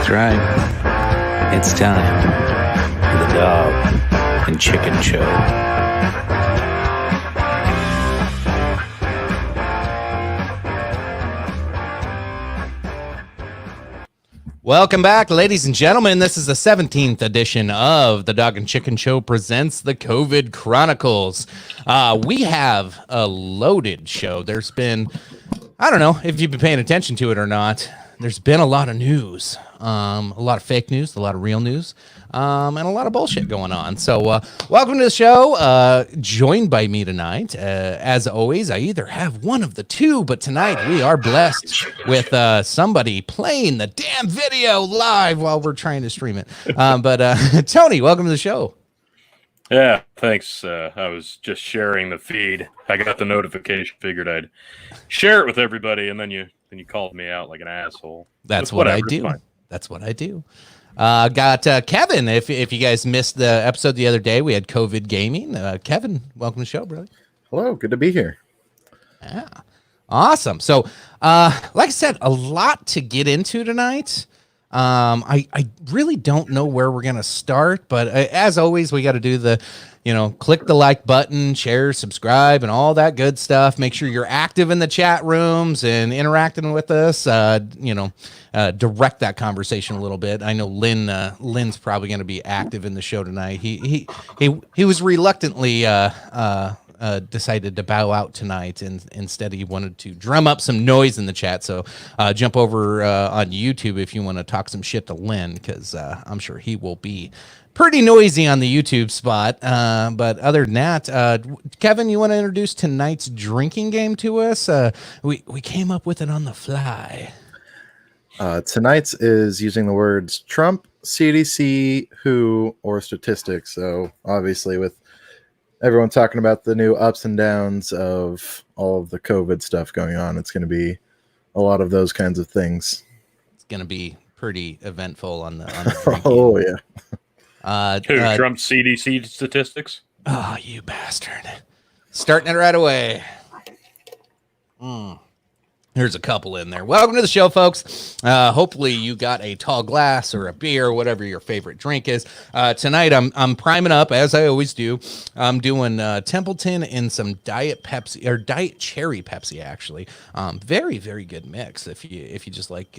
That's right. It's time for the Dog and Chicken Show. Welcome back, ladies and gentlemen. This is the 17th edition of the Dog and Chicken Show presents the COVID Chronicles. We have a loaded show. There's been, I don't know if you've been paying attention to it or not, there's been a lot of news, a lot of fake news, a lot of real news, and a lot of bullshit going on. So welcome to the show. Joined by me tonight, as always, I either have one of the two, but tonight we are blessed with somebody playing the damn video live while we're trying to stream it. But Tony, welcome to the show. Yeah, thanks. I was just sharing the feed. I got the notification, figured I'd share it with everybody, and then you called me out like an asshole. That's what I do. That's what I do. Got Kevin. If you guys missed the episode the other day, we had COVID gaming. Kevin, welcome to the show, brother. Hello, good to be here. Yeah, awesome. So, like I said, a lot to get into tonight. I really don't know where we're gonna start, but as always, we got to do the, click the like button, share, subscribe, and all that good stuff. Make sure you're active in the chat rooms and interacting with us. Direct that conversation a little bit. I know Lynn's probably going to be active in the show tonight. He was reluctantly decided to bow out tonight, and instead he wanted to drum up some noise in the chat. So jump over on YouTube if you want to talk some shit to Lynn, because I'm sure he will be pretty noisy on the YouTube spot. But other than that, Kevin, you want to introduce tonight's drinking game to us? We came up with it on the fly. Tonight's is using the words Trump, CDC, WHO, or statistics. So obviously with everyone talking about the new ups and downs of all of the COVID stuff going on, it's going to be a lot of those kinds of things. It's going to be pretty eventful on the Oh, yeah. Trump CDC statistics? Oh, you bastard. Starting it right away. There's a couple in there. Welcome to the show, folks. Hopefully you got a tall glass or a beer, or whatever your favorite drink is. Tonight I'm priming up, as I always do. I'm doing Templeton and some Diet Pepsi, or Diet Cherry Pepsi, actually. Very, very good mix if you just like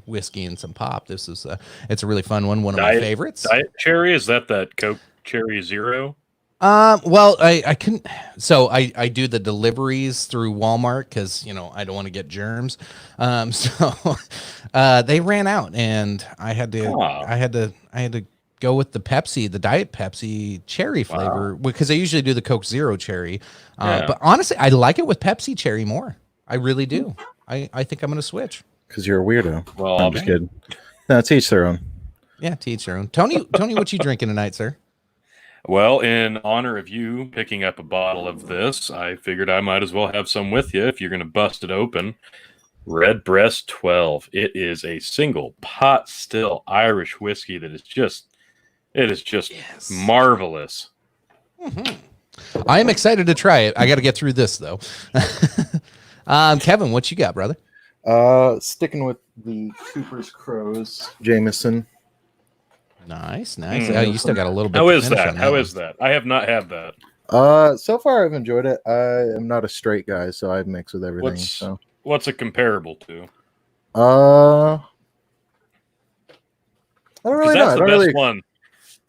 whiskey and some pop. This is it's a really fun one. One of my favorites. Diet Cherry, is that Coke Cherry Zero? Well, I couldn't. So I do the deliveries through Walmart because I don't want to get germs. So they ran out, and I had to go with the Pepsi, the Diet Pepsi cherry flavor, because I usually do the Coke Zero cherry. But honestly, I like it with Pepsi cherry more. I really do. I think I'm gonna switch. Because you're a weirdo. Well, I'm just kidding. No, to each their own. Yeah, to each their own. Tony, what you drinking tonight, sir? Well, in honor of you picking up a bottle of this, I figured I might as well have some with you if you're going to bust it open. Redbreast 12. It is a single pot still Irish whiskey that is just yes, marvelous. Mm-hmm. I am excited to try it. I got to get through this though. Kevin, what you got, brother? Sticking with the Cooper's Crows Jameson. Nice. You still got a little bit. How is that? I have not had that. So far I've enjoyed it. I am not a straight guy, so I mix with everything. What's it comparable to? I don't really know. That's the best one.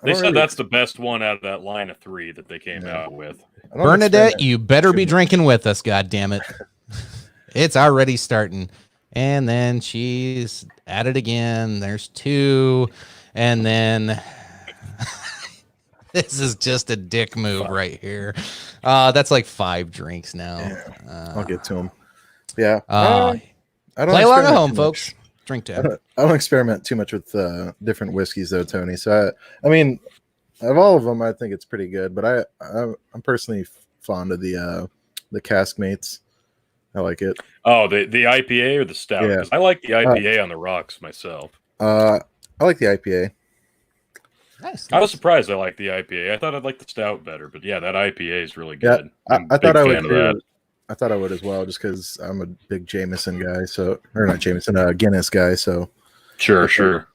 They said that's the best one out of that line of three that they came out with. Bernadette, you better be drinking with us, goddammit. It's already starting. And then she's at it again. There's two. And then this is just a dick move right here. That's like 5 drinks now. Yeah, I'll get to them. Yeah. I don't play along at home, folks. Drink tab. I don't experiment too much with different whiskeys, though, Tony. So, I mean, of all of them, I think it's pretty good. But I'm personally fond of the Caskmates. I like it. Oh, the IPA or the stout? Yeah. I like the IPA on the rocks myself. I like the IPA. Nice. I was surprised I liked the IPA. I thought I'd like the stout better, but yeah, that IPA is really good. Yeah, I thought I would too. I thought I would as well, just because I'm a big Jameson guy. So, or not Jameson, Guinness guy. So Sure.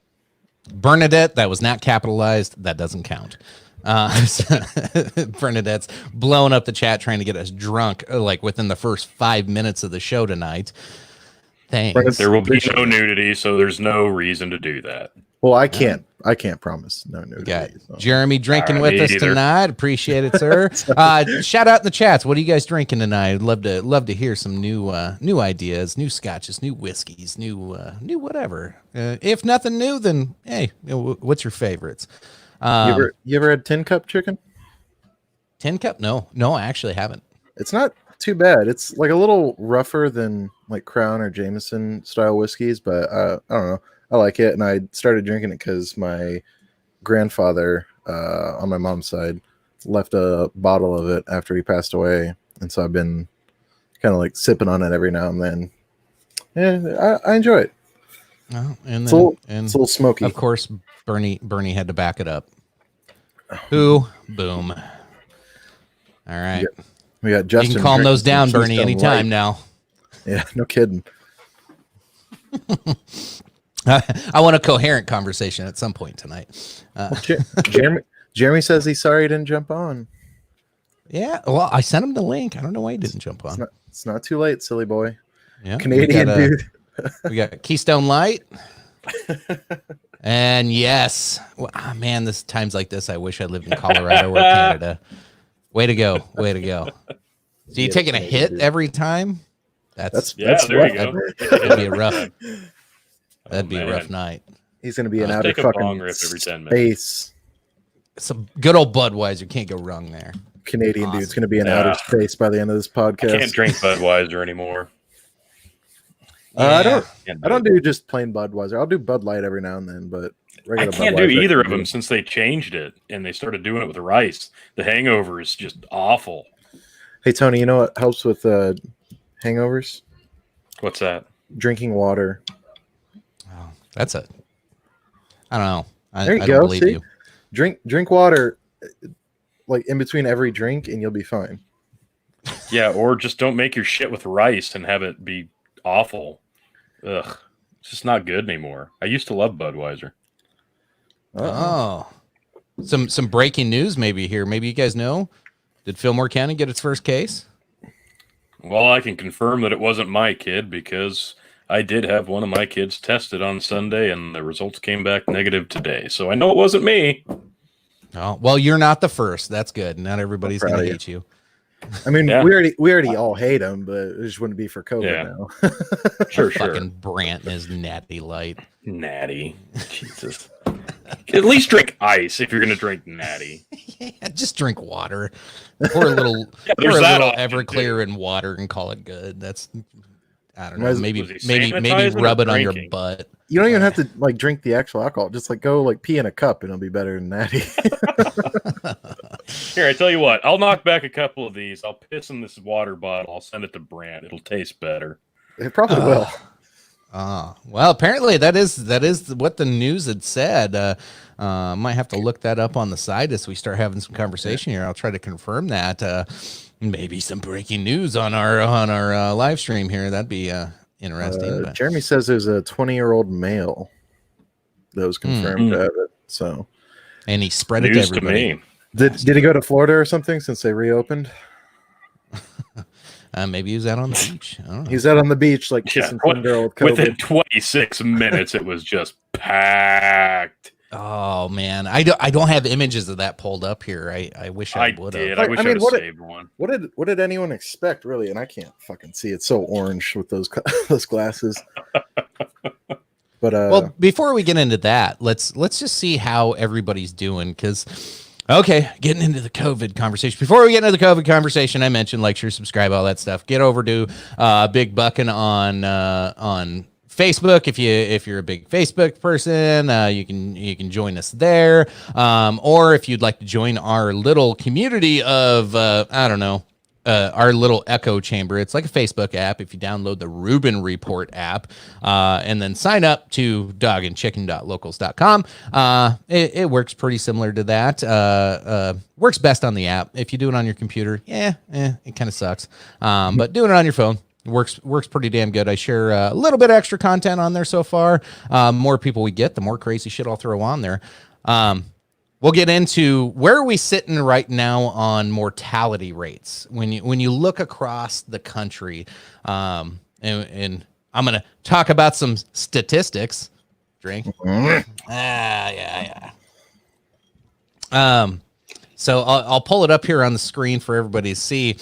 Bernadette, that was not capitalized. That doesn't count. Bernadette's blowing up the chat trying to get us drunk like within the first 5 minutes of the show tonight. Thanks. There will be no nudity, so there's no reason to do that. Well, I can't promise no nudity. Got So. Jeremy drinking with us either. tonight. Appreciate it, sir. Shout out in the chats. What are you guys drinking tonight? I'd love to hear some new ideas, new scotches, new whiskeys, new whatever. If nothing new, then hey, what's your favorites? You ever had tin cup chicken? Tin cup? No, I actually haven't. It's not too bad. It's like a little rougher than like Crown or Jameson style whiskeys, but I don't know. I like it, and I started drinking it because my grandfather on my mom's side left a bottle of it after he passed away, and so I've been kind of like sipping on it every now and then. Yeah, I enjoy it. Oh, and It's a little smoky. Of course, Bernie had to back it up. Boom. All right. We got Justin. You can calm those drinking down, some Bernie, Keystone anytime Light. now. Yeah, no kidding. I want a coherent conversation at some point tonight. Jeremy says he's sorry he didn't jump on. Yeah, well, I sent him the link. I don't know why he didn't jump on. It's not too late, silly boy. Yeah, Canadian dude. We got Keystone Light. And yes, well, man, this times like this, I wish I lived in Colorado or Canada. Way to go. So you taking a hit every time? That's there you go. That'd be a rough night. He's going to be an I'll outer take a bong fucking rip every 10 minutes. space. Some good old Budweiser, can't go wrong there. Canadian dude's going to be in outer space by the end of this podcast. I can't drink Budweiser anymore. I don't do just plain Budweiser. I'll do Bud Light every now and then, but I can't do either of them since they changed it and they started doing it with rice. The hangover is just awful. Hey Tony, you know what helps with hangovers? What's that? Drinking water. Oh, I don't know. There you I go. don't believe See? you. Drink water like in between every drink and you'll be fine. Yeah, or just don't make your shit with rice and have it be awful. Ugh. It's just not good anymore. I used to love Budweiser. Oh. Some breaking news maybe here. Maybe you guys know. Did Fillmore County get its first case? Well, I can confirm that it wasn't my kid because I did have one of my kids tested on Sunday and the results came back negative today. So I know it wasn't me. Oh, well, you're not the first. That's good. Not everybody's I'm proud going to of hate you. I mean, Yeah. we already all hate him, but it just wouldn't be for COVID now. Sure. Fucking Brant and his natty light. Natty. Jesus. At least drink ice if you're going to drink natty. Yeah, just drink water. Pour a little, there's that option, Everclear in water and call it good. That's, I don't know. Was Maybe he sanitizing rub or it on your drinking? butt. You don't even have to like drink the actual alcohol. Just like go like pee in a cup and it'll be better than that. Here, I tell you what. I'll knock back a couple of these. I'll piss in this water bottle. I'll send it to Brant. It'll taste better. It probably will. Well, apparently that is what the news had said. Might have to look that up on the side as we start having some conversation here. I'll try to confirm that. Maybe some breaking news on our live stream here. That'd be interesting. But Jeremy says there's a 20-year-old male that was confirmed to have it. So, and he spread it to News to everybody. me. did he go to Florida or something since they reopened? Maybe he was out on the beach. I don't know. He's out on the beach like Yeah, kissing some girl with COVID. within 26 minutes, it was just packed. Oh man, I don't have images of that pulled up here. I wish I I would did. have. I wish I mean, would what have it- saved one. What did anyone expect really? And I can't fucking see. It's so orange with those those glasses. But Well, before we get into that, let's just see how everybody's doing. Because, okay, getting into the COVID conversation. Before we get into the COVID conversation, I mentioned like, share, subscribe, all that stuff. Get over to Big Buckin' on Facebook. If you're a big Facebook person, you can join us there. Or if you'd like to join our little community of I don't know. Our little echo chamber. It's like a Facebook app. If you download the Reuben Report app and then sign up to dogandchicken.locals.com, it works pretty similar to that. Works best on the app. If you do it on your computer, it kind of sucks. But doing it on your phone, Works pretty damn good. I share a little bit of extra content on there so far. More people we get, the more crazy shit I'll throw on there. We'll get into where are we sitting right now mortality rates when you look across the country. And I'm gonna talk about some statistics. Drink. Yeah. So I'll pull it up here on the screen for everybody to see.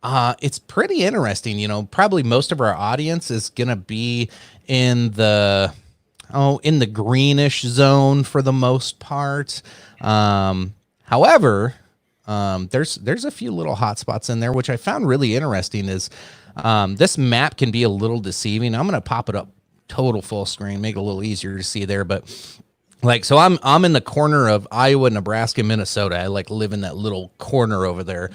It's pretty interesting. Probably most of our audience is gonna be in the greenish zone for the most part. However, there's a few little hot spots in there, which I found really interesting. Is this map can be a little deceiving. I'm gonna pop it up total full screen, make it a little easier to see there, but. So I'm in the corner of Iowa, Nebraska, Minnesota. I live in that little corner over there.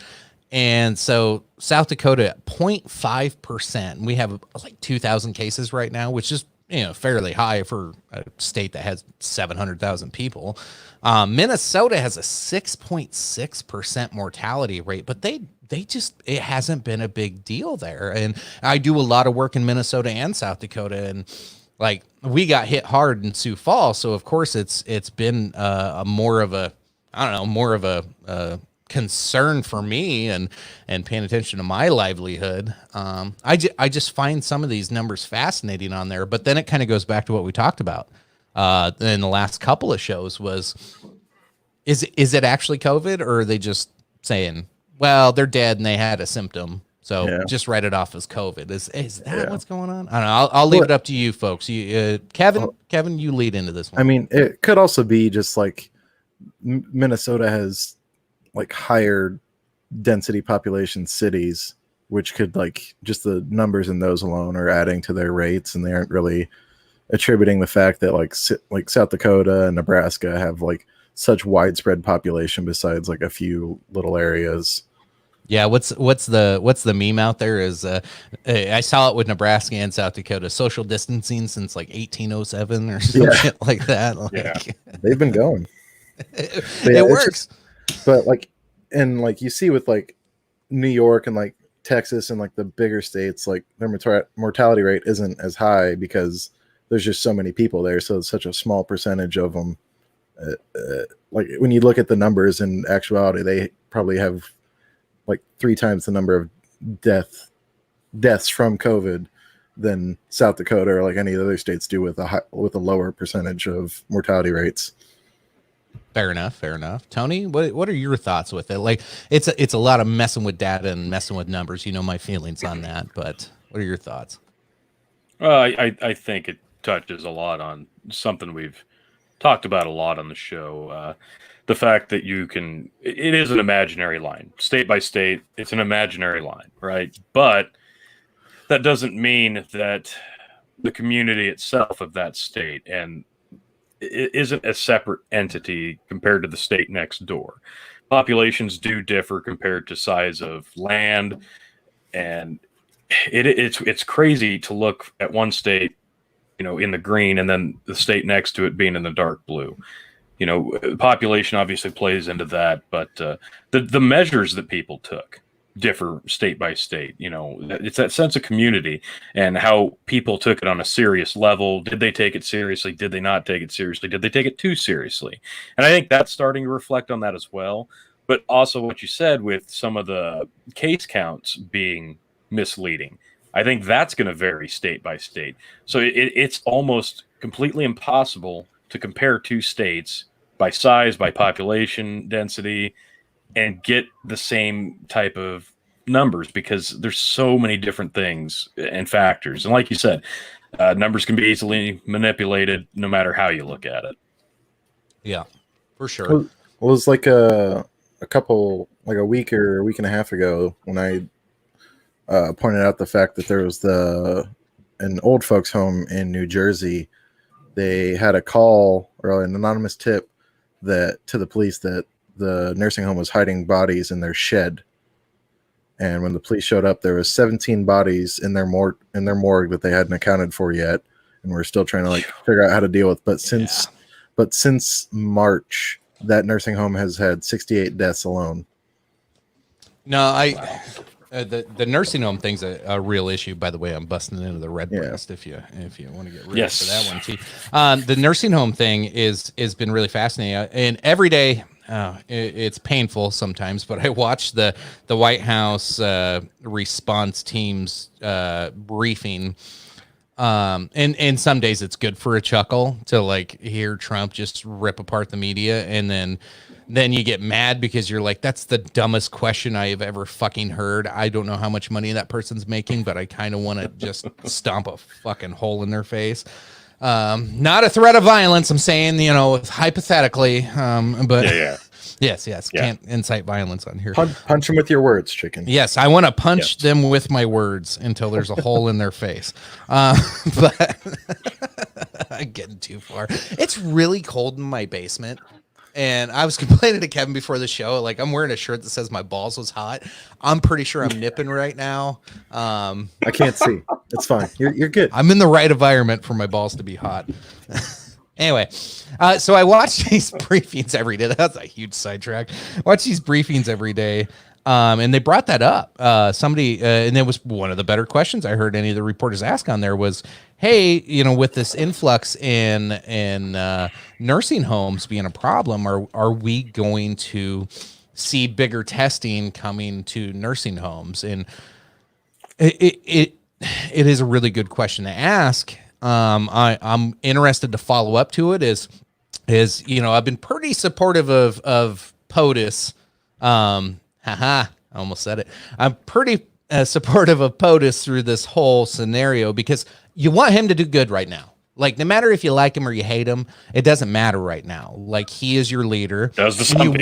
And so South Dakota at 0.5%. We have 2,000 cases right now, which is fairly high for a state that has 700,000 people. Minnesota has a 6.6% mortality rate, but it hasn't been a big deal there. And I do a lot of work in Minnesota and South Dakota, and we got hit hard in Sioux Falls, so of course it's been more of a concern for me and paying attention to my livelihood. I just find some of these numbers fascinating on there, but then it kind of goes back to what we talked about in the last couple of shows is it actually COVID, or are they just saying, well, they're dead and they had a symptom, so just write it off as COVID? Is that what's going on? I don't know. I'll leave it up to you folks. Kevin, you lead into this one. I mean, it could also be just Minnesota has higher density population cities, which could just the numbers in those alone are adding to their rates, and they aren't really attributing the fact that South Dakota and Nebraska have such widespread population besides a few little areas. Yeah, what's the meme out there is I saw it with Nebraska and South Dakota, social distancing since 1807 or some shit like that. They've been going. It works. But you see with New York and Texas and the bigger states, their mortality rate isn't as high because there's just so many people there, so it's such a small percentage of them. When you look at the numbers in actuality, they probably have 3 times the number of deaths from COVID than South Dakota or any other states do with a lower percentage of mortality rates. Fair enough. Tony, what are your thoughts with it? It's a lot of messing with data and messing with numbers. My feelings on that, but what are your thoughts? I think it touches a lot on something we've talked about a lot on the show. The fact that it is an imaginary line, state by state, it's an imaginary line, right? But that doesn't mean that the community itself of that state and it isn't a separate entity compared to the state next door. Populations do differ compared to size of land, and it's crazy to look at one state, in the green, and then the state next to it being in the dark blue. Population obviously plays into that, but the measures that people took differ state by state. It's that sense of community and how people took it on a serious level. Did they take it seriously? Did they not take it seriously? Did they take it too seriously? And I think that's starting to reflect on that as well. But also what you said with some of the case counts being misleading, I think that's going to vary state by state. So it's almost completely impossible to compare two states by size, by population density, and get the same type of numbers because there's so many different things and factors. And like you said, numbers can be easily manipulated no matter how you look at it. Yeah, for sure. It was a week or a week and a half ago when I pointed out the fact that there was an old folks home in New Jersey. They had a call or an anonymous tip to the police that the nursing home was hiding bodies in their shed. And when the police showed up, there was 17 bodies in their morgue that they hadn't accounted for yet, and we're still trying to figure out how to deal with. But since March, that nursing home has had 68 deaths alone. No, the nursing home thing's a real issue. By the way, I'm busting into the red breast if you want to get ready for that one, Chief. The nursing home thing has been really fascinating, and every day it's painful sometimes. But I watch the White House response team's briefing. And some days it's good for a chuckle to like hear Trump just rip apart the media, and then you get mad because you're like, that's the dumbest question I have ever fucking heard. I don't know how much money that person's making, but I kind of want to just stomp a fucking hole in their face. Not a threat of violence, I'm saying, hypothetically, but Yeah. yes, can't incite violence on here. Punch them with your words, chicken. Yes, I want to punch them with my words until there's a hole in their face. But I'm getting too far. It's really cold in my basement. And I was complaining to Kevin before the show, like I'm wearing a shirt that says my balls was hot. I'm pretty sure I'm nipping right now. I can't see. It's fine. You're good. I'm in the right environment for my balls to be hot. Anyway, so I watch these briefings every day. That's a huge sidetrack. Watch these briefings every day. And they brought that up. Somebody, and it was one of the better questions I heard any of the reporters ask on there was, hey, with this influx in nursing homes being a problem, are we going to see bigger testing coming to nursing homes? And it is a really good question to ask. I'm interested to follow up to it. Is I've been pretty supportive of POTUS. I almost said it. I'm pretty supportive of POTUS through this whole scenario because you want him to do good right now. Like, no matter if you like him or you hate him, it doesn't matter right now. Like, he is your leader. Does to some people.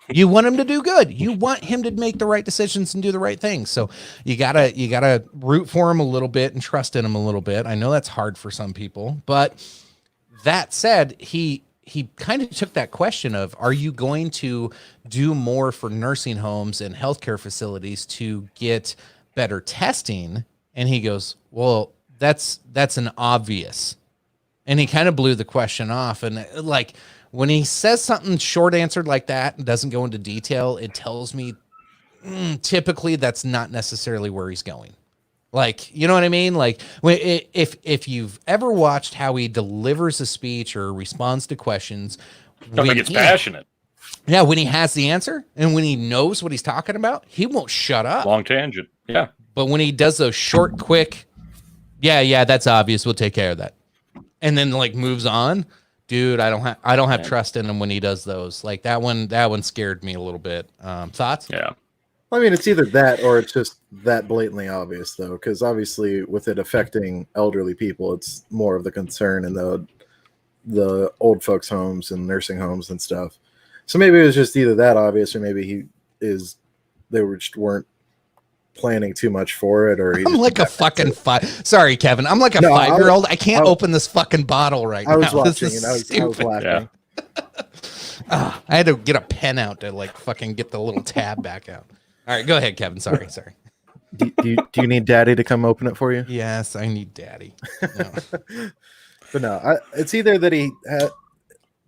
You want him to do good. You want him to make the right decisions and do the right things. So you gotta root for him a little bit and trust in him a little bit. I know that's hard for some people, but that said, he kind of took that question of, are you going to do more for nursing homes and healthcare facilities to get better testing? And he goes, well, that's an obvious. And he kind of blew the question off. And like, when he says something short answered like that and doesn't go into detail, it tells me typically that's not necessarily where he's going. Like, you know what I mean? Like, if you've ever watched how he delivers a speech or responds to questions, when he gets passionate. Yeah, when he has the answer and when he knows what he's talking about, he won't shut up. Long tangent. Yeah. But when he does those short, quick, yeah, that's obvious, we'll take care of that, and then like moves on, dude, I don't have trust in him when he does those. Like that one scared me a little bit. Thoughts? Yeah. I mean, it's either that or it's just that blatantly obvious, though, because obviously with it affecting elderly people, it's more of the concern in the old folks' homes and nursing homes and stuff. So maybe it was just either that obvious, or maybe they weren't planning too much for it, or I'm like a fucking sorry, Kevin. I'm like a 5-year-old. I can't open this fucking bottle right now. I was watching and I was laughing. Yeah. I had to get a pen out to like fucking get the little tab back out. All right, go ahead, Kevin. Sorry. Do you need Daddy to come open it for you? Yes, I need Daddy. No. But no, it's either that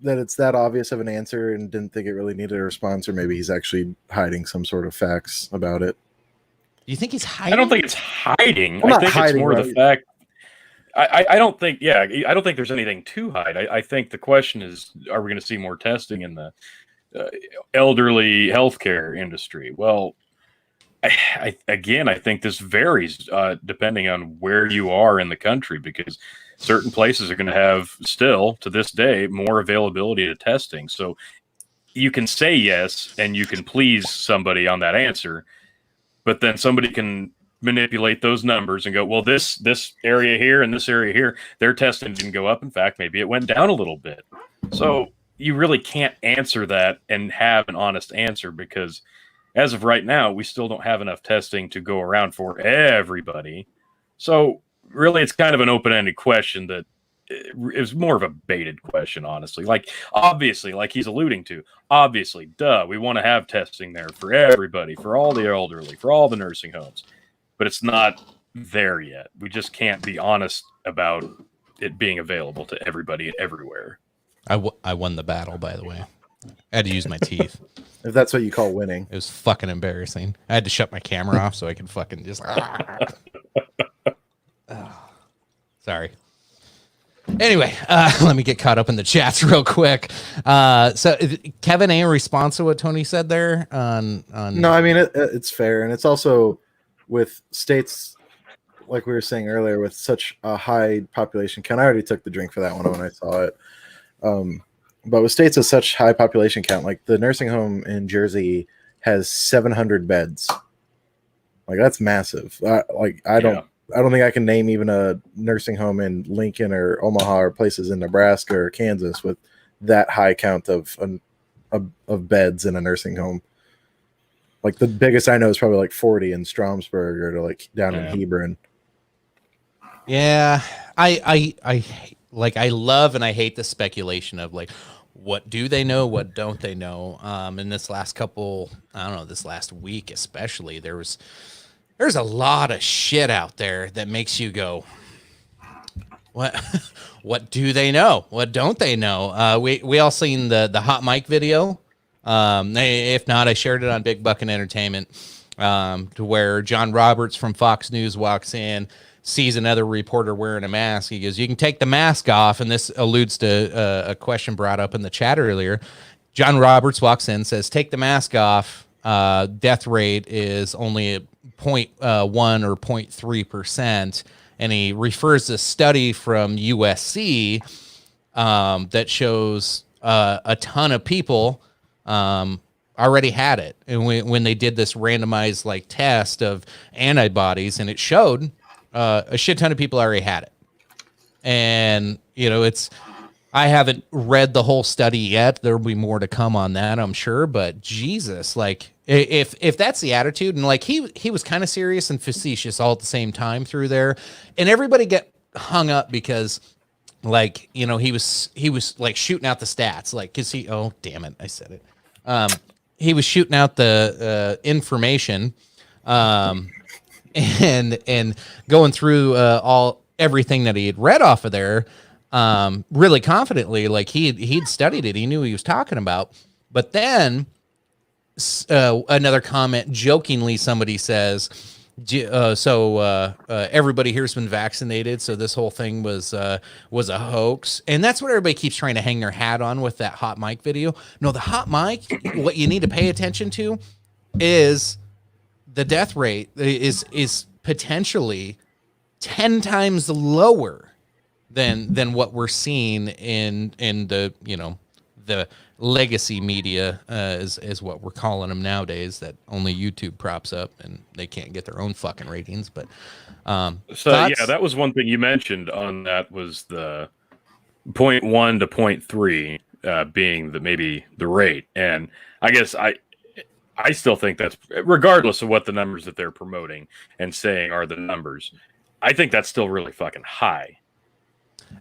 that it's that obvious of an answer and didn't think it really needed a response, or maybe he's actually hiding some sort of facts about it. Do you think he's hiding? I don't think it's hiding. Well, I think hiding, it's more right? the fact. I don't think. Yeah, I don't think there's anything to hide. I think the question is, are we going to see more testing in the elderly healthcare industry? Well, I think this varies depending on where you are in the country, because certain places are going to have still to this day more availability to testing. So you can say yes and you can please somebody on that answer, but then somebody can manipulate those numbers and go, well, this area here and this area here, their testing didn't go up. In fact, maybe it went down a little bit. So you really can't answer that and have an honest answer, because as of right now, we still don't have enough testing to go around for everybody. So really, it's kind of an open-ended question that is more of a baited question, honestly. Like, obviously, like he's alluding to, obviously, we want to have testing there for everybody, for all the elderly, for all the nursing homes. But it's not there yet. We just can't be honest about it being available to everybody everywhere. I won the battle, by the way. I had to use my teeth. If that's what you call winning. It was fucking embarrassing. I had to shut my camera off so I could fucking just. Sorry. Anyway, let me get caught up in the chats real quick. So, Kevin, any response to what Tony said there? No, I mean it's fair, and it's also with states like we were saying earlier with such a high population count. I already took the drink for that one when I saw it. But with states of such high population count, like the nursing home in Jersey has 700 beds. Like that's massive. I don't think I can name even a nursing home in Lincoln or Omaha or places in Nebraska or Kansas with that high count of beds in a nursing home. Like the biggest I know is probably like 40 in Stromsburg or like down in Hebron. Yeah, I love and I hate the speculation of like, what do they know? What don't they know? In this last couple, I don't know, this last week especially, there's a lot of shit out there that makes you go, what do they know? What don't they know? We all seen the hot mic video. If not, I shared it on Big Bucket Entertainment, to where John Roberts from Fox News walks in, sees another reporter wearing a mask. He goes, "You can take the mask off." And this alludes to a question brought up in the chat earlier. John Roberts walks in, says, "Take the mask off. Death rate is only 0.1 or 0.3%. And he refers to a study from USC that shows a ton of people already had it. And when they did this randomized like test of antibodies, and it showed a shit ton of people already had it. And, you know, I haven't read the whole study yet. There'll be more to come on that, I'm sure. But Jesus, like if that's the attitude, and like he was kind of serious and facetious all at the same time through there, and everybody get hung up because like, you know, he was like shooting out the stats, like, cause oh, damn it. I said it. He was shooting out the information, and going through everything that he had read off of there, really confidently, like he'd studied it. He knew what he was talking about. But then another comment, jokingly, somebody says, everybody here's been vaccinated, so this whole thing was a hoax. And that's what everybody keeps trying to hang their hat on with that hot mic video. No, the hot mic, what you need to pay attention to is the death rate is potentially 10 times lower than what we're seeing in the, you know, the legacy media, is what we're calling them nowadays, that only YouTube props up and they can't get their own fucking ratings. But yeah, that was one thing you mentioned on that, was the 0.1 to 0.3 being maybe the rate. And I guess I still think that's, regardless of what the numbers that they're promoting and saying are the numbers, I think that's still really fucking high.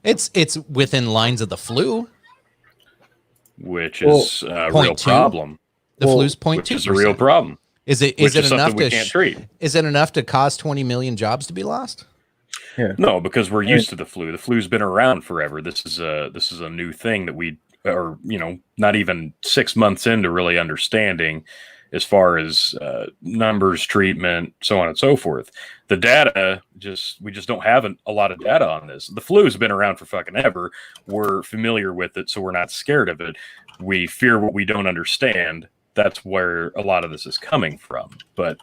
It's within lines of the flu, which is a real problem. The flu's 0.2%. Which is a real problem. Is it enough to treat? Is it enough to cause 20 million jobs to be lost? Yeah. No, because we're used to the flu. The flu's been around forever. This is a new thing that we are, you know, not even 6 months into really understanding, as far as numbers, treatment, so on and so forth. The data, we just don't have a lot of data on this. The flu has been around for fucking ever. We're familiar with it, so we're not scared of it. We fear what we don't understand. That's where a lot of this is coming from. But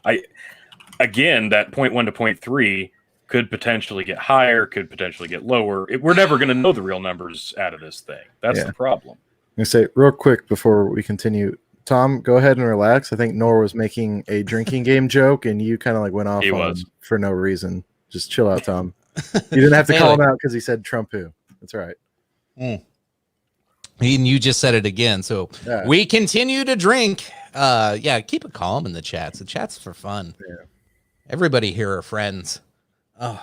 again, that 0.1 to 0.3 could potentially get higher, could potentially get lower. We're never going to know the real numbers out of this thing. That's the problem. I'm going to say real quick before we continue, Tom, go ahead and relax. I think Nor was making a drinking game joke, and you kind of like went off on him for no reason. Just chill out, Tom. You didn't have to call him out because he said Trump who. That's all right. And you just said it again. So we continue to drink. Keep it calm in the chats. The chat's for fun. Yeah. Everybody here are friends. Oh,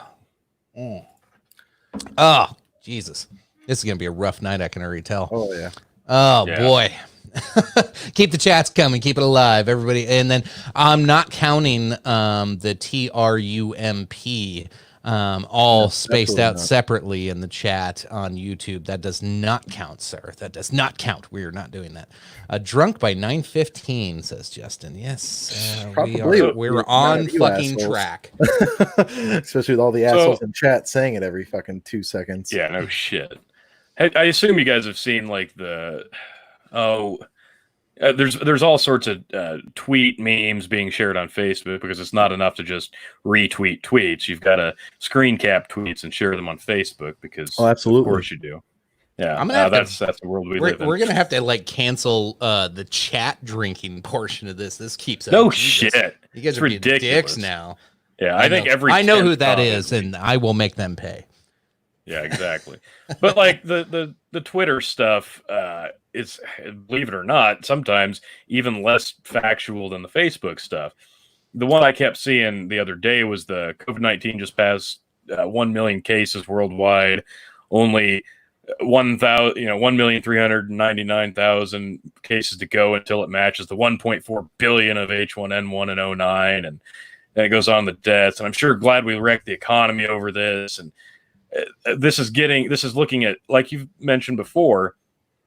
Jesus. This is going to be a rough night, I can already tell. Oh, yeah. Oh, yeah. Boy. Keep the chats coming, keep it alive, everybody. And then I'm not counting the TRUMP all No, spaced absolutely out not. separately in the chat on YouTube. That does not count, sir. That does not count. We are not doing that. Drunk by 9:15, says Justin. Yes, Probably we're none on of you fucking assholes. track. Especially with all the assholes in chat saying it every fucking 2 seconds. Yeah, no shit. I assume you guys have seen like there's all sorts of tweet memes being shared on Facebook because it's not enough to just retweet tweets. You've got to screen cap tweets and share them on Facebook because absolutely. Of course you do. Yeah, I'm gonna that's the world we live in. We're gonna have to like cancel the chat drinking portion of this. This keeps up. No Jesus. shit. You guys It's are being ridiculous. dicks now. Yeah, I think every I know who 10th that comment is, and I will make them pay. Yeah, exactly. But like the Twitter stuff, it's, believe it or not, sometimes even less factual than the Facebook stuff. The one I kept seeing the other day was the COVID-19 just passed 1 million cases worldwide, only 1,399,000 cases to go until it matches the 1.4 billion of H1N1 in 09, and it goes on the deaths. And I'm sure glad we wrecked the economy over this. And this is looking at, like you've mentioned before,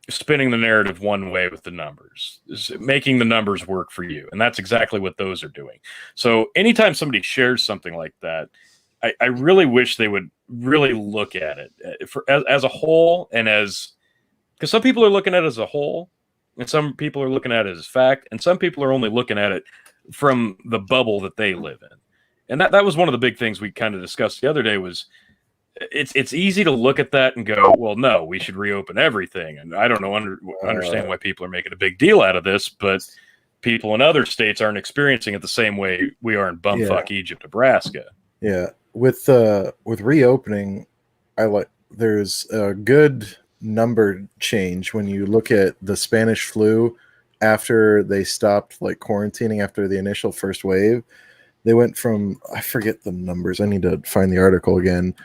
spinning the narrative one way with the numbers, making the numbers work for you. And that's exactly what those are doing. So anytime somebody shares something like that, I really wish they would really look at it as a whole, and because some people are looking at it as a whole and some people are looking at it as fact, and some people are only looking at it from the bubble that they live in. And that was one of the big things we kind of discussed the other day was, it's easy to look at that and go, well, no, we should reopen everything. And I don't know, understand why people are making a big deal out of this, but people in other states aren't experiencing it the same way we are in bumfuck Egypt, Nebraska. Yeah, with reopening, there's a good number change when you look at the Spanish flu after they stopped like quarantining after the initial first wave. They went from, I forget the numbers. I need to find the article again.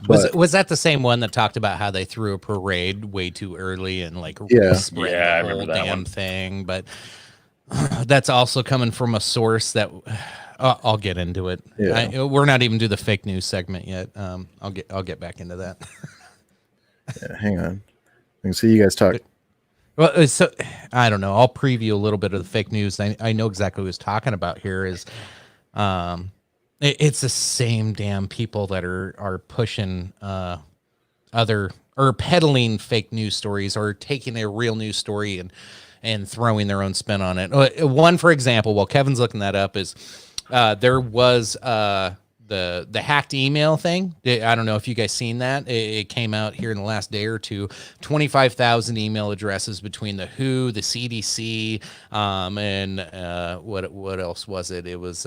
Was that the same one that talked about how they threw a parade way too early and like spread I the whole remember that damn one. thing? But that's also coming from a source that I'll get into it. Yeah. We're not even do the fake news segment yet. I'll get back into that. Yeah, hang on. I can see you guys talk. Well, so I don't know. I'll preview a little bit of the fake news. I know exactly what he's talking about here. It's the same damn people that are pushing other or peddling fake news stories or taking a real news story and throwing their own spin on it. One, for example, while Kevin's looking that up, is there was the hacked email thing. I don't know if you guys seen that. It came out here in the last day or two. 25,000 email addresses between the WHO, the CDC, and what else was it? It was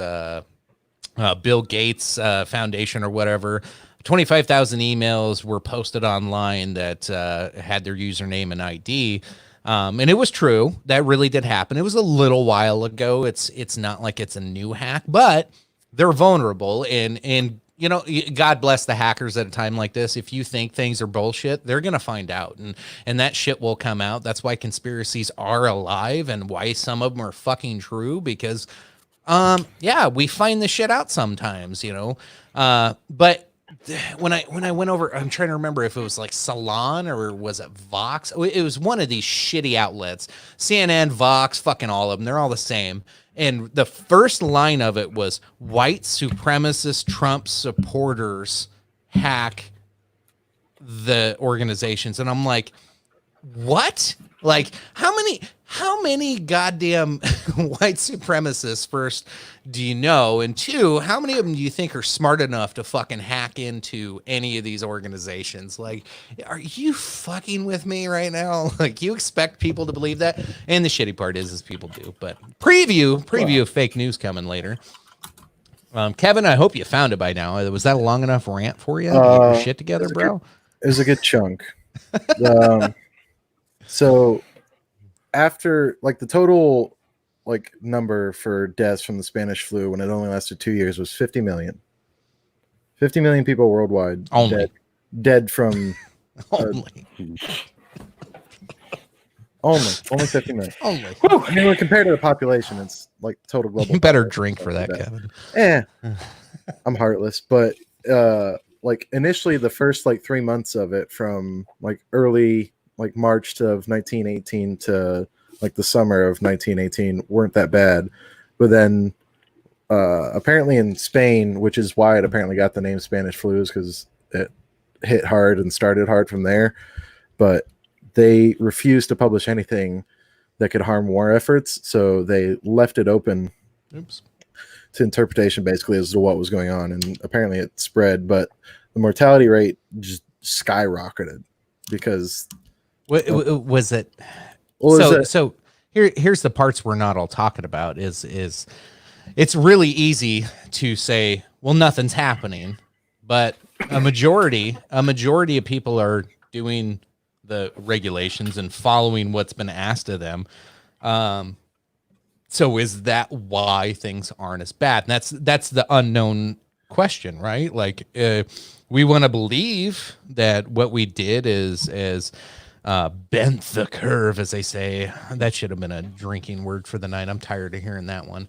Bill Gates Foundation or whatever. 25,000 emails were posted online that had their username and ID. And it was true. That really did happen. It was a little while ago. It's not like it's a new hack, but they're vulnerable. And you know, God bless the hackers at a time like this. If you think things are bullshit, they're going to find out. And that shit will come out. That's why conspiracies are alive and why some of them are fucking true, because we find this shit out sometimes, you know. But when I went over, I'm trying to remember if it was like Salon or was it Vox? It was one of these shitty outlets, CNN, Vox, fucking all of them. They're all the same. And the first line of it was white supremacist Trump supporters hack the organizations. And I'm like, what? Like, how many goddamn white supremacists, first, do you know? And two, how many of them do you think are smart enough to fucking hack into any of these organizations? Like, are you fucking with me right now? Like, you expect people to believe that? And the shitty part is people do. But preview of fake news coming later. Kevin, I hope you found it by now. Was that a long enough rant for you to get your shit together, bro? It was a good chunk. So after like the total like number for deaths from the Spanish flu when it only lasted 2 years was 50 million. 50 million people worldwide dead from only 50 million. Only. I mean, when compared to the population, it's like total global. You better drink for that, Kevin. I'm heartless, but like initially the first like 3 months of it, from like early like March of 1918 to like the summer of 1918, weren't that bad. But then apparently in Spain, which is why it apparently got the name Spanish flu, is because it hit hard and started hard from there. But they refused to publish anything that could harm war efforts, so they left it open Oops. to interpretation basically as to what was going on, and apparently it spread, but the mortality rate just skyrocketed because Was it? well, So here's the parts we're not all talking about. Is it's really easy to say, well, nothing's happening, but a majority of people are doing the regulations and following what's been asked of them. So is that why things aren't as bad? And that's the unknown question, right? Like, we want to believe that what we did is bent the curve, as they say. That should have been a drinking word for the night. I'm tired of hearing that one.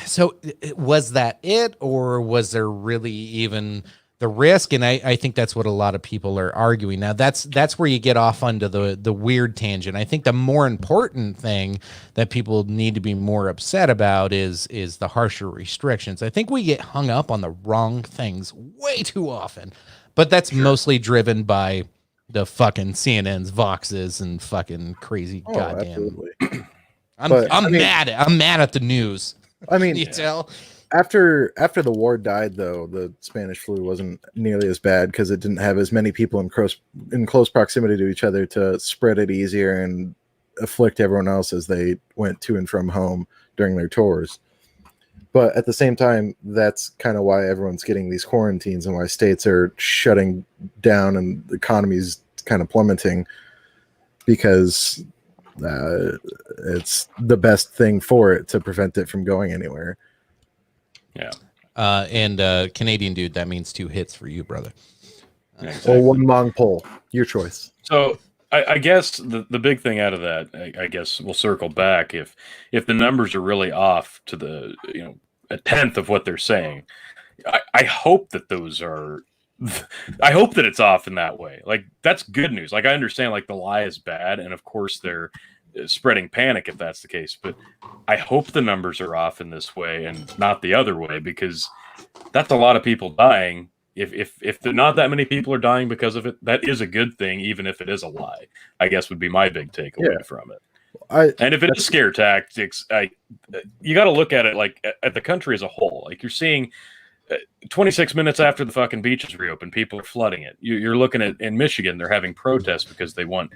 So was that it, or was there really even the risk? And I think that's what a lot of people are arguing. Now that's where you get off onto the weird tangent. I think the more important thing that people need to be more upset about is the harsher restrictions. I think we get hung up on the wrong things way too often, but that's mostly driven by the fucking CNNs, Voxes, and fucking crazy goddamn. absolutely. I'm mad at the news. I mean, Can you tell? after the war died, though, the Spanish flu wasn't nearly as bad because it didn't have as many people in close proximity to each other to spread it easier and afflict everyone else as they went to and from home during their tours. But at the same time, that's kind of why everyone's getting these quarantines and why states are shutting down and the economy's kind of plummeting, because it's the best thing for it to prevent it from going anywhere. Yeah. And Canadian dude, that means 2 hits for you, brother. Or one long pole, your choice. So I guess the big thing out of that, I guess we'll circle back, if the numbers are really off to the a tenth of what they're saying, I hope that those are. I hope that it's off in that way. Like, that's good news. Like, I understand like the lie is bad, and of course they're spreading panic if that's the case. But I hope the numbers are off in this way and not the other way, because that's a lot of people dying. If not that many people are dying because of it, that is a good thing, even if it is a lie, I guess would be my big takeaway from it. And if it is scare tactics, you got to look at it like at the country as a whole. Like, you're seeing 26 minutes after the fucking beaches reopen, people are flooding it. You're looking at in Michigan, they're having protests because they want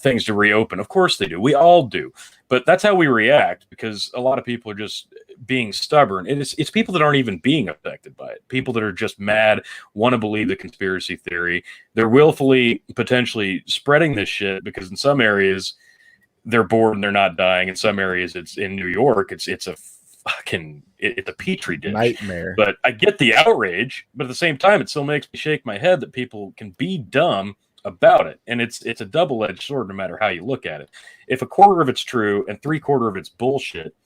things to reopen. Of course they do. We all do. But that's how we react, because a lot of people are just being stubborn. It's people that aren't even being affected by it. People that are just mad, want to believe the conspiracy theory. They're willfully potentially spreading this shit because in some areas they're bored and they're not dying. In some areas, it's in New York, it's a fucking it's a petri dish Nightmare. But I get the outrage, but at the same time, it still makes me shake my head that people can be dumb about it. And it's a double-edged sword no matter how you look at it. If a quarter of it's true and 3/4 of it's bullshit,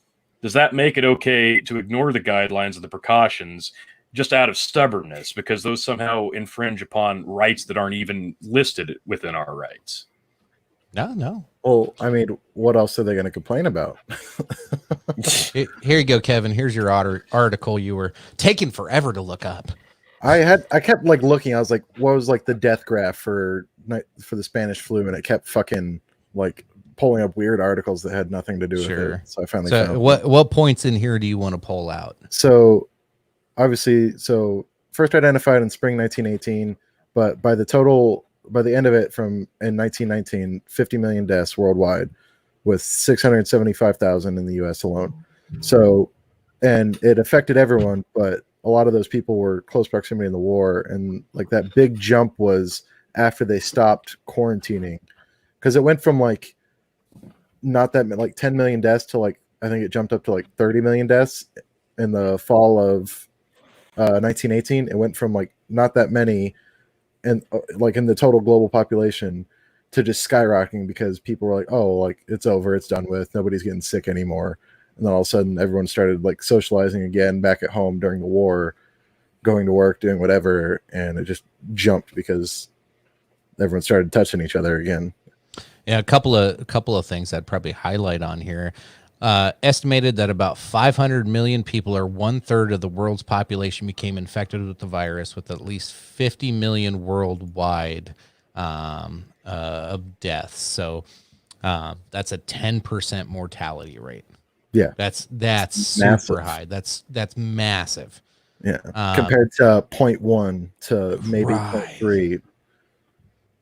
does that make it okay to ignore the guidelines and the precautions just out of stubbornness, because those somehow infringe upon rights that aren't even listed within our rights? No. Well, I mean, what else are they going to complain about? Here you go, Kevin. Here's your article you were taking forever to look up. I kept like looking. I was like, what was like the death graph for the Spanish flu, and it kept fucking like pulling up weird articles that had nothing to do with it. So I finally found what points in here do you want to pull out? So obviously, first identified in spring 1918, but by the end of it, in 1919, 50 million deaths worldwide, with 675,000 in the U.S. alone. So, and it affected everyone, but a lot of those people were close proximity in the war, and like that big jump was after they stopped quarantining, because it went from like not that like 10 million deaths to like I think it jumped up to like 30 million deaths in the fall of 1918. It went from like not that many, and like in the total global population, to just skyrocketing because people were like, oh, like it's over, it's done with, nobody's getting sick anymore. And then all of a sudden everyone started like socializing again back at home during the war. going to work, doing whatever, and it just jumped because everyone started touching each other again. Yeah, a couple of things I'd probably highlight on here. Estimated that about 500 million people, or 1/3 of the world's population, became infected with the virus, with at least 50 million worldwide of deaths. So that's a 10% mortality rate. Yeah, That's super massive. high. That's massive. Yeah, compared to 0.1 to maybe Right. 0.3.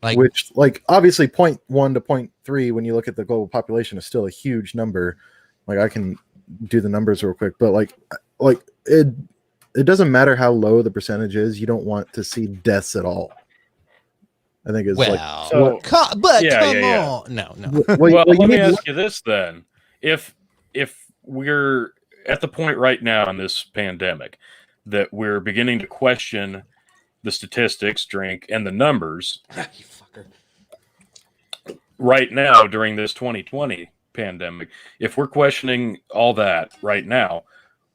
Like, Which, like, obviously 0.1 to 0.3, when you look at the global population, is still a huge number. Like, I can do the numbers real quick, but like it doesn't matter how low the percentage is. You don't want to see deaths at all. I think it's well, So- come on. No. Well, let me ask you this then: if we're at the point right now in this pandemic that we're beginning to question the statistics, and the numbers You fucker. right now during this 2020 pandemic, if we're questioning all that right now,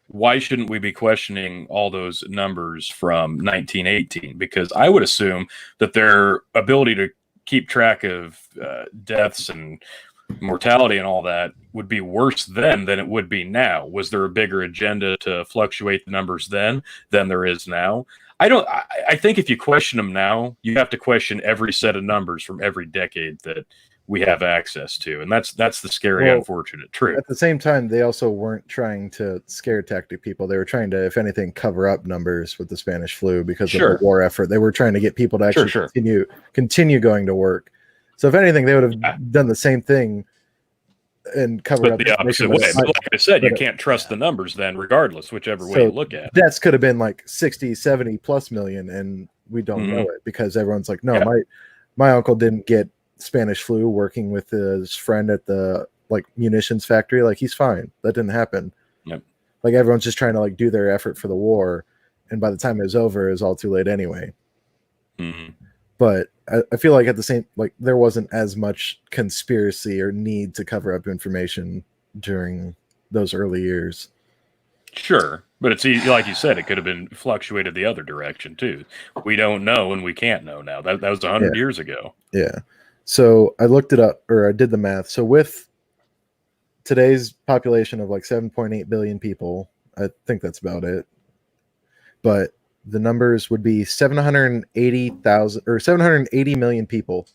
why shouldn't we be questioning all those numbers from 1918? Because I would assume that their ability to keep track of deaths and mortality and all that would be worse then than it would be now. Was there a bigger agenda to fluctuate the numbers then than there is now? I think if you question them now, you have to question every set of numbers from every decade that we have access to, and that's the scary, unfortunate truth. At the same time, they also weren't trying to scare tactic people. They were trying to, if anything, cover up numbers with the Spanish flu because of the war effort. They were trying to get people to actually continue going to work. So if anything, they would have done the same thing and covered up the opposite way. But like I said, you can't trust the numbers then, regardless, whichever way you look at it. Deaths could have been like 60, 70 plus million, and we don't know it because everyone's like, no, my uncle didn't get Spanish flu working with his friend at the like munitions factory. Like, he's fine. That didn't happen. Yep. Like, everyone's just trying to like do their effort for the war, and by the time it was over, it was all too late anyway. Mm-hmm. But I feel like at the same, like, there wasn't as much conspiracy or need to cover up information during those early years. Sure, but it's like you said, it could have been fluctuated the other direction too. We don't know, and we can't know now. That was 100 years ago. Yeah. So I looked it up, or I did the math. So with today's population of like 7.8 billion people, I think that's about it. But the numbers would be 780,000 or 780 million people.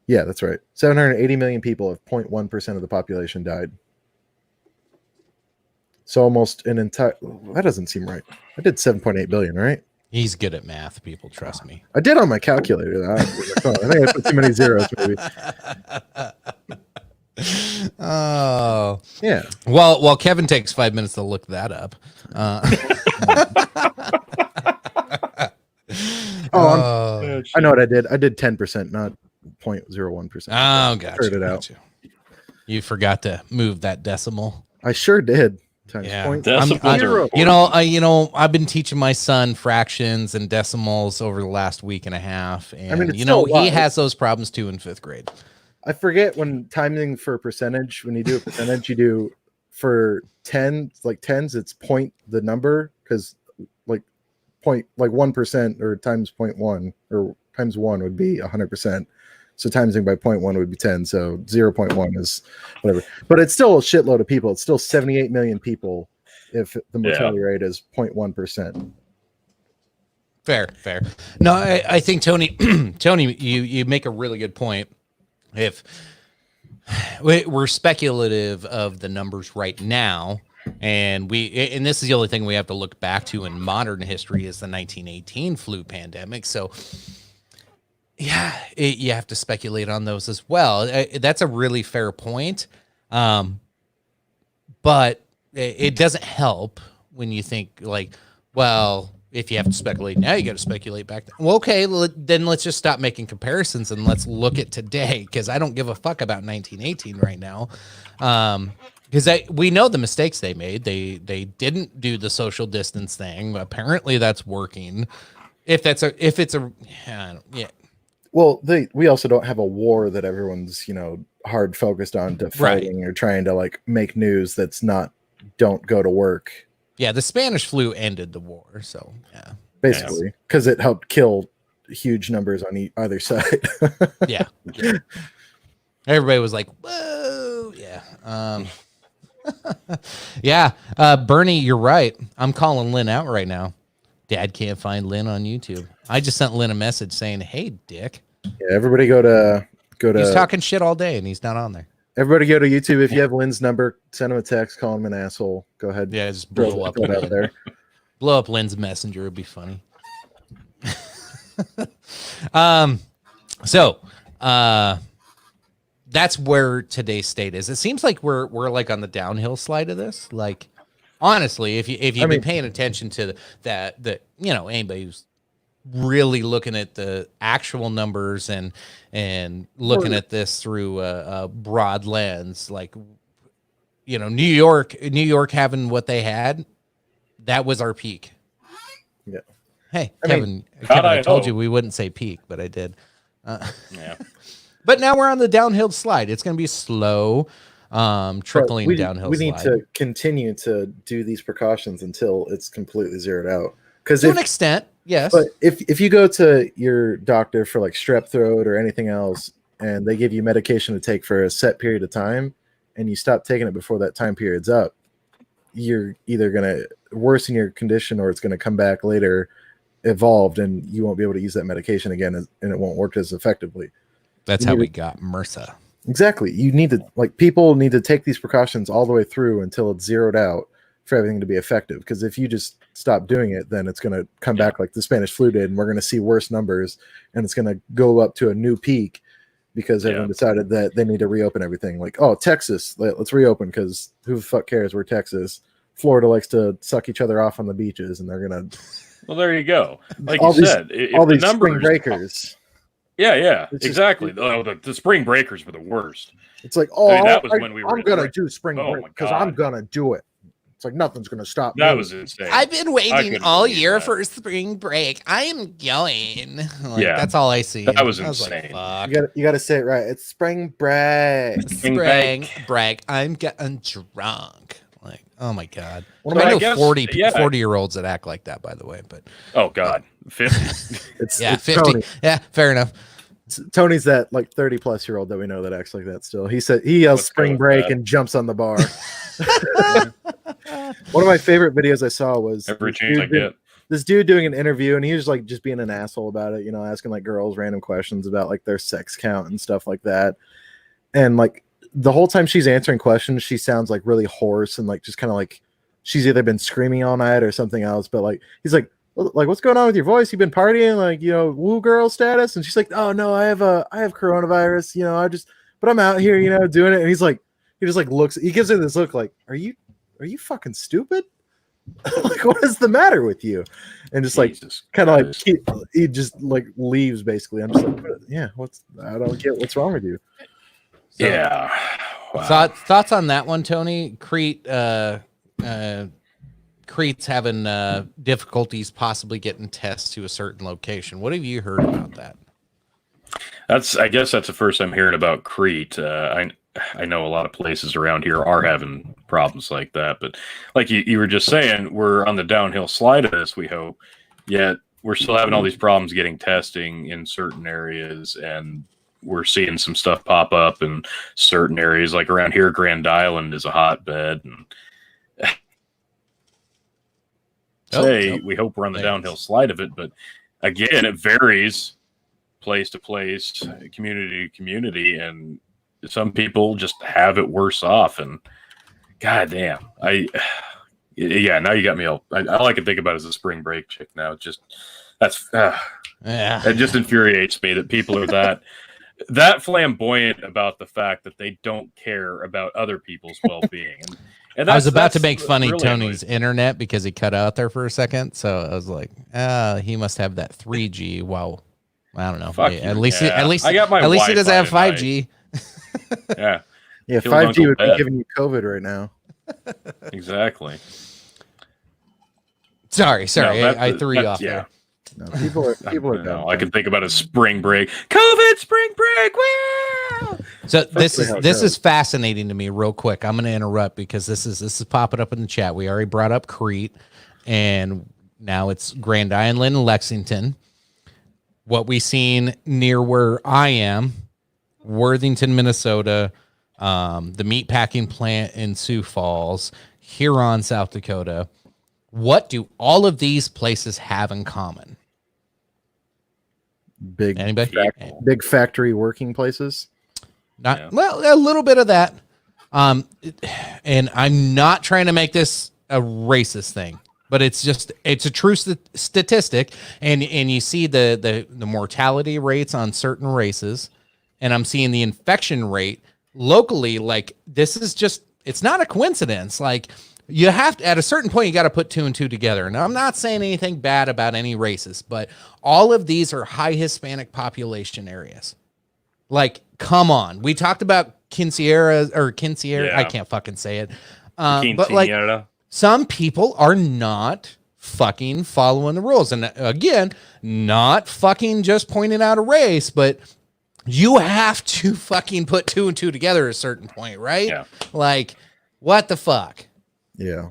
Yeah, that's right. 780 million people, if 0.1% of the population died. So almost an entire, that doesn't seem right. I did 7.8 billion, right? He's good at math, people. Trust me. I did on my calculator. I think I put too many zeros, maybe. Oh, yeah. Well, Kevin takes 5 minutes to look that up. I know what I did. I did 10%, not 0.01%. Oh, gotcha. Heard it out. You forgot to move that decimal. I sure did. Yeah. Zero. I've been teaching my son fractions and decimals over the last week and a half, and he has those problems too in 5th grade. I forget when timing for a percentage. When you do a percentage, you do for 10, like tens, it's point the number, because like 1% or times 0.1 or times 1 would be 100%. So timesing by 0.1 would be 10. So 0.1 is whatever. But it's still a shitload of people. It's still 78 million people if the mortality rate is 0.1%. Fair. No, I think Tony, you make a really good point. If we're speculative of the numbers right now, and this is the only thing we have to look back to in modern history is the 1918 flu pandemic. So yeah, you have to speculate on those as well. That's a really fair point. But it doesn't help when you think like, well, if you have to speculate now, you got to speculate back then. Well, okay, then let's just stop making comparisons and let's look at today, because I don't give a fuck about 1918 right now. Because we know the mistakes they made. They didn't do the social distance thing. Apparently, that's working. Well, we also don't have a war that everyone's hard focused on to fighting or trying to like make news. That's not don't go to work. Yeah, the Spanish flu ended the war, so yeah. Basically, because it helped kill huge numbers on either side. Yeah. Everybody was like, whoa, yeah. Yeah, Bernie, you're right. I'm calling Lynn out right now. Dad can't find Lynn on YouTube. I just sent Lynn a message saying, hey, dick. Yeah, everybody go to He's talking shit all day and he's not on there. Everybody go to YouTube. If you have Lynn's number, send him a text, call him an asshole. Go ahead. Yeah, just blow up out there. Blow up Lynn's messenger. It'd be funny. So that's where today's state is. It seems like we're like on the downhill slide of this. Like, honestly, if you've been paying attention to that, anybody who's really looking at the actual numbers and looking at this through a broad lens, like, New York having what they had, that was our peak. Yeah. Hey, Kevin, I told you we wouldn't say peak, but I did. Yeah. But now we're on the downhill slide. It's going to be slow, trickling downhill we slide. need to continue to do these precautions until it's completely zeroed out. Because to an extent, yes. But if you go to your doctor for like strep throat or anything else, and they give you medication to take for a set period of time, and you stop taking it before that time period's up, you're either going to worsen your condition or it's going to come back later evolved, and you won't be able to use that medication again, and it won't work as effectively. That's how we got MRSA. Exactly. You need to, people need to take these precautions all the way through until it's zeroed out for everything to be effective. Because if you just stop doing it, then it's going to come back like the Spanish flu did, and we're going to see worse numbers, and it's going to go up to a new peak because everyone decided that they need to reopen everything. Like, oh, Texas, let's reopen because who the fuck cares? We're Texas. Florida likes to suck each other off on the beaches, and they're going to. Well, there you go. Like all you these, said, all these spring breakers. Yeah, exactly. The spring breakers were the worst. It's like, that was when we were. I'm gonna do spring break because I'm gonna do it. It's like nothing's gonna stop me. That was insane. I've been waiting all year for spring break. I am going. That's all I see. That was insane. Like, you gotta say it right. It's spring break. Spring break. I'm getting drunk. Like, oh my god. I know 40-year-olds that act like that, by the way. But oh god, 50. it's 50. Tony. Yeah, fair enough. Tony's that 30-plus-year-old that we know that acts like that still. He said he yells spring break and jumps on the bar. One of my favorite videos I saw was every chance I get. This dude doing an interview, and he was like just being an asshole about it, asking like girls random questions about like their sex count and stuff like that. And like the whole time she's answering questions, she sounds like really hoarse and like just kind of like she's either been screaming all night or something else. But like he's like, what's going on with your voice? You've been partying, like, woo girl status? And she's like, oh no, I have coronavirus, but I'm out here, doing it. And he's like, he just like looks, he gives her this look like, are you fucking stupid? Like, what is the matter with you? And just like kind of like he just like leaves basically. I'm just like, yeah, I don't get what's wrong with you. So, yeah. Wow. Thoughts on that one, Tony? Crete's having difficulties possibly getting tests to a certain location. What have you heard about that? I guess that's the first I'm hearing about Crete. I know a lot of places around here are having problems like that, but like you were just saying, we're on the downhill slide of this, we hope, yet we're still having all these problems getting testing in certain areas, and we're seeing some stuff pop up in certain areas, like around here, Grand Island is a hotbed, and we hope we're on the downhill slide of it, but again, it varies place to place, community to community, and some people just have it worse off. And goddamn, now you got me all. All I can think about is the spring break chick now. It just infuriates me that people are that flamboyant about the fact that they don't care about other people's well-being. And I was about to make fun of Tony's internet because he cut out there for a second. So I was like, he must have that 3G. Wow. I don't know. At least he doesn't have 5G. Yeah. 5G would be giving you COVID right now. Exactly. Sorry. I threw you off there. No, people are dumb. I can think about a spring break. COVID spring break. Wow! So this Hopefully how it is goes. fascinating to me. Real quick, I'm going to interrupt because this is popping up in the chat. We already brought up Crete, and now it's Grand Island and Lexington. What we seen near where I am, Worthington, Minnesota, the meatpacking plant in Sioux Falls, Huron, South Dakota. What do all of these places have in common? Big Anybody? big factory working places. Well, a little bit of that. And I'm not trying to make this a racist thing, but it's a true statistic. And you see the mortality rates on certain races, and I'm seeing the infection rate locally. Like, this is just, it's not a coincidence. Like, you have to, at a certain point, you got to put two and two together. And I'm not saying anything bad about any races, but all of these are high Hispanic population areas. Like, come on. We talked about Quinceañera. Yeah. I can't fucking say it. But like, Quinceañera. some people are not fucking following the rules. And again, not fucking just pointing out a race, but you have to fucking put two and two together at a certain point, right? Yeah. Like, what the fuck? Yeah.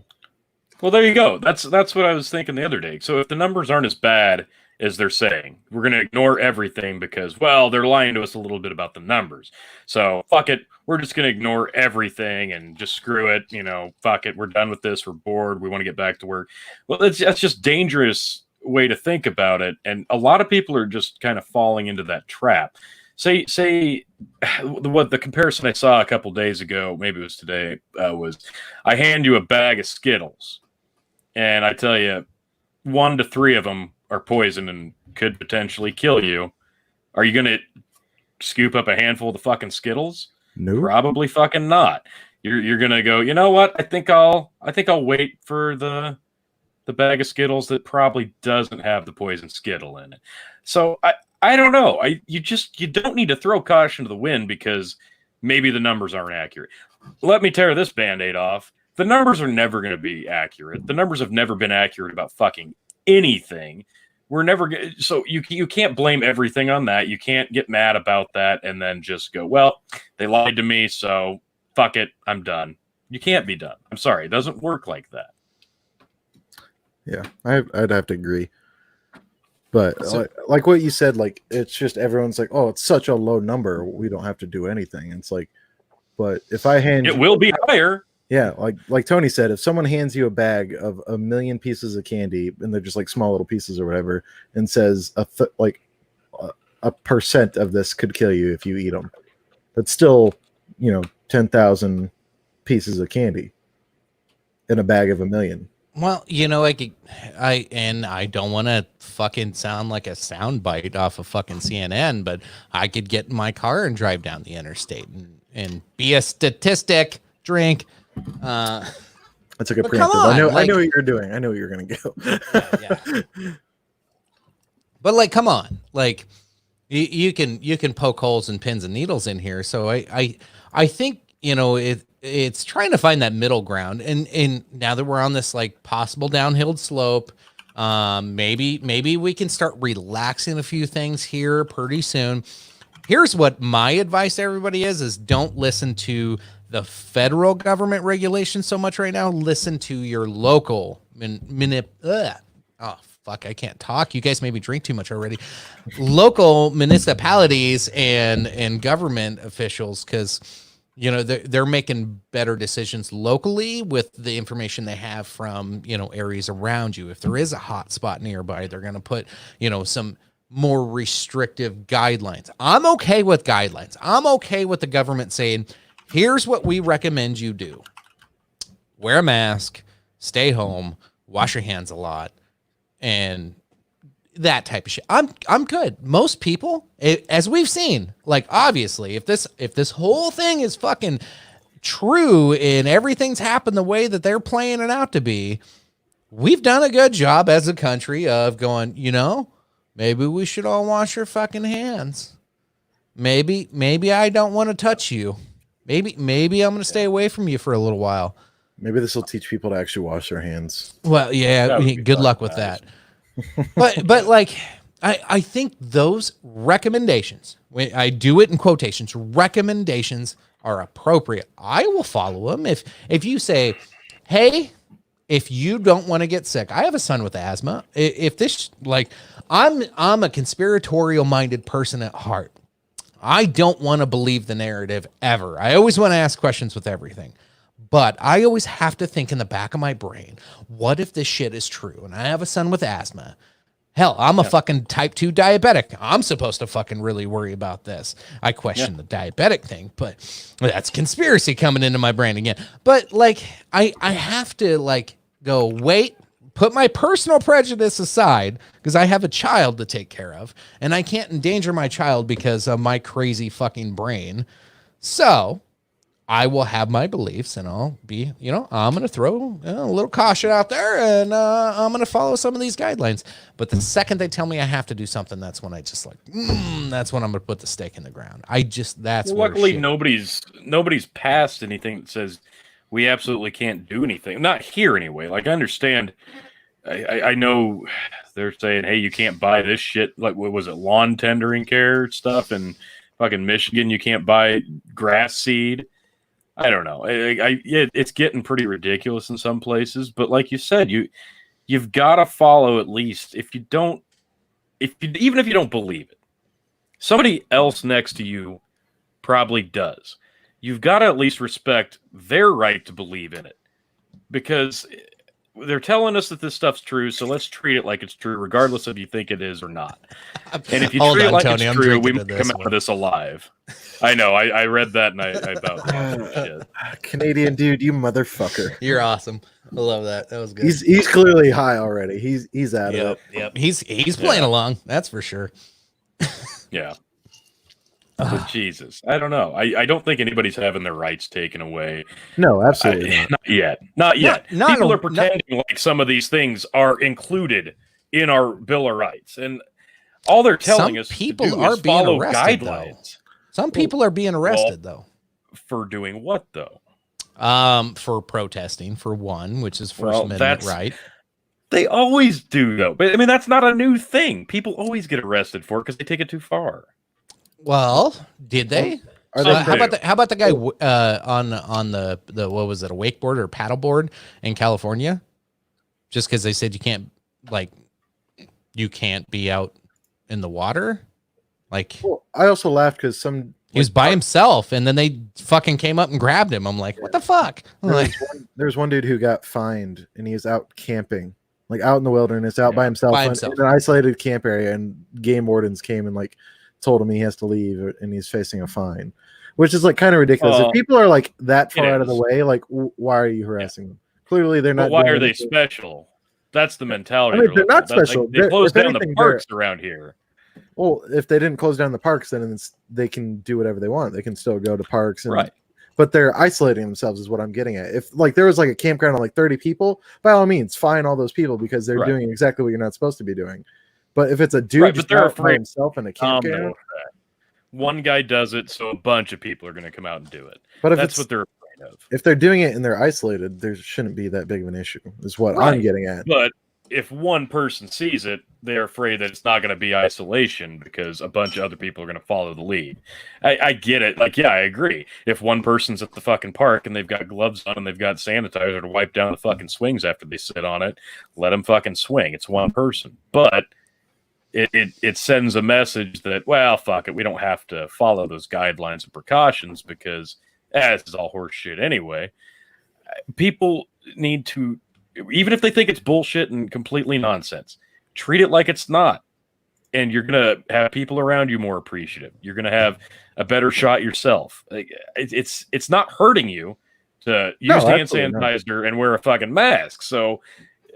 Well, there you go. That's what I was thinking the other day. So if the numbers aren't as bad as they're saying, we're going to ignore everything because, well, they're lying to us a little bit about the numbers. So fuck it. We're just going to ignore everything and just screw it. You know, fuck it. We're done with this. We're bored. We want to get back to work. Well, that's just dangerous way to think about it. And a lot of people are just kind of falling into that trap. Say what the comparison I saw a couple days ago, maybe it was today, was I hand you a bag of Skittles and I tell you 1 to 3 of them are poison and could potentially kill you. Are you going to scoop up a handful of the fucking Skittles? No. Probably fucking not. You're going to go, you know what? I think I'll wait for the bag of Skittles that probably doesn't have the poison Skittle in it. So I don't know. You don't need to throw caution to the wind because maybe the numbers aren't accurate. Let me tear this Band-Aid off. The numbers are never going to be accurate. The numbers have never been accurate about fucking anything. We're never so you can't blame everything on that. You can't get mad about that and then just go, well, they lied to me, so fuck it, I'm done. You can't be done. I'm sorry, it doesn't work like that. Yeah, I'd have to agree. But like what you said, like it's just everyone's like, oh, it's such a low number, we don't have to do anything. It's like, but if I hand it will be higher. Yeah, like Tony said, if someone hands you a bag of 1 million pieces of candy and they're just like small little pieces or whatever, and says a percent of this could kill you if you eat them, that's still 10,000 pieces of candy in a bag of 1 million. Well, I don't want to fucking sound like a soundbite off of fucking CNN, but I could get in my car and drive down the interstate and be a statistic, drink. That's a good come preemptive. on, I know what you're doing. I know where you're gonna go. Yeah. But like, come on, like you can poke holes and pins and needles in here. So I think it's trying to find that middle ground. And now that we're on this like possible downhill slope, maybe we can start relaxing a few things here pretty soon. Here's what my advice to everybody is don't listen to the federal government regulation so much right now. Listen to your local I can't talk. You guys maybe drink too much already. Local municipalities and government officials, because they're making better decisions locally with the information they have from areas around you. If there is a hot spot nearby, they're going to put some more restrictive guidelines. I'm okay with guidelines. I'm okay with the government saying, here's what we recommend you do. Wear a mask, stay home, wash your hands a lot, and that type of shit. I'm good. Most people, as we've seen, like obviously, if this whole thing is fucking true and everything's happened the way that they're playing it out to be, we've done a good job as a country of going, maybe we should all wash our fucking hands. Maybe I don't want to touch you. Maybe I'm going to stay away from you for a little while. Maybe this will teach people to actually wash their hands. Well, yeah, good luck with that. But like, I think those recommendations, I do it in quotations, recommendations are appropriate. I will follow them. If you say, hey, if you don't want to get sick, I have a son with asthma. If this, like, I'm a conspiratorial minded person at heart. I don't want to believe the narrative ever. I always want to ask questions with everything. But I always have to think in the back of my brain, what if this shit is true? And I have a son with asthma. Hell, I'm a fucking type 2 diabetic. I'm supposed to fucking really worry about this. I question the diabetic thing, but that's conspiracy coming into my brain again. But like, I have to like go, wait, put my personal prejudice aside because I have a child to take care of and I can't endanger my child because of my crazy fucking brain. So I will have my beliefs and I'll be, I'm going to throw a little caution out there and I'm going to follow some of these guidelines. But the second they tell me I have to do something, that's when I just like, that's when I'm going to put the stake in the ground. Luckily nobody's passed anything that says we absolutely can't do anything. Not here anyway. Like I understand, I know they're saying, hey, you can't buy this shit. Like what was it? Lawn tendering care stuff in fucking Michigan. You can't buy grass seed. I don't know. It's getting pretty ridiculous in some places, but like you said, you've got to follow at least even if you don't believe it, somebody else next to you probably does. You've got to at least respect their right to believe in it because they're telling us that this stuff's true. So let's treat it like it's true, regardless if you think it is or not. And if you treat it like Tony, it's true, we might come out of this alive. I know. I read that and I thought, shit. Canadian dude, you motherfucker. You're awesome. I love that. That was good. He's clearly high already. He's out of it. Yep. He's playing along. That's for sure. Yeah. But Jesus, I don't know. I don't think anybody's having their rights taken away. No, absolutely not. Not yet. People are pretending like some of these things are included in our Bill of Rights, and all they're telling us people to do are is being follow arrested, guidelines. Some people are being arrested though. For doing what though? For protesting, for one, which is First Amendment right. They always do though. But I mean, that's not a new thing. People always get arrested for it because they take it too far. Well, did they? How about the guy on the what was it, a wakeboard or paddleboard in California? Just because they said you can't be out in the water. Like, well, I also laughed because he was by himself, and then they fucking came up and grabbed him. I'm like, what the fuck? There's one dude who got fined, and he was out camping, like out in the wilderness, out by himself. In an isolated camp area, and game wardens came and like told him he has to leave and he's facing a fine, which is like kind of ridiculous. If people are like that far out of the way, like why are you harassing them? Clearly they're not. But why are they special? That's the mentality. I mean, they're not special. They closed down the parks around here. Well, if they didn't close down the parks, then they can do whatever they want. They can still go to parks, right? But they're isolating themselves, is what I'm getting at. If like there was like a campground of like 30 people, by all means, fine all those people because they're doing exactly what you're not supposed to be doing. But if it's a dude just out by himself in a campground, one guy does it, so a bunch of people are going to come out and do it. But if that's what they're afraid of. If they're doing it and they're isolated, there shouldn't be that big of an issue, is what I'm getting at. But if one person sees it, they're afraid that it's not going to be isolation because a bunch of other people are going to follow the lead. I get it. Like, yeah, I agree. If one person's at the fucking park and they've got gloves on and they've got sanitizer to wipe down the fucking swings after they sit on it, let them fucking swing. It's one person. But it sends a message that, well, fuck it, we don't have to follow those guidelines and precautions because this is all horse shit anyway. People need to, even if they think it's bullshit and completely nonsense, treat it like it's not. And you're going to have people around you more appreciative. You're going to have a better shot yourself. It's not hurting you to use hand sanitizer and wear a fucking mask. So,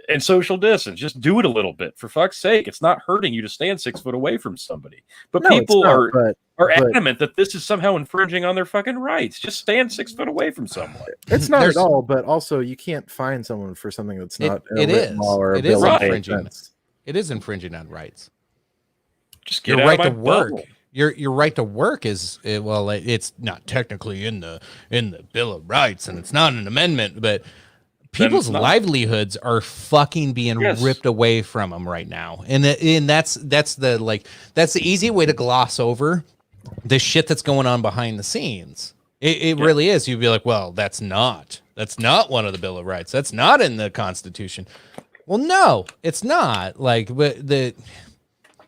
and social distance, just do it a little bit for fuck's sake. It's not hurting you to stand 6 foot away from somebody. But people are adamant that this is somehow infringing on their fucking rights. Just stand 6 foot away from someone. It's not at all, but also you can't fine someone for something that's not law or it is infringing. It is infringing on rights. Just get your out right of my to work. bubble. Your right to work is it's not technically in the Bill of Rights and it's not an amendment, but people's not. livelihoods are fucking being ripped away from them right now. And that's the easy way to gloss over the shit that's going on behind the scenes. It really is. You'd be like, well, that's not one of the Bill of Rights. That's not in the Constitution. Well, no, it's not. Like, but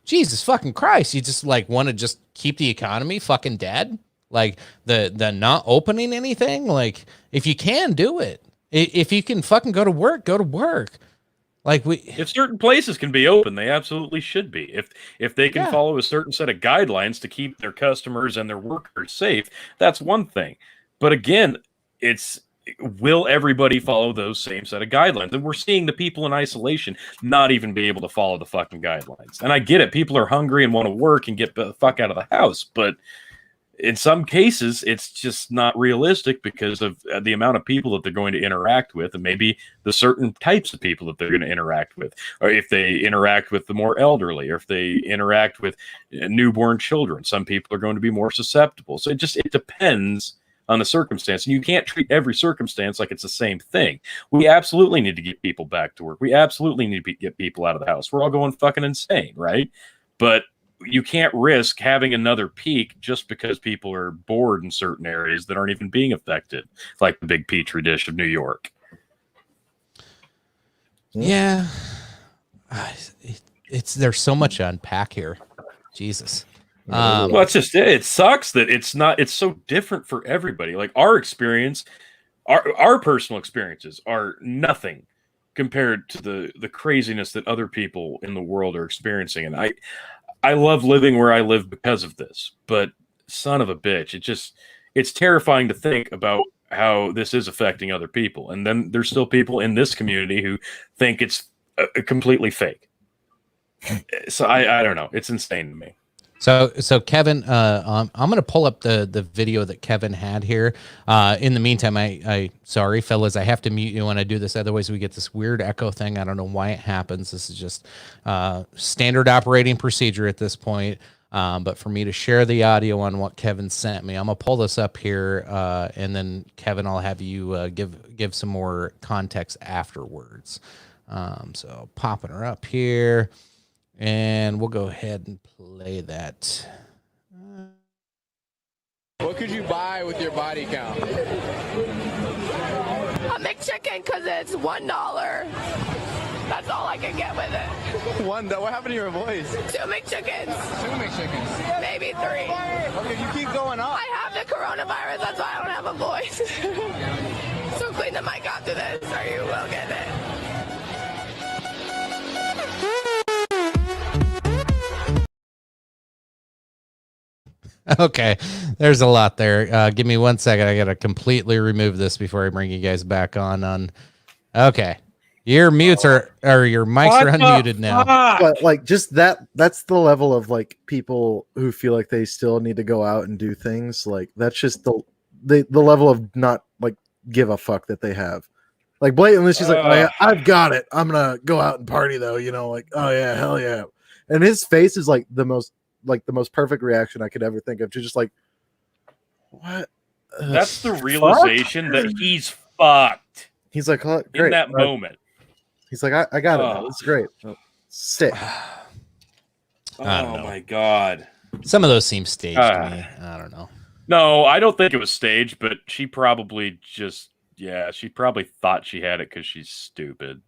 Jesus fucking Christ, you just like want to just keep the economy fucking dead? Like the not opening anything? Like, if you can, do it. If you can fucking go to work, go to work. Like, if certain places can be open, they absolutely should be. If they can follow a certain set of guidelines to keep their customers and their workers safe, that's one thing. But again, will everybody follow those same set of guidelines? And we're seeing the people in isolation not even be able to follow the fucking guidelines. And I get it. People are hungry and want to work and get the fuck out of the house. But in some cases, it's just not realistic because of the amount of people that they're going to interact with, and maybe the certain types of people that they're going to interact with, or if they interact with the more elderly, or if they interact with newborn children. Some people are going to be more susceptible. So it depends on the circumstance, and you can't treat every circumstance like it's the same thing. We absolutely need to get people back to work. We absolutely need to get people out of the house. We're all going fucking insane, right? But you can't risk having another peak just because people are bored in certain areas that aren't even being affected, like the big petri dish of New York. Yeah, there's so much to unpack here. Jesus. Well, it's just it sucks that it's so different for everybody. Like our experience, our personal experiences are nothing compared to the craziness that other people in the world are experiencing. And I love living where I live because of this, but son of a bitch, it's terrifying to think about how this is affecting other people. And then there's still people in this community who think it's completely fake. So I don't know. It's insane to me. So Kevin, I'm going to pull up the video that Kevin had here. In the meantime, I sorry, fellas, I have to mute you when I do this. Otherwise, we get this weird echo thing. I don't know why it happens. This is just standard operating procedure at this point. But for me to share the audio on what Kevin sent me, I'm going to pull this up here. And then, Kevin, I'll have you give some more context afterwards. So popping her up here. And we'll go ahead and play that. What could you buy with your body count? A McChicken because it's $1. That's all I can get with it. $1. What happened to your voice? 2 McChickens. 2 McChickens. Maybe 3. Okay, you keep going up. I have the coronavirus. That's why I don't have a voice. So clean the mic after this or you will get it. Okay, there's a lot there. Give me 1 second. I gotta completely remove this before I bring you guys back on. Okay, your mutes are or your mics are unmuted now. But like just that's the level of like people who feel like they still need to go out and do things. Like that's just the level of not like give a fuck that they have. Like blatantly, she's like, oh, yeah, I've got it. I'm gonna go out and party though. You know, like oh yeah, hell yeah. And his face is like the most perfect reaction I could ever think of to just like what that's the realization that he's fucked. He's like oh, great. In that moment. He's like, I got it. It's great. Sick. Oh my God. Some of those seem staged to me. I don't know. No, I don't think it was staged, but she probably she probably thought she had it because she's stupid.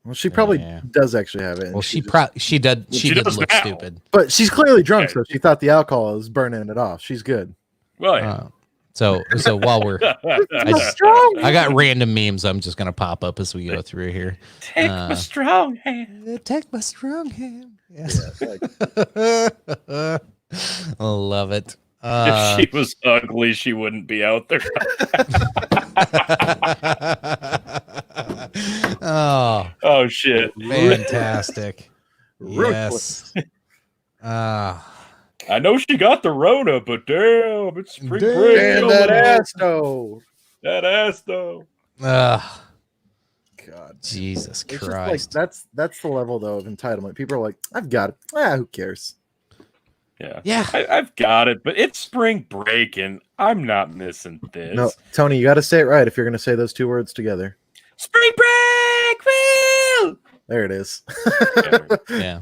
Well, she probably does actually have it. Well, she did look now. stupid. But she's clearly drunk, so she thought the alcohol was burning it off. She's good. Well, yeah. So while we're, I got random memes. I'm just gonna pop up as we go through here. Take my strong hand. Take my strong hand. Yes. I love it. If she was ugly, she wouldn't be out there. Oh shit! Fantastic. Yes. I know she got the Rona, but damn, it's spring break. Damn that ass though. That ass though. God, Jesus it's Christ. Just like, that's the level though of entitlement. People are like, I've got it. Who cares? Yeah. I've got it, but it's spring break, and I'm not missing this. No, Tony, you got to say it right if you're going to say those two words together. Spring break, Will. There it is. Yeah.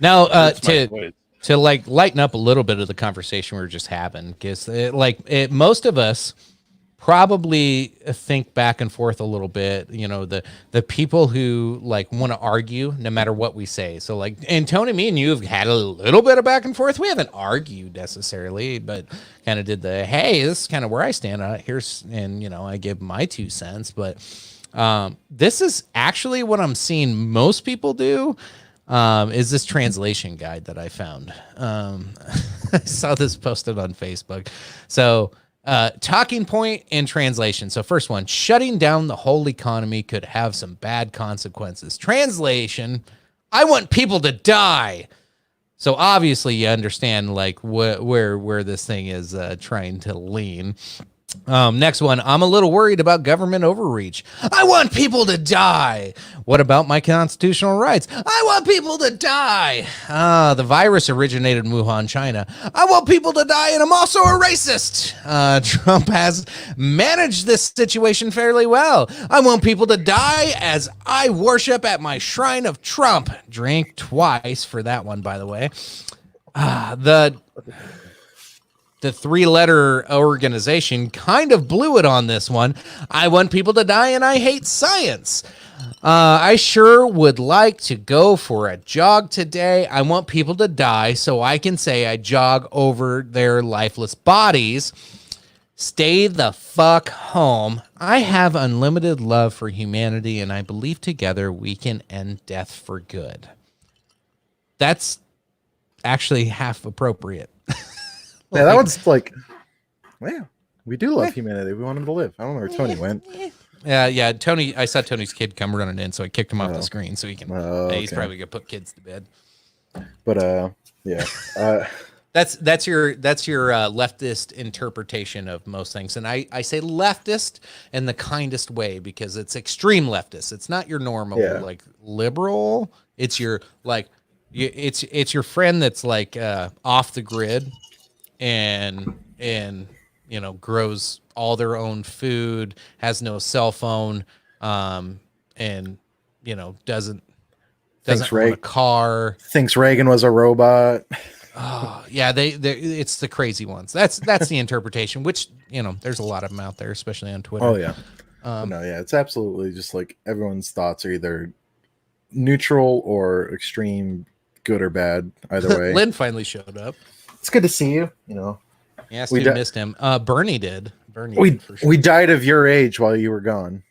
Now, That's my voice. to like lighten up a little bit of the conversation we were just having, because most of us probably think back and forth a little bit. You know, the people who like want to argue no matter what we say. So like, and Tony, me and you have had a little bit of back and forth. We haven't argued necessarily, but kind of did the, hey, this is kind of where I stand on it. Here's, and you know, I give my 2 cents, but this is actually what I'm seeing most people do. Is this translation guide that I found. I saw this posted on Facebook. So talking point and translation. So first one, shutting down the whole economy could have some bad consequences. Translation, I want people to die. So obviously you understand like where this thing is trying to lean. Next one, I'm a little worried about government overreach. I want people to die. What about my constitutional rights? I want people to die. The virus originated in Wuhan, China. I want people to die, and I'm also a racist. Trump has managed this situation fairly well. I want people to die as I worship at my shrine of Trump. Drank twice for that one, by the way. The 3-letter organization kind of blew it on this one. I want people to die and I hate science. I sure would like to go for a jog today. I want people to die so I can say I jog over their lifeless bodies. Stay the fuck home. I have unlimited love for humanity and I believe together we can end death for good. That's actually half appropriate. Yeah, that one's like, well, we do love humanity. We want him to live. I don't know where Tony went. Yeah, Tony. I saw Tony's kid come running in, so I kicked him off the screen so he can. He's okay. probably gonna put kids to bed. But yeah, That's your leftist interpretation of most things, and I say leftist in the kindest way because it's extreme leftist. It's not your normal like liberal. It's your like, it's your friend that's like off the grid. And you know, grows all their own food, has no cell phone, and you know, doesn't own a car. Thinks Reagan was a robot. Oh, yeah, it's the crazy ones. That's the interpretation, which, you know, there's a lot of them out there, especially on Twitter. Oh yeah. No, yeah, it's absolutely just like everyone's thoughts are either neutral or extreme, good or bad, either way. Lynn finally showed up. It's good to see you. You know, yes, we missed him. Bernie did. We died of your age while you were gone.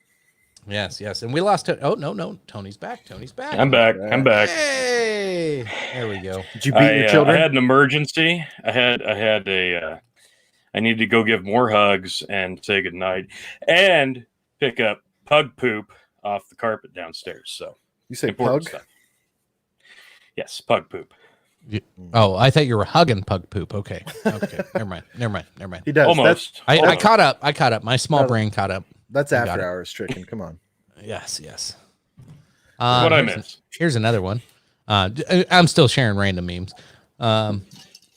Yes, and we lost. Oh no, Tony's back. I'm back. Hey, there we go. Did you beat your children? I had an emergency. I needed to go give more hugs and say goodnight and pick up pug poop off the carpet downstairs. So you say pug? Stuff. Yes, pug poop. Oh, I thought you were hugging pug poop. Okay. Never mind. He does. Almost. I caught up. My small brain caught up. That's after hours tricking. Come on. Yes. What I missed. Here's another one. I'm still sharing random memes.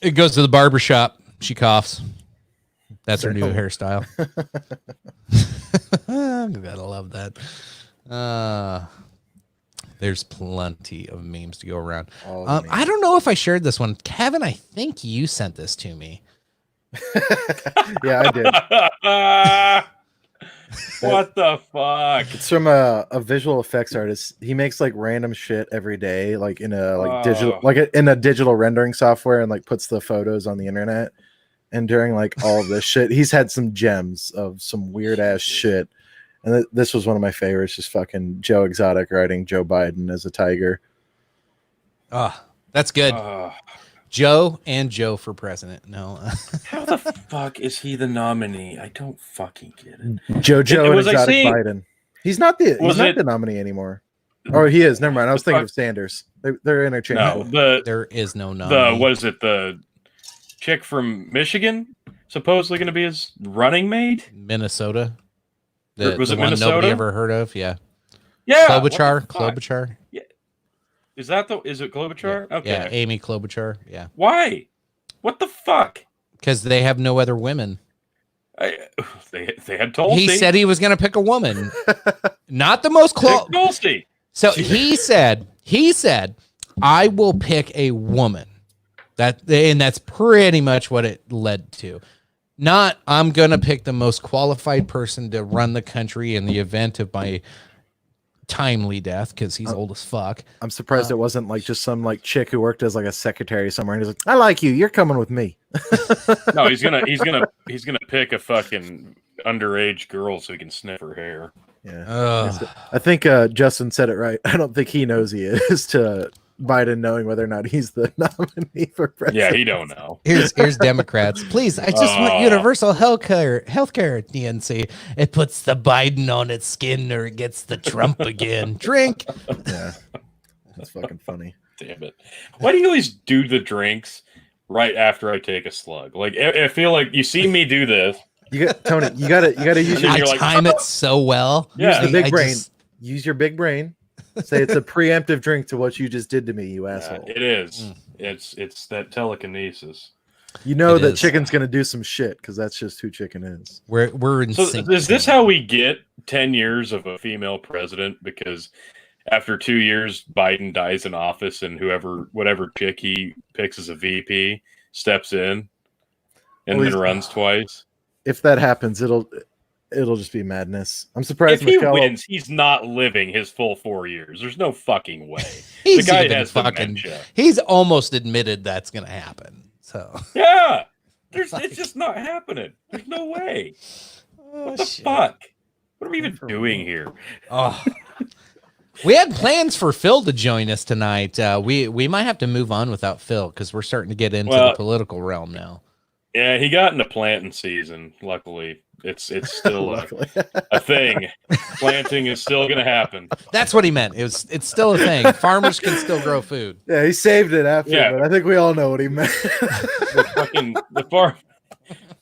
It goes to the barber shop. She coughs. That's her new hairstyle. Gotta love that. There's plenty of memes to go around. I don't know if I shared this one. Kevin, I think you sent this to me. Yeah, I did. What the fuck? It's from a visual effects artist. He makes like random shit every day, like in a digital rendering software, and like puts the photos on the internet. And during like all of this shit, he's had some gems of some weird ass shit. And this was one of my favorites, just fucking Joe Exotic riding Joe Biden as a tiger. Oh, that's good. Joe and Joe for president. No. How the fuck is he the nominee? I don't fucking get it. Joe and Exotic Biden. He's not the nominee anymore. Or he is. Never mind. I was thinking of Sanders. They're interchangeable. No, there is no nominee. What is it? The chick from Michigan supposedly going to be his running mate? Minnesota. Was it one Minnesota? Nobody ever heard of? Yeah. Klobuchar. Yeah. Is it Klobuchar? Yeah. Okay. Yeah, Amy Klobuchar. Yeah. Why? What the fuck? Because they have no other women. They had Tulsi. He said he was going to pick a woman, not the most Pick close. Tulsi. So he said, I will pick a woman. And that's pretty much what it led to. Not, I'm going to pick the most qualified person to run the country in the event of my timely death, because he's old as fuck. I'm surprised it wasn't like just some like chick who worked as like a secretary somewhere and he's like, I like you, you're coming with me. No, he's gonna pick a fucking underage girl so he can sniff her hair. Yeah. I think Justin said it right. I don't think he knows he is to Biden knowing whether or not he's the nominee for president. Yeah, he don't know. Here's Democrats. Please, I just want universal healthcare, DNC. It puts the Biden on its skin or it gets the Trump again. Drink. Yeah. That's fucking funny. Damn it. Why do you always do the drinks right after I take a slug? Like, I feel like you see me do this. You got Tony, you gotta use your I you're like, time it so well. Yeah. use the big I brain. just- Use your big brain. Say it's a preemptive drink to what you just did to me, you asshole. It is. It's that telekinesis. You know It that is. chicken's gonna do some shit because that's just who chicken is. We're in So sync. is this how we get 10 years of a female president? Because after 2 years, Biden dies in office, and whatever chick he picks as a VP steps in and Well, then runs twice. If that happens, it'll just be madness. I'm surprised If he Michelle. wins, he's not living his full 4 years. There's no fucking way. He's the guy even has dementia. He's almost admitted that's gonna happen. So Yeah. It's just not happening. There's no way. What the fuck? What are we even doing here? Oh. We had plans for Phil to join us tonight. We might have to move on without Phil because we're starting to get into the political realm now. Yeah, he got into planting season. Luckily, it's still a thing. Planting is still going to happen. That's what he meant. It's still a thing. Farmers can still grow food. Yeah, he saved it after, Yeah. but I think we all know what he meant.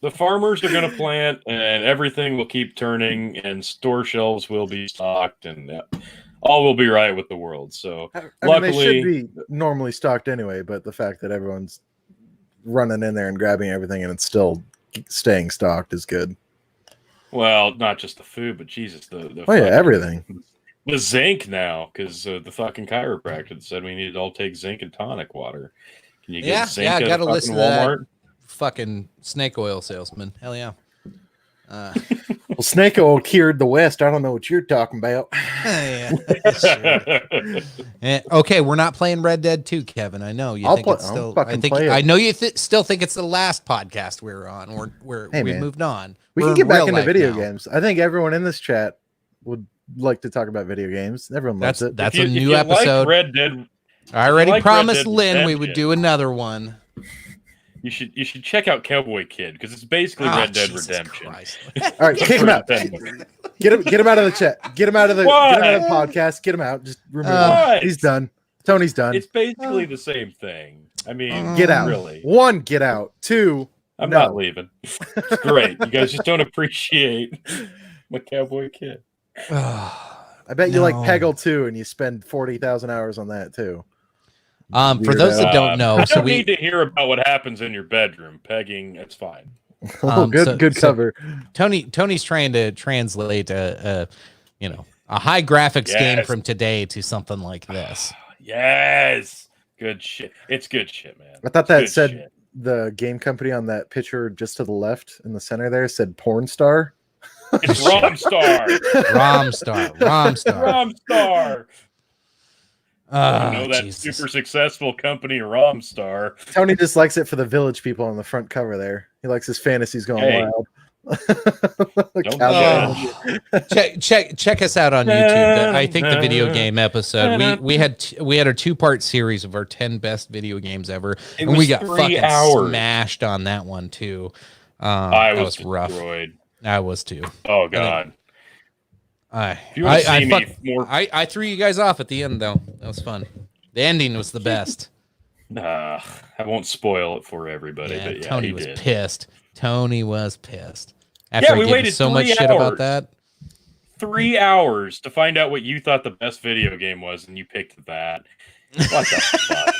The farmers are going to plant, and everything will keep turning, and store shelves will be stocked, and all will be right with the world. So, I mean, luckily, they should be normally stocked anyway, but the fact that everyone's running in there and grabbing everything and it's still staying stocked is good. well, not just the food, but Jesus, the Oh yeah, fucking- everything. The zinc now, because the fucking chiropractor said we need to all take zinc and tonic water. Can you get Yeah, zinc yeah, at gotta fucking listen to that. Walmart? Fucking snake oil salesman. Hell yeah. Well, Snake Oil cured the West. I don't know what you're talking about. Yeah, sure. Okay, we're not playing Red Dead 2, Kevin. I know you I'll think play- it's still. I'll fucking I think play it. I know you still think it's the last podcast we were on. Hey, we man. moved on. We We're can in get back real into life video now. games. I think everyone in this chat would like to talk about video games. Everyone loves it. That's If a you new like episode. Red Dead, I already like Red promised Dead Lynn we would Redemption. do another one. you should check out Cowboy Kid, because it's basically Ah, Red Dead Jesus Redemption. Christ. All right, kick him out. Get him out of the chat. Get him out of the podcast. Get him out. Just remove him. What? He's done. Tony's done. It's basically the same thing. I mean, Get out. Really, One, get out. Two, I'm no. not leaving. It's great. You guys just don't appreciate my Cowboy Kid. I bet you like No. Peggle too, and you spend 40,000 hours on that too. For Weird those that ass. don't know, I so don't we need to hear about what happens in your bedroom. Pegging, it's fine. Oh, good, so- good so- cover. Tony's trying to translate a high graphics game Yes. from today to something like this. Yes, good shit. It's good shit, man. I thought It's that good said shit. the game company on that picture just to the left in the center there said porn star. It's Romstar. Romstar. Romstar. Oh, You know that Jesus. super successful company, Romstar. Tony just likes it for the village people on the front cover there. He likes his fantasies going Hey. wild. Don't Cowboy. Check us out on YouTube. I think the video game episode we had a 2-part series of our 10 best video games ever, It and we was got 3 fucking hours. smashed on that one too. I that was was rough. destroyed. I was too. Oh God. I If you want to see I, me fuck- more, I threw you guys off at the end though. That was fun. The ending was the best. I won't spoil it for everybody. Yeah, but yeah, Tony he was did. pissed. Tony was pissed. After Yeah, we I gave waited so much 3 shit about hours. that. 3 hours to find out what you thought the best video game was, and you picked that. What the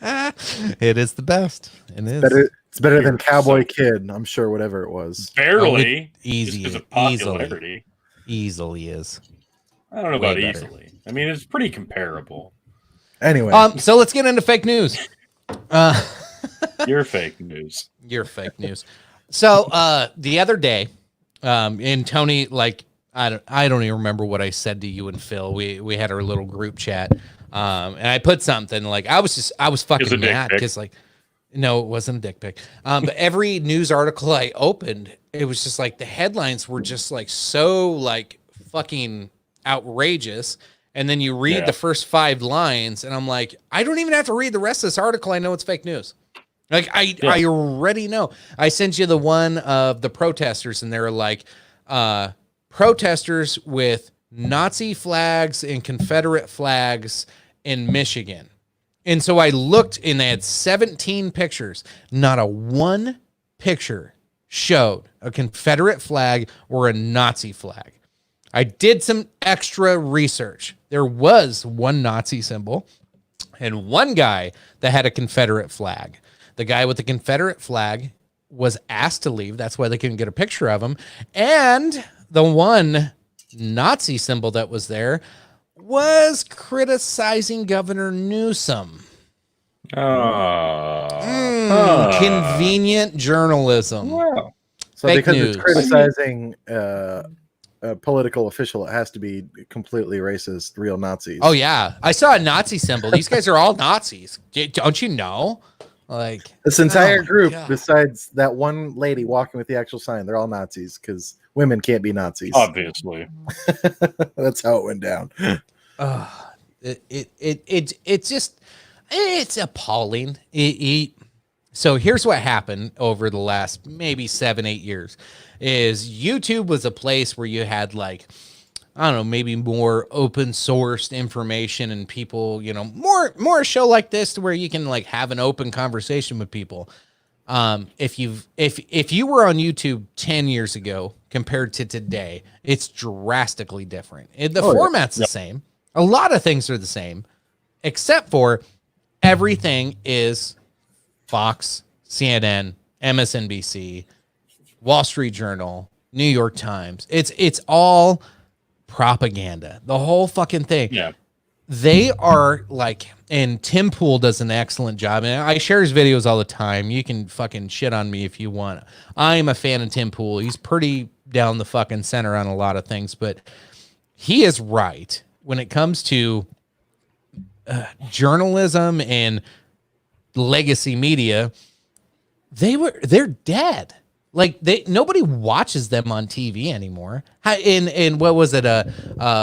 fuck? It is the best. It is. It's better than You're Cowboy so- Kid, I'm sure, whatever it was. Barely. Easy, Just 'cause of popularity. easily is. I don't know Way about better. easily. I mean, it's pretty comparable. Anyway, So let's get into fake news. You're fake news. You're fake news. So the other day, and Tony, like I don't even remember what I said to you and Phil. We had our little group chat, and I put something like I was fucking mad because like no, it wasn't a dick pic. But every news article I opened, it was just like the headlines were just like so like fucking outrageous. And then you read the first 5 lines, and I'm like, I don't even have to read the rest of this article. I know it's fake news. Like I already know. I sent you the one of the protesters, and they're like, protesters with Nazi flags and Confederate flags in Michigan. And so I looked, and they had 17 pictures. Not a one picture showed a Confederate flag or a Nazi flag. I did some extra research. There was one Nazi symbol and one guy that had a Confederate flag. The guy with the Confederate flag was asked to leave. That's why they couldn't get a picture of him. And the one Nazi symbol that was there was criticizing Governor Newsom. Convenient journalism. Wow. so fake because news. it's criticizing a political official, it has to be completely racist, real Nazis. Oh, yeah. I saw a Nazi symbol. These guys are all Nazis. Don't you know? Like This entire oh my group, God. besides that one lady walking with the actual sign, they're all Nazis because women can't be Nazis. Obviously. That's how it went down. It's just it's appalling. So here's what happened over the last maybe 7-8 years is YouTube was a place where you had like, I don't know, maybe more open sourced information and people, you know, more a show like this to where you can like have an open conversation with people. If you were on YouTube 10 years ago compared to today, it's drastically different. The format's the same. A lot of things are the same, except for everything is Fox, CNN, MSNBC, Wall Street Journal, New York Times. It's all propaganda. The whole fucking thing. Yeah. They are like, and Tim Pool does an excellent job. And I share his videos all the time. You can fucking shit on me if you want. I am a fan of Tim Pool. He's pretty down the fucking center on a lot of things, but he is right when it comes to journalism and legacy media. They're dead. Like nobody watches them on TV anymore. In what was it?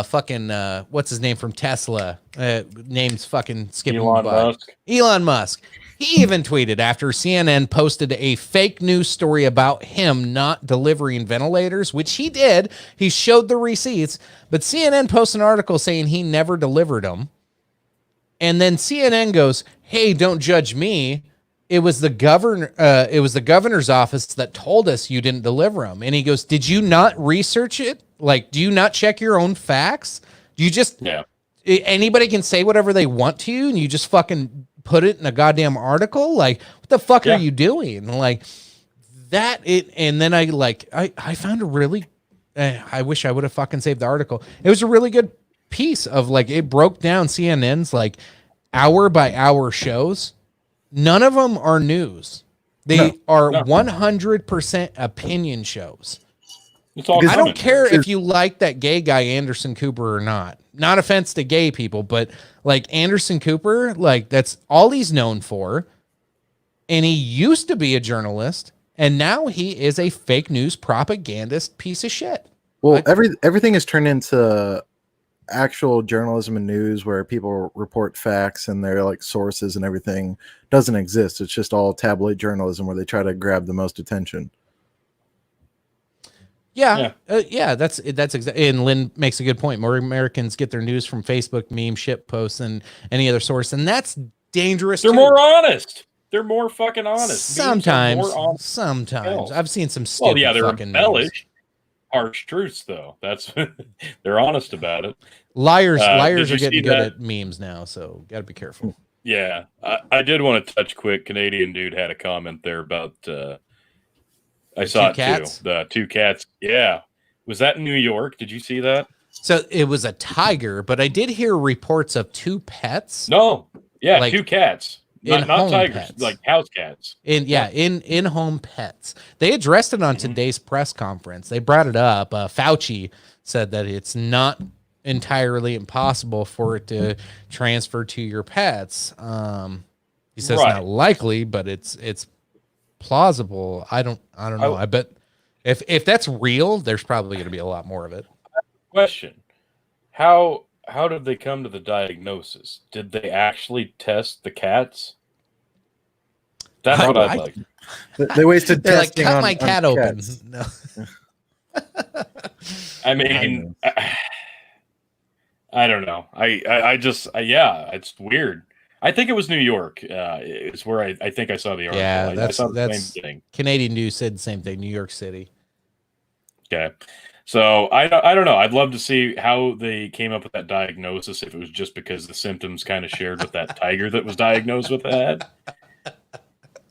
Fucking what's his name from Tesla? Name's fucking skipping Elon by. Musk. Elon Musk. He even tweeted after CNN posted a fake news story about him not delivering ventilators, which he did. He showed the receipts, but CNN posted an article saying he never delivered them. And then CNN goes, "Hey, don't judge me. It was the governor. It was the governor's office that told us you didn't deliver them." And he goes, "Did you not research it? Like, do you not check your own facts? Do you just anybody can say whatever they want to you, and you just fucking put it in a goddamn article? Like, what the fuck are you doing? Like that." And then I found a really. I wish I would have fucking saved the article. It was a really good piece of like it broke down CNN's like hour by hour shows. None of them are news. They are 100% opinion shows. It's all I don't care if you like that gay guy Anderson Cooper or not. Not offense to gay people, but like Anderson Cooper, like that's all he's known for. And he used to be a journalist, and now he is a fake news propagandist piece of shit. Well, everything is turned into actual journalism and news where people report facts and their like sources and everything doesn't exist. It's just all tabloid journalism where they try to grab the most attention. That's exactly. And Lynn makes a good point. More Americans get their news from Facebook meme shit posts than any other source, and that's dangerous. They're more honest. They're more fucking honest. Sometimes Hell. I've seen some stupid they're fucking embellished. Harsh truths, though. That's they're honest about it. Liars are did you getting see good that? at memes now, so got to be careful. Yeah, I did want to touch quick. Canadian dude had a comment there about. I saw it cats? too. The two cats. Yeah, was that in New York? Did you see that? So it was a tiger, but I did hear reports of two pets No. Yeah, like two cats. Not in-home tigers, pets. like house cats. in-home pets. They addressed it on Mhm. today's press conference. They brought it up. Fauci said that it's not entirely impossible for it to transfer to your pets. He says Right. not likely, but it's plausible. I don't know. I bet if that's real, there's probably going to be a lot more of it. Question: How did they come to the diagnosis? Did they actually test the cats? That's what I'd like. They wasted They're like, testing cut on my cat open. cats. No. I mean, I don't know. I just yeah, it's weird. I think it was New York. It's where I think I saw the article. Yeah, I that's saw the same thing. Canadian news said the same thing. New York City. Okay. So I don't know. I'd love to see how they came up with that diagnosis. If it was just because the symptoms kind of shared with that tiger that was diagnosed with that.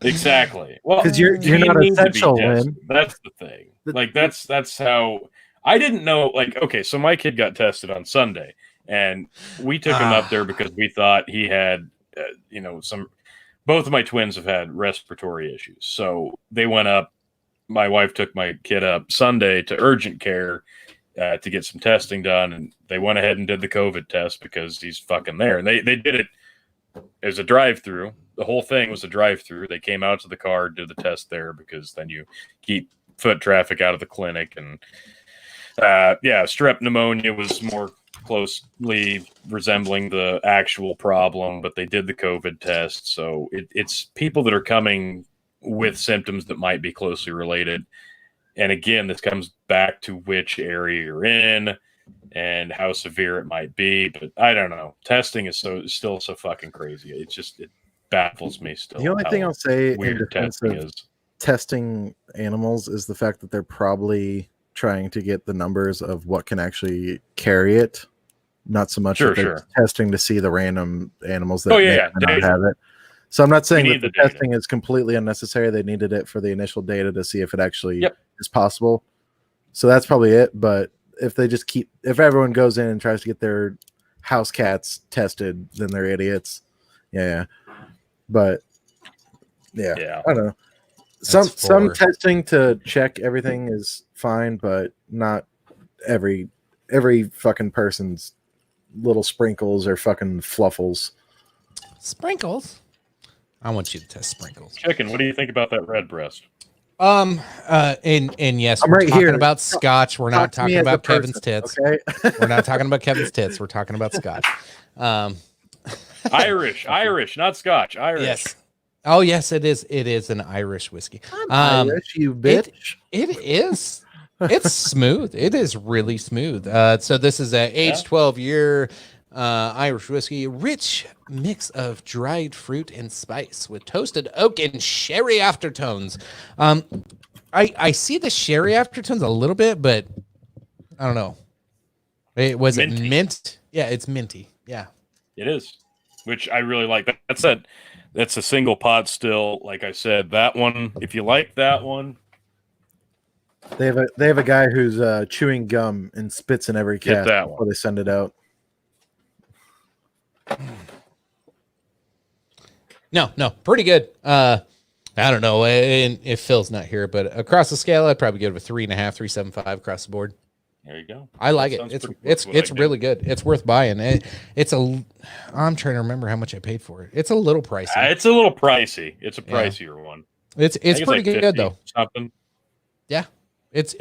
Exactly. Well, 'Cause you're he not needs to be essential, tested. Lynn. That's the thing. Like that's how I didn't know. Like, okay, so my kid got tested on Sunday, and we took him up there because we thought he had, some. Both of my twins have had respiratory issues, so they went up. My wife took my kid up Sunday to urgent care to get some testing done, and they went ahead and did the COVID test because he's fucking there. And they did it as a drive-through. The whole thing was a drive-through. They came out to the car, did the test there because then you keep foot traffic out of the clinic. And strep pneumonia was more closely resembling the actual problem, but they did the COVID test. So it's people that are coming with symptoms that might be closely related. And again, this comes back to which area you're in and how severe it might be. But I don't know. Testing is still so fucking crazy. It baffles me still. The only thing I'll say in weird defense testing of is. testing animals is the fact that they're probably trying to get the numbers of what can actually carry it, not so much that they're testing to see the random animals that may not have it. So I'm not saying that the testing is completely unnecessary. They needed it for the initial data to see if it actually is possible. So that's probably it. But if they just if everyone goes in and tries to get their house cats tested, then they're idiots. Yeah. But I don't know. Some testing to check everything is fine, but not every fucking person's little sprinkles or fucking fluffles. Sprinkles? I want you to test sprinkles. Chicken, what do you think about that red breast? And yes, I'm we're right talking here. about Scotch. We're not talking about person, Kevin's tits. Okay? We're not talking about Kevin's tits. We're talking about Scotch. Irish, not Scotch. Irish. Yes. Oh, yes, it is. It is an Irish whiskey. Irish, you bitch. It is. It's smooth. It is really smooth. So this is a age 12-year Irish whiskey, rich mix of dried fruit and spice with toasted oak and sherry aftertones. I see the sherry aftertones a little bit, but I don't know. Was it mint? Yeah, it's minty. Yeah, it is, which I really like. That's a single pot still. Like I said, that one. If you like that one. They have a guy who's chewing gum and spits in every cat before they send it out. No, pretty good. I don't know if Phil's not here, but across the scale, I'd probably give it a 3.5, 3.75 across the board. There you go. I like it. It's really good. It's worth buying. I'm trying to remember how much I paid for it. It's a little pricey. It's a little pricey. It's a pricier one. It's pretty like good though. Something. Yeah. It's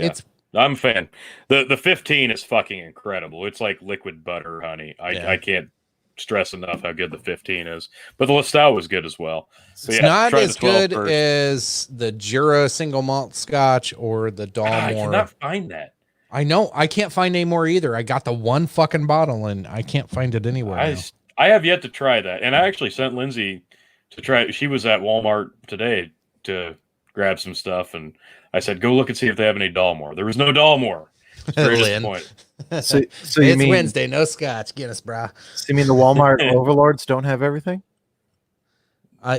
I'm a fan. The 15 is fucking incredible. It's like liquid butter, honey. I can't stress enough how good the 15 is. But the Listowel was good as well. So it's not as good as the Jura single malt Scotch or the Dalmore. I cannot find that. I know. I can't find any more either. I got the one fucking bottle and I can't find it anywhere. I have yet to try that. And I actually sent Lindsay to try it. She was at Walmart today to grab some stuff. And I said, go look and see if they have any Dalmore. There was no Dalmore. Very disappointed. So it's Wednesday, no Scotch. Get us, brah. So you mean the Walmart overlords don't have everything?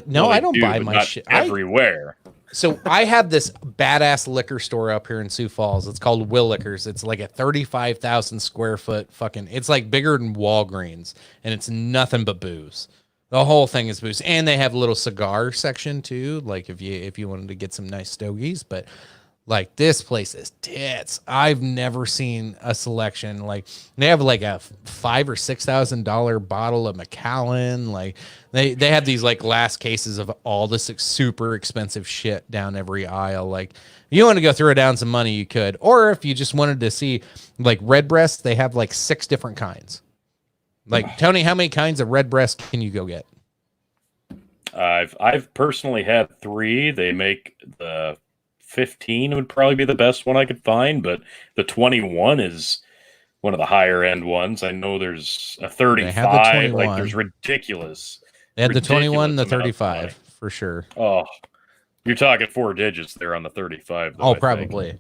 No, Well, I they don't do, buy but my not shit. everywhere. So I have this badass liquor store up here in Sioux Falls. It's called Will Liquors. It's like a 35,000 square foot fucking, it's like bigger than Walgreens, and it's nothing but booze. The whole thing is booze. And they have a little cigar section too, like if you wanted to get some nice stogies, but like this place is tits. I've never seen a selection like they have like a $5,000 or $6,000 bottle of Macallan. Like they have these like glass cases of all this super expensive shit down every aisle. Like if you want to go throw down some money, you could. Or if you just wanted to see like Redbreast, they have like 6 different kinds. Like Tony, how many kinds of Redbreast can you go get? I've personally had 3. They make the 15 would probably be the best one I could find, but the 21 is one of the higher end ones. I know there's a 35. They have the 21. Like there's ridiculous. They had the 21, the ridiculous amounts of 35 money. for sure. Oh, you're talking 4 digits there on the 35. Though, Oh, I think. probably.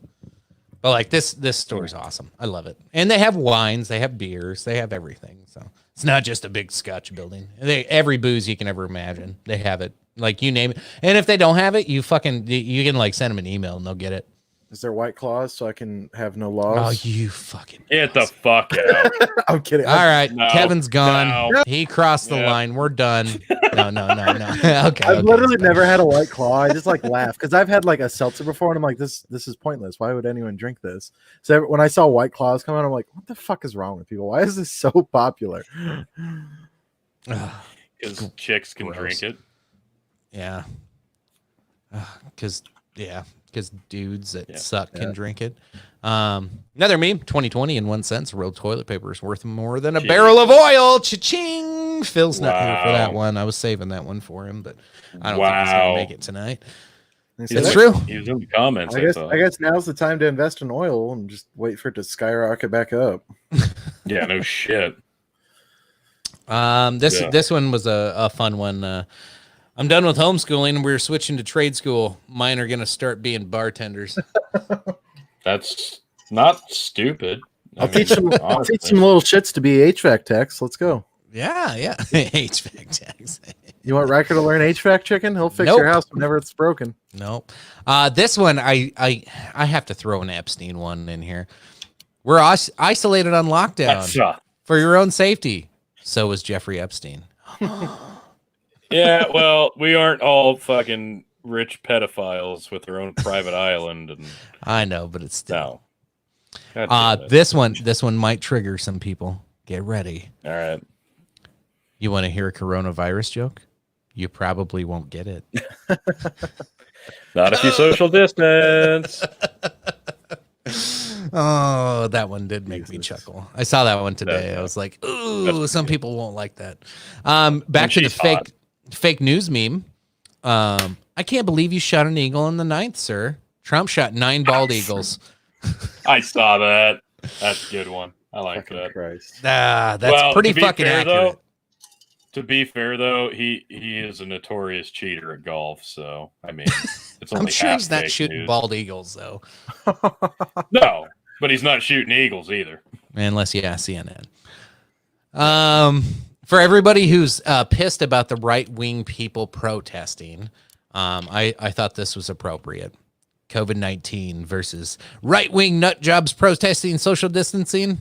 But like this store is awesome. I love it. And they have wines, they have beers, they have everything. So it's not just a big Scotch building. Every booze you can ever imagine, they have it. Like you name it. And if they don't have it, you can like send them an email and they'll get it. Is there White Claws so I can have no Oh, laws? you fucking. Get the fuck out. I'm kidding. All right, No, Kevin's gone. no. He crossed the Yeah. line. We're done. No. Okay. I've literally never had a White Claw. I just like laugh because I've had like a seltzer before, and I'm like, this is pointless. Why would anyone drink this? So when I saw White Claws come out, I'm like, what the fuck is wrong with people? Why is this so popular? Because chicks can Gross. drink it. Yeah. Because dudes that suck can drink it. Another meme, 2020 in 1 cent. Rolled toilet paper is worth more than a Jeez. barrel of oil. Cha-ching. Phil's not here for that Wow. one. I was saving that one for him, but I don't think he's going Wow. to make it tonight. They It's said, true. He was in the comments. I guess now's the time to invest in oil and just wait for it to skyrocket back up. Yeah, no shit. This one was a fun one. I'm done with homeschooling. We're switching to trade school. Mine are going to start being bartenders. That's not stupid. I'll teach some little shits to be HVAC techs. Let's go. Yeah. HVAC tags. You want Riker to learn HVAC, chicken? He'll fix Nope. your house whenever it's broken. Nope. This one, I have to throw an Epstein one in here. We're isolated on lockdown for your own safety. So was Jeffrey Epstein. Yeah, well, we aren't all fucking rich pedophiles with their own private island, and I know, but it's still. No. God damn it. This one might trigger some people. Get ready. All right. You want to hear a coronavirus joke? You probably won't get it. Not if you social distance. Oh, that one did make me chuckle. I saw that one today. That's I was like, ooh, That's some pretty people won't like that. Back to the she's hot. fake news meme. I can't believe you shot an eagle in the 9th, sir. Trump shot 9 bald eagles. I saw that. That's a good one. I like Fucking that. Christ. That's Well, pretty to be fucking fair, accurate. though, to be fair, though, he is a notorious cheater at golf. So I mean, it's only I'm sure half he's not fake shooting news. bald eagles, though, No, but he's not shooting eagles either. unless you ask CNN. For everybody who's pissed about the right-wing people protesting, I thought this was appropriate. COVID-19 versus right-wing nut jobs protesting social distancing.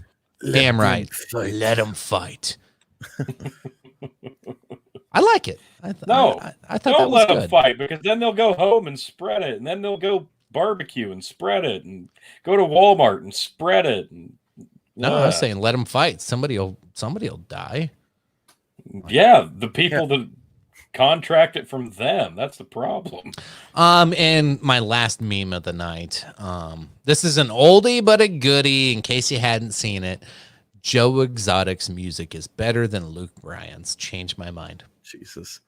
Damn right. Let them fight. I like it. I thought that Don't was let them good. fight, because then they'll go home and spread it, and then they'll go barbecue and spread it, and go to Walmart and spread it. And, No, I was saying let them fight. Somebody'll die. yeah, the people that contract it from them. That's the problem. And my last meme of the night. This is an oldie but a goodie in case you hadn't seen it. Joe Exotic's music is better than Luke Bryan's. Changed my mind. Jesus.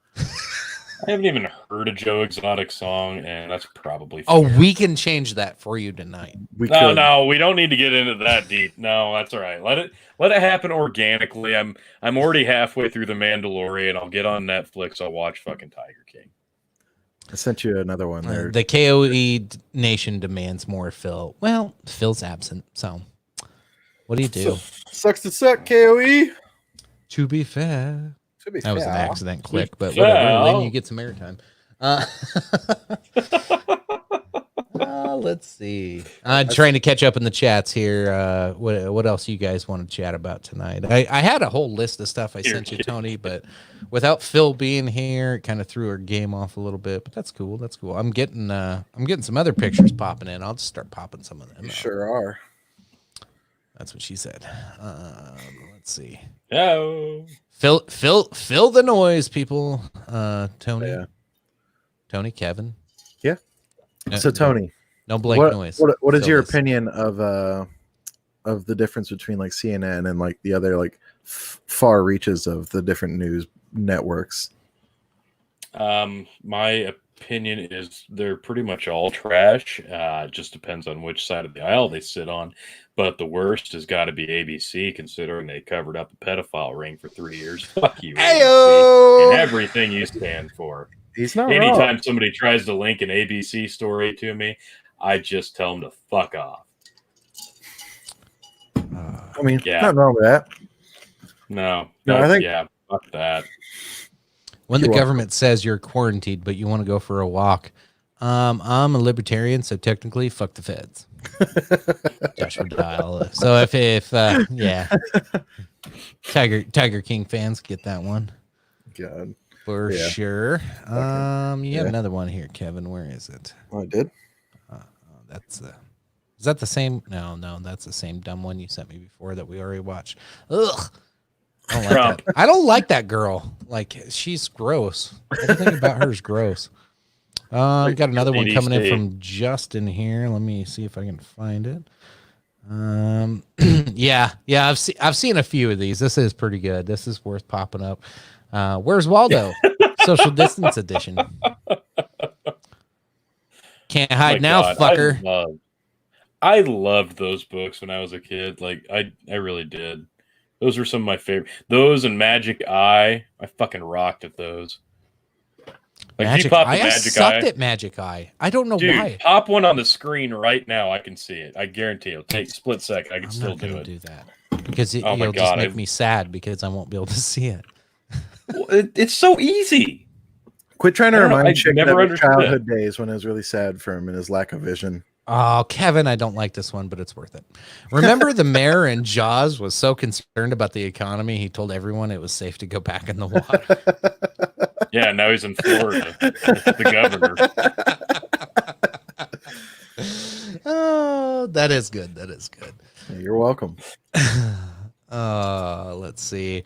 I haven't even heard a Joe Exotic song, and that's probably Oh, fair. we can change that for you tonight. We No, could. no, we don't need to get into that deep. No, that's all right. Let it happen organically. I'm already halfway through The Mandalorian. I'll get on Netflix. I'll watch fucking Tiger King. I sent you another one there. The KOE Nation demands more Phil. Well, Phil's absent, so what do you do? Sucks to suck, KOE. To be fair. To be That was an fair. accident click, but whatever. Well. Then you get some airtime. Let's see. I'm trying to catch up in the chats here. What else you guys want to chat about tonight? I had a whole list of stuff I sent you, Tony, but without Phil being here, it kind of threw our game off a little bit. But that's cool. That's cool. I'm getting some other pictures popping in. I'll just start popping some of them. You out. sure are. That's what she said. Let's see. No. Fill the noise, people. Tony. Yeah. Tony, Kevin. Yeah. So Tony, no blank noise. What is Fill your this. opinion of the difference between like CNN and like the other like far reaches of the different news networks? My opinion is they're pretty much all trash. It just depends on which side of the aisle they sit on. But the worst has got to be ABC, considering they covered up a pedophile ring for 3 years. Fuck you, Ayo! ABC, and everything you stand for. He's not Anytime wrong. somebody tries to link an ABC story to me, I just tell them to fuck off. I mean, Yeah. nothing wrong with that. No, I think- yeah, fuck that. When the You're government says you're quarantined, but you want to go for a walk, I'm a libertarian, so technically, fuck the feds. Joshua Dial. So if yeah, Tiger King fans get that one God, for Yeah. sure. You have Yeah. another one here, Kevin. Where is it? oh, I did. That's is that the same? No, that's the same dumb one you sent me before that we already watched. Ugh. I don't like Trump. that. I don't like that girl. Like, she's gross. Everything about her is gross. I got another one coming in CDC. from Justin here. Let me see if I can find it. Yeah, I've seen a few of these. This is pretty good. This is worth popping up. Where's Waldo? Social distance edition. Can't My hide now, God, fucker. I loved those books when I was a kid. Like I really did. Those were some of my favorite. Those and Magic Eye. I fucking rocked at those. Like if Magic you pop Eye. the I Magic sucked Eye, at Magic Eye. I don't know dude, why. pop one on the screen right now. I can see it. I guarantee it'll take a split second. I can I'm still not do gonna it. do that because Oh my you'll just God, make me sad because I won't be able to see it. Well, it's so easy. Quit trying to I don't know, remind I Chicken never of his understood childhood days when it was really sad for him and his lack of vision. Oh, Kevin, I don't like this one, but it's worth it. Remember the mayor in Jaws was so concerned about the economy, he told everyone it was safe to go back in the water. Yeah, now he's in Florida. The governor. Oh, that is good. That is good. Yeah, you're welcome. Let's see.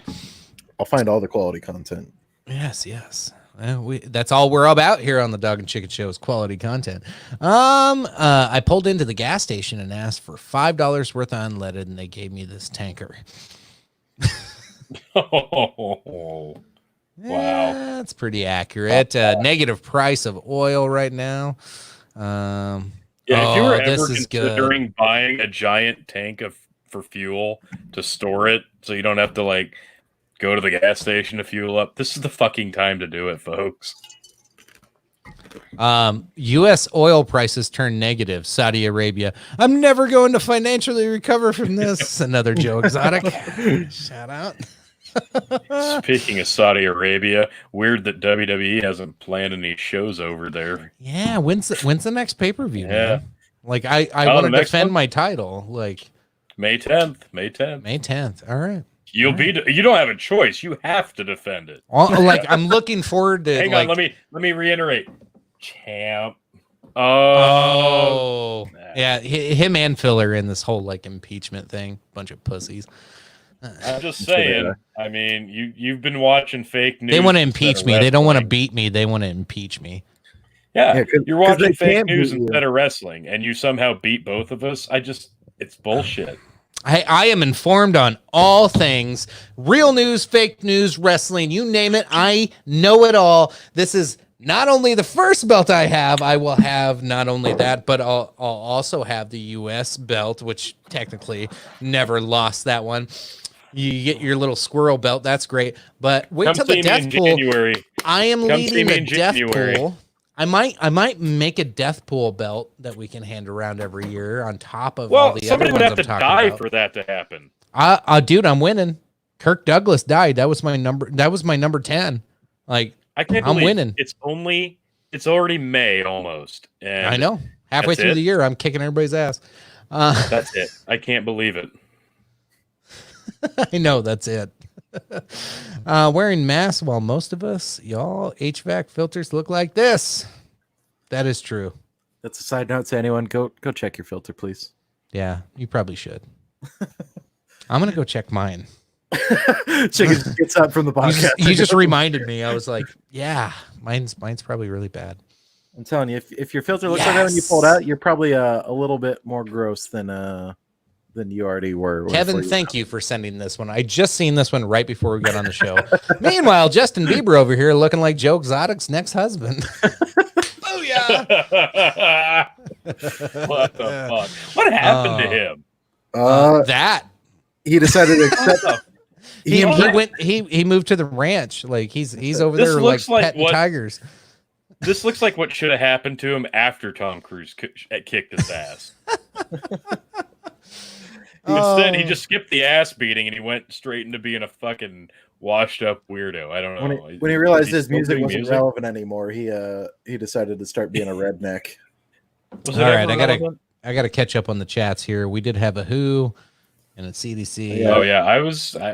I'll find all the quality content. Yes. That's all we're about here on the Dog and Chicken Show is quality content. I pulled into the gas station and asked for $5 worth of unleaded, and they gave me this tanker. Oh, wow. That's pretty accurate. Negative price of oil right now. Yeah, if you were this ever is good. considering buying a giant tank for fuel to store it so you don't have to like go to the gas station to fuel up, this is the fucking time to do it, folks. U.S. oil prices turn negative. Saudi Arabia. I'm never going to financially recover from this. Another Joe Exotic. Shout out. Speaking of Saudi Arabia, weird that WWE hasn't planned any shows over there. Yeah, when's the next pay-per-view? Yeah. Man? Like I Oh, want the to next defend one? my title. Like May 10th. May 10th. May 10th. All right. You don't have a choice. You have to defend it. Like I'm looking forward to. Hang like, on, let me reiterate. Champ. Oh, yeah, him and Phil are in this whole like impeachment thing. Bunch of pussies. I'm just saying. I mean, you've been watching fake news. They want to instead impeach of me. They don't want to wrestling. beat me. They want to impeach me. Yeah, Yeah, 'cause- you're 'cause watching they fake can't news beat you. instead of wrestling, and you somehow beat both of us. It's bullshit. I am informed on all things, real news, fake news, wrestling, you name it. I know it all. This is not only the first belt I have, I will have not only that, but I'll also have the U.S. belt, which technically never lost that one. You get your little squirrel belt. That's great. But wait Come till see the me in death pool. January. I am Come see leading me the in death January. pool. I might make a death pool belt that we can hand around every year on top of all Well, the somebody other would ones have to I'm talking die about. for that to happen. Dude, I'm winning. Kirk Douglas died. That was my number. That was my number 10. Like, I can't I'm believe winning. It's already May almost. And I know. Halfway that's through it? the year, I'm kicking everybody's ass. That's it. I can't believe it. I know that's it. Wearing masks while most of us, y'all, HVAC filters look like this. That is true. That's a side note to anyone. Go check your filter, please. Yeah, you probably should. I'm gonna go check mine. Check it gets up from the podcast. You just reminded me. I was like, yeah, mine's probably really bad. I'm telling you, if your filter looks like that when you pull it out, you're probably a little bit more gross than you already were. Kevin, thank you for sending this one. I just seen this one right before we got on the show. Meanwhile, Justin Bieber over here looking like Joe Exotic's next husband. Oh yeah. What the fuck? What happened to him? That he decided to accept. he moved to the ranch. Like he's over there like petting tigers. This looks like what should have happened to him after Tom Cruise kicked his ass. Instead, he just skipped the ass beating and he went straight into being a fucking washed up weirdo. I don't know. When he realized his music wasn't relevant anymore, he decided to start being a redneck. All right, I gotta catch up on the chats here. We did have a Who and a CDC. Oh yeah,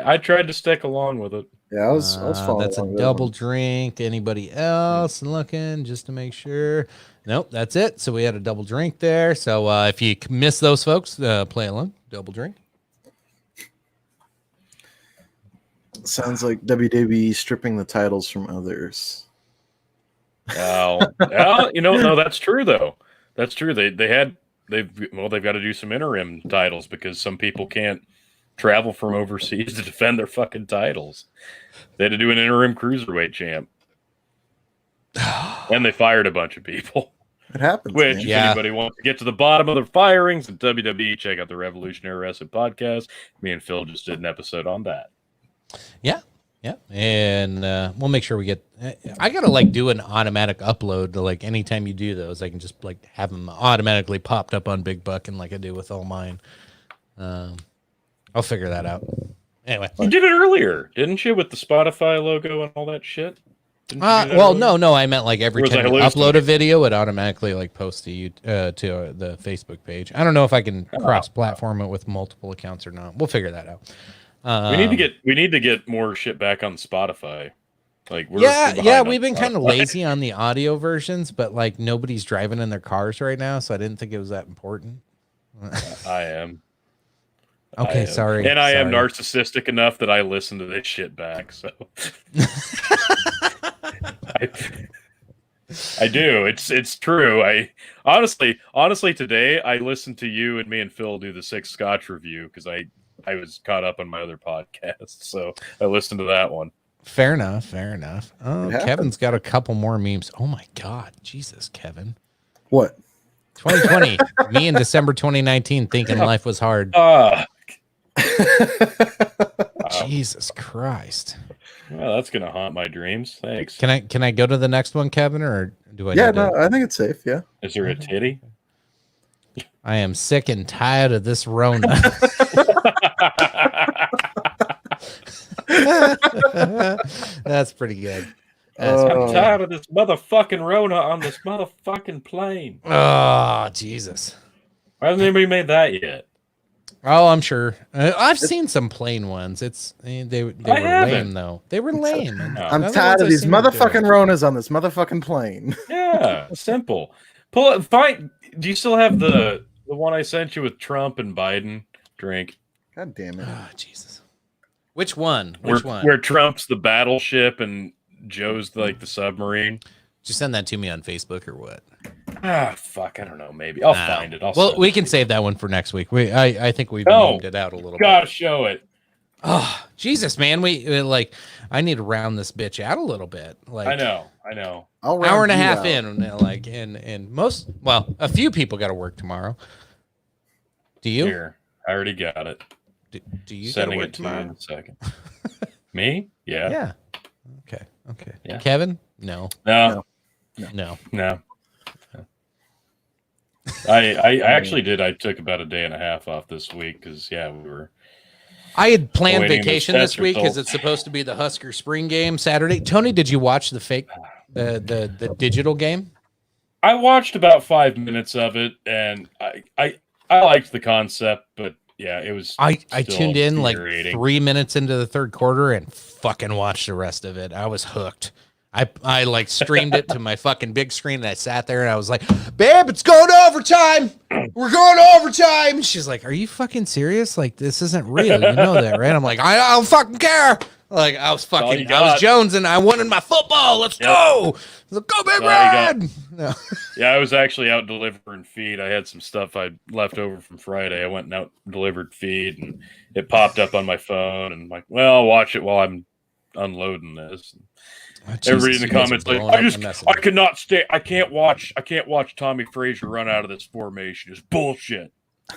I tried to stick along with it. Yeah, I was following. That's a double drink. Anybody else looking just to make sure? Nope, that's it. So we had a double drink there. So if you miss those folks, play along. Double drink. Sounds like WWE stripping the titles from others. Oh, no, that's true though. That's true. They've got to do some interim titles because some people can't travel from overseas to defend their fucking titles. They had to do an interim cruiserweight champ, and they fired a bunch of people. It happens. Which, if anybody wants to get to the bottom of their firings in WWE, check out the Revolutionary Wrestling podcast. Me and Phil just did an episode on that. Yeah, and we'll make sure we get. I gotta do an automatic upload to anytime you do those, I can just have them automatically popped up on Big Buck and like I do with all mine. I'll figure that out. Anyway, you did it earlier, didn't you, with the Spotify logo and all that shit? Well, no, I meant every time you upload a video, it automatically posts to you to the Facebook page. I don't know if I can cross-platform it with multiple accounts or not. We'll figure that out. We need to get more shit back on Spotify. We've been kind of lazy on the audio versions, but nobody's driving in their cars right now, so I didn't think it was that important. I am. Okay, sorry. And I am narcissistic enough that I listen to this shit back. So I do. It's true. I honestly today I listened to you and me and Phil do the 6 Scotch review because I was caught up on my other podcast, so I listened to that one. Fair enough. Oh, Kevin's got a couple more memes. Oh my God, Jesus, Kevin. What? 2020. Me in December 2019, thinking life was hard. Jesus Christ. Well, that's gonna haunt my dreams. Thanks. Can I go to the next one, Kevin, or do I? Yeah, no, I think it's safe. Yeah. Is there a titty? I am sick and tired of this Rona. That's pretty good. I'm tired of this motherfucking Rona on this motherfucking plane. Oh, Jesus. Why hasn't anybody made that yet? Oh, I'm sure. I've seen some plain ones. They were lame though. They were lame. I'm tired of these motherfucking Ronas on this motherfucking plane. Yeah, simple. Pull it. Fine. Do you still have the one I sent you with Trump and Biden? Drink. God damn it. Oh, Jesus. Which one? Where Trump's the battleship and Joe's the submarine. Did you send that to me on Facebook or what? Fuck, I don't know. Maybe I'll find it. We can save that one for next week. I think we've named it out a little bit. Gotta show it. Oh, Jesus, man. I need to round this bitch out a little bit. I know. Hour and a half in, and a few people got to work tomorrow. Do you? Here, I already got it. Do you got to work tomorrow? In a second. Me? Yeah. Yeah. Okay. Yeah. Kevin? No. I actually did. I took about a day and a half off this week because we were I had planned Awaiting those vacation test this week because results. it's supposed to be the Husker spring game Saturday. Tony, did you watch the digital game? I watched about 5 minutes of it, and I liked the concept, but yeah, it was. I still tuned in like infuriating. 3 minutes into the third quarter and fucking watched the rest of it. I was hooked. I like streamed it to my fucking big screen and I sat there and I was like, babe, it's going to overtime. We're going to overtime. She's like, are you fucking serious? Like, this isn't real. You know that, right? I'm like, I don't fucking care. Like, I was Jones and I wanted my football. Let's go. Let's go, Big Red. No. Yeah, I was actually out delivering feed. I had some stuff I'd left over from Friday. I went and out delivered feed, and it popped up on my phone. And I'm like, well, I'll watch it while I'm unloading this. Everybody in the comments like, I cannot stay. I can't watch Tommy Frazier run out of this formation. It's bullshit.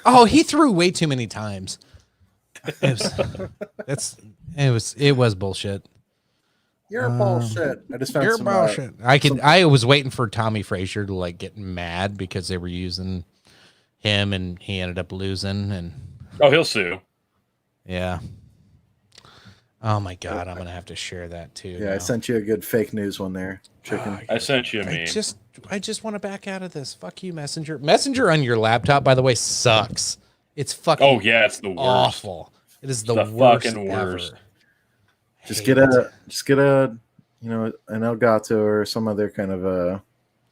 Oh, he threw way too many times. It was bullshit. You're bullshit. I just found You're some bullshit. I was waiting for Tommy Frazier to like get mad because they were using him and he ended up losing and He'll sue. Yeah. Oh my god, I'm gonna have to share that too. Yeah, now. I sent you a good fake news one there, chicken. I sent you a meme. I just want to back out of this. Fuck you, Messenger. Messenger on your laptop, by the way, sucks. It's fucking it's the worst. Awful. It is the worst fucking worst. Ever. Just get a an Elgato or some other kind of a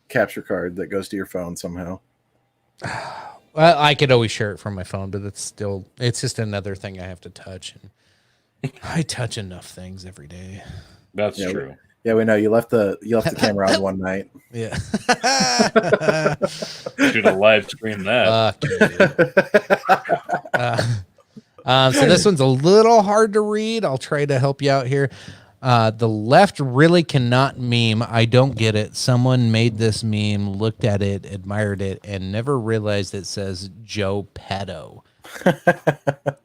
capture card that goes to your phone somehow. Well, I could always share it from my phone, but it's just another thing I have to touch. And I touch enough things every day. That's true. We know you left the camera on one night. Yeah. Should have live streamed that. So this one's a little hard to read. I'll try to help you out here. The left really cannot meme. I don't get it. Someone made this meme, looked at it, admired it, and never realized it says Joe Pedo.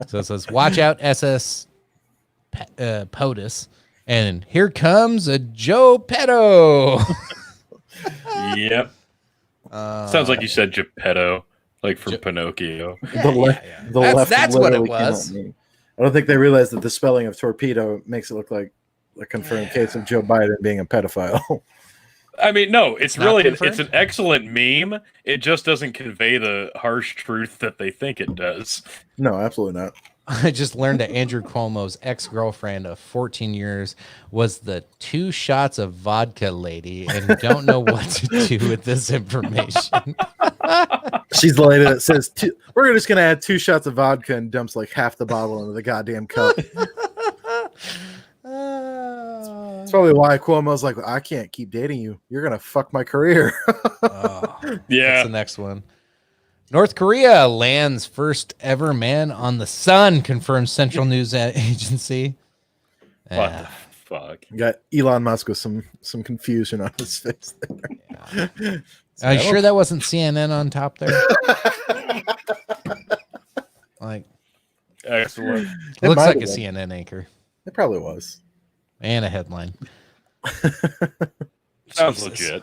So it says, watch out, SS POTUS. And here comes a Joe Pedo. Yep. Sounds like you said Geppetto, like from Pinocchio. That's what it was. I don't think they realized that the spelling of torpedo makes it look like a confirmed case of Joe Biden being a pedophile. I mean, no, it's an excellent meme. It just doesn't convey the harsh truth that they think it does. No, absolutely not. I just learned that Andrew Cuomo's ex-girlfriend of 14 years was the 2 shots of vodka lady and don't know what to do with this information. She's the lady that says, we're just going to add 2 shots of vodka and dumps like half the bottle into the goddamn cup. That's probably why Cuomo's like, I can't keep dating you. You're going to fuck my career. Yeah. That's the next one. North Korea lands first ever man on the sun, confirms Central News Agency. What the fuck? Got Elon Musk with some confusion on his face there. Yeah. Are you sure that wasn't CNN on top there? Like, excellent. It looks like a CNN anchor. It probably was. And a headline. Sounds legit.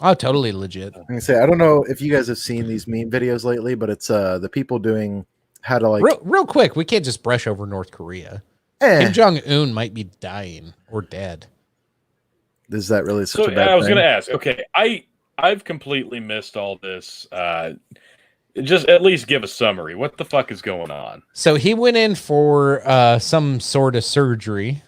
Oh, totally legit. I can say I don't know if you guys have seen these meme videos lately, but it's the people doing how to like real quick. We can't just brush over North Korea. Kim Jong-un might be dying or dead. Is that really such a bad thing? I was going to ask. Okay, I've completely missed all this. Just at least give a summary. What the fuck is going on? So he went in for some sort of surgery.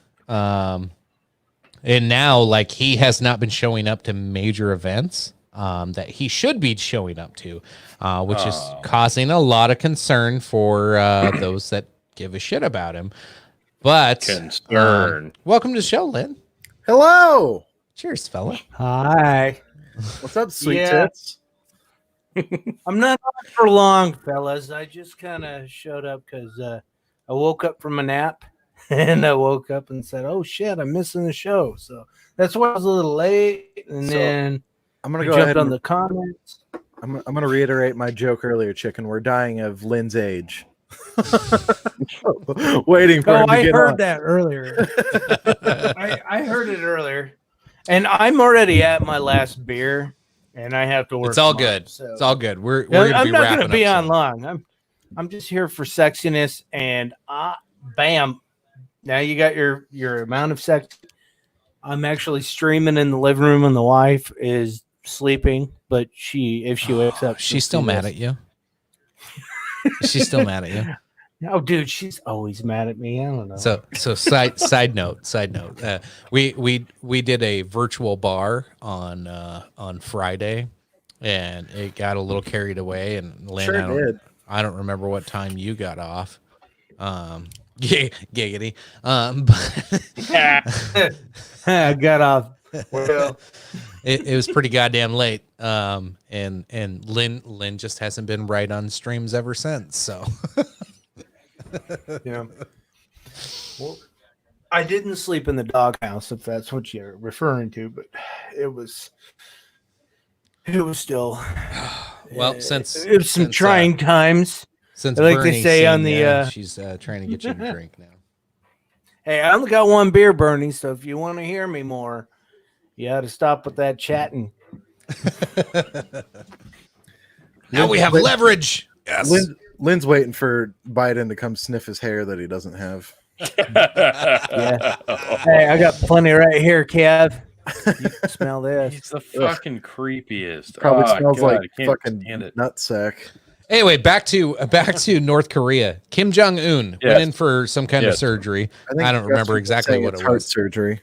And now, like, he has not been showing up to major events that he should be showing up to, which is causing a lot of concern for those that give a shit about him. But concern. Welcome to the show, Lynn. Hello. Cheers, fella. Hi. What's up, sweet tits? I'm not on for long, fellas. I just kind of showed up because I woke up from a nap. And I woke up and said, "Oh shit, I'm missing the show." So that's why I was a little late. And then I'm gonna go ahead on the comments. I'm gonna reiterate my joke earlier, chicken. We're dying of Lynn's age. Waiting for him to I get heard on. that earlier. I heard it earlier, and I'm already at my last beer, and I have to work. It's all tomorrow, good. So. It's all good. We're gonna I'm be not wrapping gonna be up on soon. long. I'm just here for sexiness, and bam, now you got your amount of sex. I'm actually streaming in the living room, and the wife is sleeping, but if she wakes up, She's still mad at you. She's still mad at you. No, dude, she's always mad at me. I don't know. So side note. We did a virtual bar on Friday, and it got a little carried away. And Lynn, Sure I don't remember what time you got off. Giggity. But I got off. Well, it was pretty goddamn late. And Lynn just hasn't been right on streams ever since. So. yeah. Well, I didn't sleep in the doghouse, if that's what you're referring to, but it was still well, it was some since, trying times. Since like Bernie they say on the she's trying to get you to drink now. Hey, I only got one beer, Bernie, so if you want to hear me more, you got to stop with that chatting. Now we have leverage. Yes. Lynn's waiting for Biden to come sniff his hair that he doesn't have. Yeah. Hey, I got plenty right here, Kev. You can smell this. It's the fucking creepiest. Probably Oh, smells God, like I can't fucking stand it. nutsack. Anyway, back to North Korea. Kim Jong-un went in for some kind of surgery. I don't remember exactly what it heart was. surgery.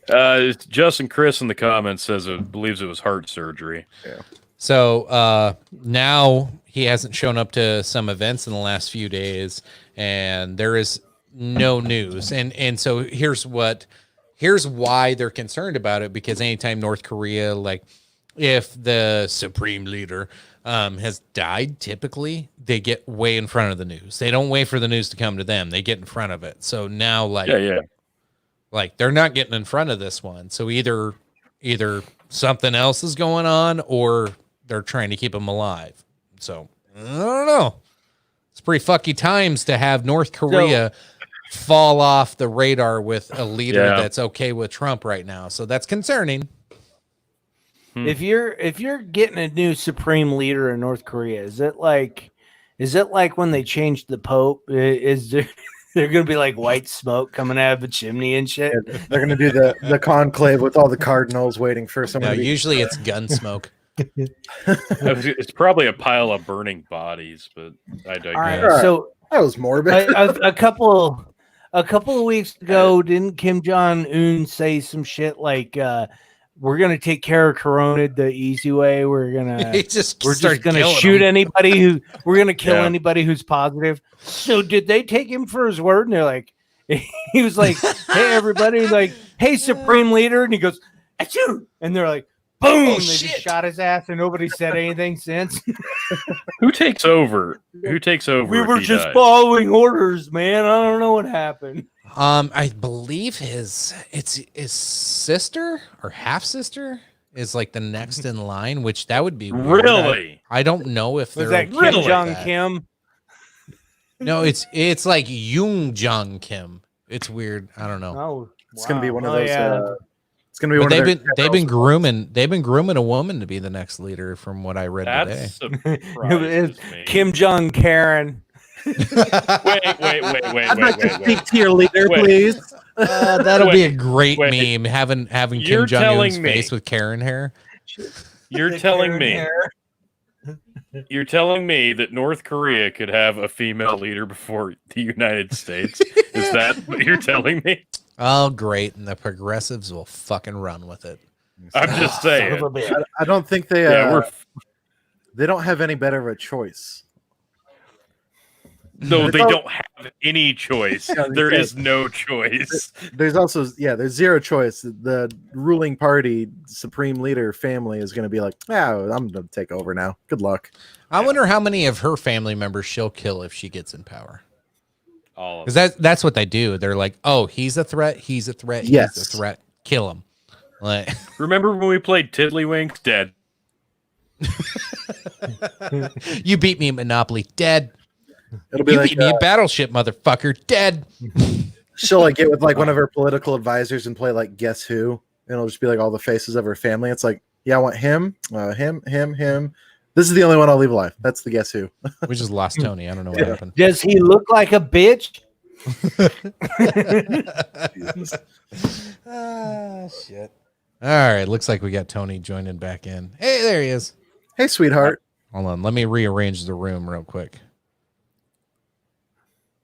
Justin Chris in the comments says it believes it was heart surgery. Yeah. So now he hasn't shown up to some events in the last few days, and there is no news. And so here's why they're concerned about it, because anytime North Korea, like if the supreme leader has died, typically they get way in front of the news. They don't wait for the news to come to them. They get in front of it. So now like they're not getting in front of this one. So either something else is going on or they're trying to keep him alive. So I don't know. It's pretty fucky times to have North Korea fall off the radar with a leader that's okay with Trump right now. So that's concerning. If you're getting a new supreme leader in North Korea, is it like when they changed the Pope? Is there going to be like white smoke coming out of a chimney and shit? Yeah, they're going to do the conclave with all the cardinals waiting for someone. No, usually it's gun smoke. It's probably a pile of burning bodies, but I digress. All right, so that was morbid. a couple of weeks ago, didn't Kim Jong-un say some shit like we're gonna take care of Corona the easy way? We're just gonna shoot anybody we're gonna kill anybody who's positive. So did they take him for his word? And they're like, he was like, hey everybody, like, hey supreme leader, and he goes, achoo! And they're like, boom! They just shot his ass, and nobody said anything since. Who takes over? We were just following orders, man. I don't know what happened. I believe his sister or half sister is like the next in line, which that would be weird. Really. I don't know if was they're that Kim Jong Kim. No, it's like Yoon Jong Kim. It's weird. I don't know. Oh, it's gonna be one of those. It's gonna be but one they've been grooming a woman to be the next leader, from what I read today. It's Kim Jong Karen. wait. I'd like to speak to your leader, please. That'll be a great meme. Having Kim Jong Un's face with Karen hair. You're telling me. You're telling me that North Korea could have a female leader before the United States? Is that what you're telling me? Oh, great. And the progressives will fucking run with it. I'm just saying. I don't think they they don't have any better of a choice. No, they don't have any choice. There is no choice. There's also, there's zero choice. The ruling party, supreme leader family is going to be like, I'm going to take over now. Good luck. I wonder how many of her family members she'll kill if she gets in power. All of Because that's what they do. They're like, oh, he's a threat. He's a threat. Yes. He's a threat. Kill him. Like, remember when we played Tiddlywinks? Dead. You beat me at Monopoly. Dead. It'll be you like beat me at Battleship, motherfucker. Dead. She'll like get with like one of her political advisors and play like Guess Who, and it'll just be like all the faces of her family. It's like, I want him, him. This is the only one I'll leave alive. That's the Guess Who. We just lost Tony. I don't know what happened. Does he look like a bitch? Shit. All right. Looks like we got Tony joining back in. Hey, there he is. Hey, sweetheart. Hold on. Let me rearrange the room real quick.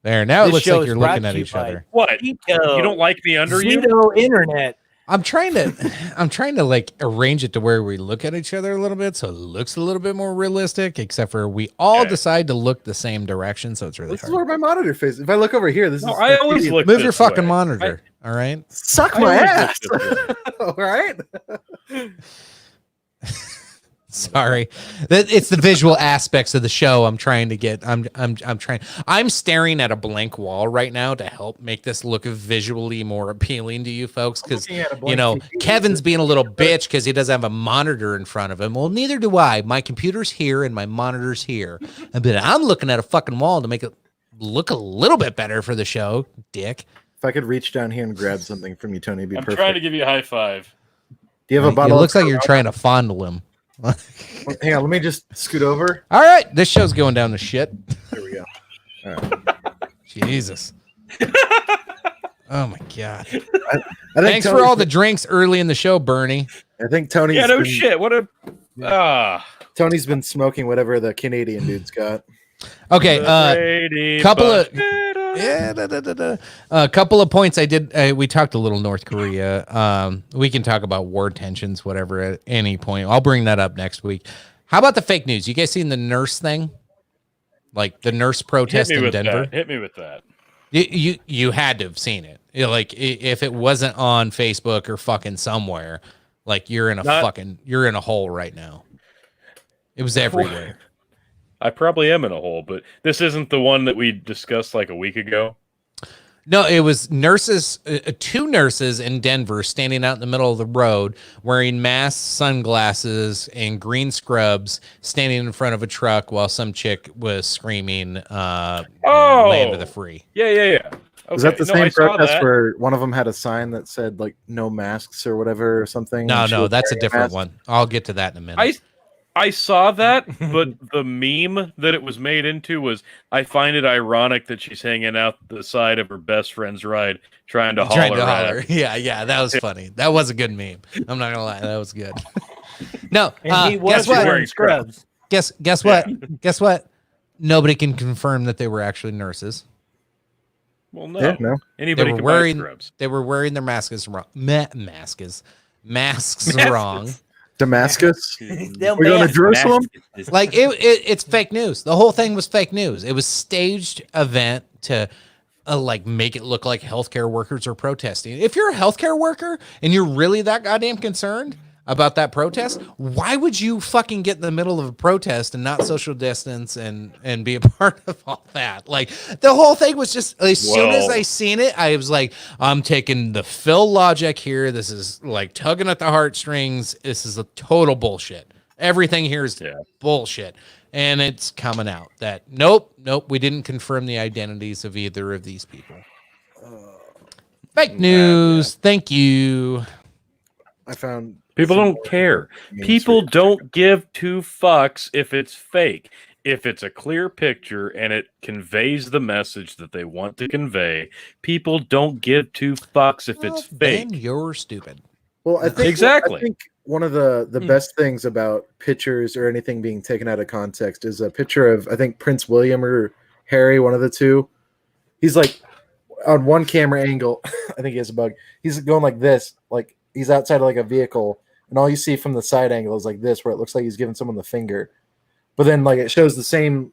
There. Now it This looks show like is you're brought looking to at you each by other. What? You don't like me under you? Pseudo internet. I'm trying to like arrange it to where we look at each other a little bit so it looks a little bit more realistic, except for we all Okay. decide to look the same direction, so it's really This is where hard. my monitor faces. If I look over here, this No, is. I always look Move your this fucking way. monitor. All right. Suck I my always ass. look this way. All right. Sorry, it's the visual aspects of the show. I'm trying to get. I'm staring at a blank wall right now to help make this look visually more appealing to you folks. Because looking at a blank TV. Kevin's being a little bitch because he doesn't have a monitor in front of him. Well, neither do I. My computer's here and my monitor's here. But I'm looking at a fucking wall to make it look a little bit better for the show. Dick. If I could reach down here and grab something from you, Tony, it'd be I'm perfect. trying to give you a high five. Do you have a It bottle? looks of like you're trying to fondle him. Hang on, let me just scoot over. All right, this show's going down to shit. There we go. All right. Jesus. Oh my god. I think Thanks for Tony's all the been- drinks early in the show, Bernie. I think Tony's Yeah, no been, shit. What a Tony's been smoking whatever the Canadian dude's got. Okay, Brady couple of- Bunch. a couple of points I did. We talked a little North Korea. We can talk about war tensions, whatever, at any point. I'll bring that up next week. How about the fake news? You guys seen the nurse thing? Like the nurse protest Hit me in with Denver? that. Hit me with that. You had to have seen it. Like if it wasn't on Facebook or fucking somewhere, like you're in a hole right now. It was everywhere. I probably am in a hole, but this isn't the one that we discussed like a week ago. No, it was nurses, two nurses in Denver standing out in the middle of the road wearing masks, sunglasses, and green scrubs, standing in front of a truck while some chick was screaming, land of the free. Yeah. Okay. Was that the No, I same saw protest that. where one of them had a sign that said like no masks or whatever or something? and she No, was that's a wearing different mask? one. I'll get to that in a minute. I saw that, but the meme that it was made into was, I find it ironic that she's hanging out the side of her best friend's ride trying to holler at her. Yeah, that was funny. That was a good meme. I'm not gonna lie, that was good. No, And he was guess what? wearing scrubs. Guess what? Guess what? Nobody can confirm that they were actually nurses. Well, no. Yeah, no. Anybody They were can wearing buy scrubs. they were wearing their masks wrong. Masks wrong. Damascus. They'll We're going to ban- Jerusalem. Like it's fake news. The whole thing was fake news. It was staged event to like make it look like healthcare workers are protesting. If you're a healthcare worker and you're really that goddamn concerned about that protest, why would you fucking get in the middle of a protest and not social distance and be a part of all that? Like the whole thing was just, as soon as I seen it, I was like, I'm taking the Phil logic here. This is like tugging at the heartstrings. This is a total bullshit. Everything here is bullshit. And it's coming out that nope, we didn't confirm the identities of either of these people. Fake news. Thank you. I found People don't care. People don't give two fucks if it's fake. If it's a clear picture and it conveys the message that they want to convey, people don't give two fucks if it's fake. Then you're stupid. Well, I think Exactly. I think one of the best things about pictures or anything being taken out of context is a picture of, I think, Prince William or Harry, one of the two. He's like on one camera angle. I think he has a bug. He's going like this, like he's outside of like a vehicle, and all you see from the side angle is like this, where it looks like he's giving someone the finger. But then like it shows the same.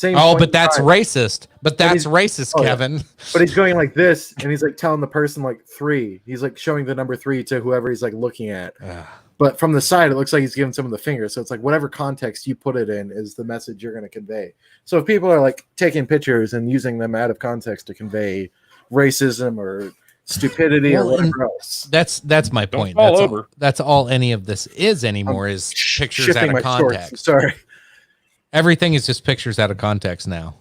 Oh, point but in that's time. racist. But that's he's- racist, oh, yeah. Kevin. But he's going like this, and he's like telling the person like 3. He's like showing the number 3 to whoever he's like looking at. But from the side, it looks like he's giving someone the finger. So it's like whatever context you put it in is the message you're going to convey. So if people are like taking pictures and using them out of context to convey racism or stupidity or Well, and whatever else, That's my Don't point. fall over. That's all any of this is anymore is pictures out shifting of my shorts. context. Sorry. Everything is just pictures out of context now.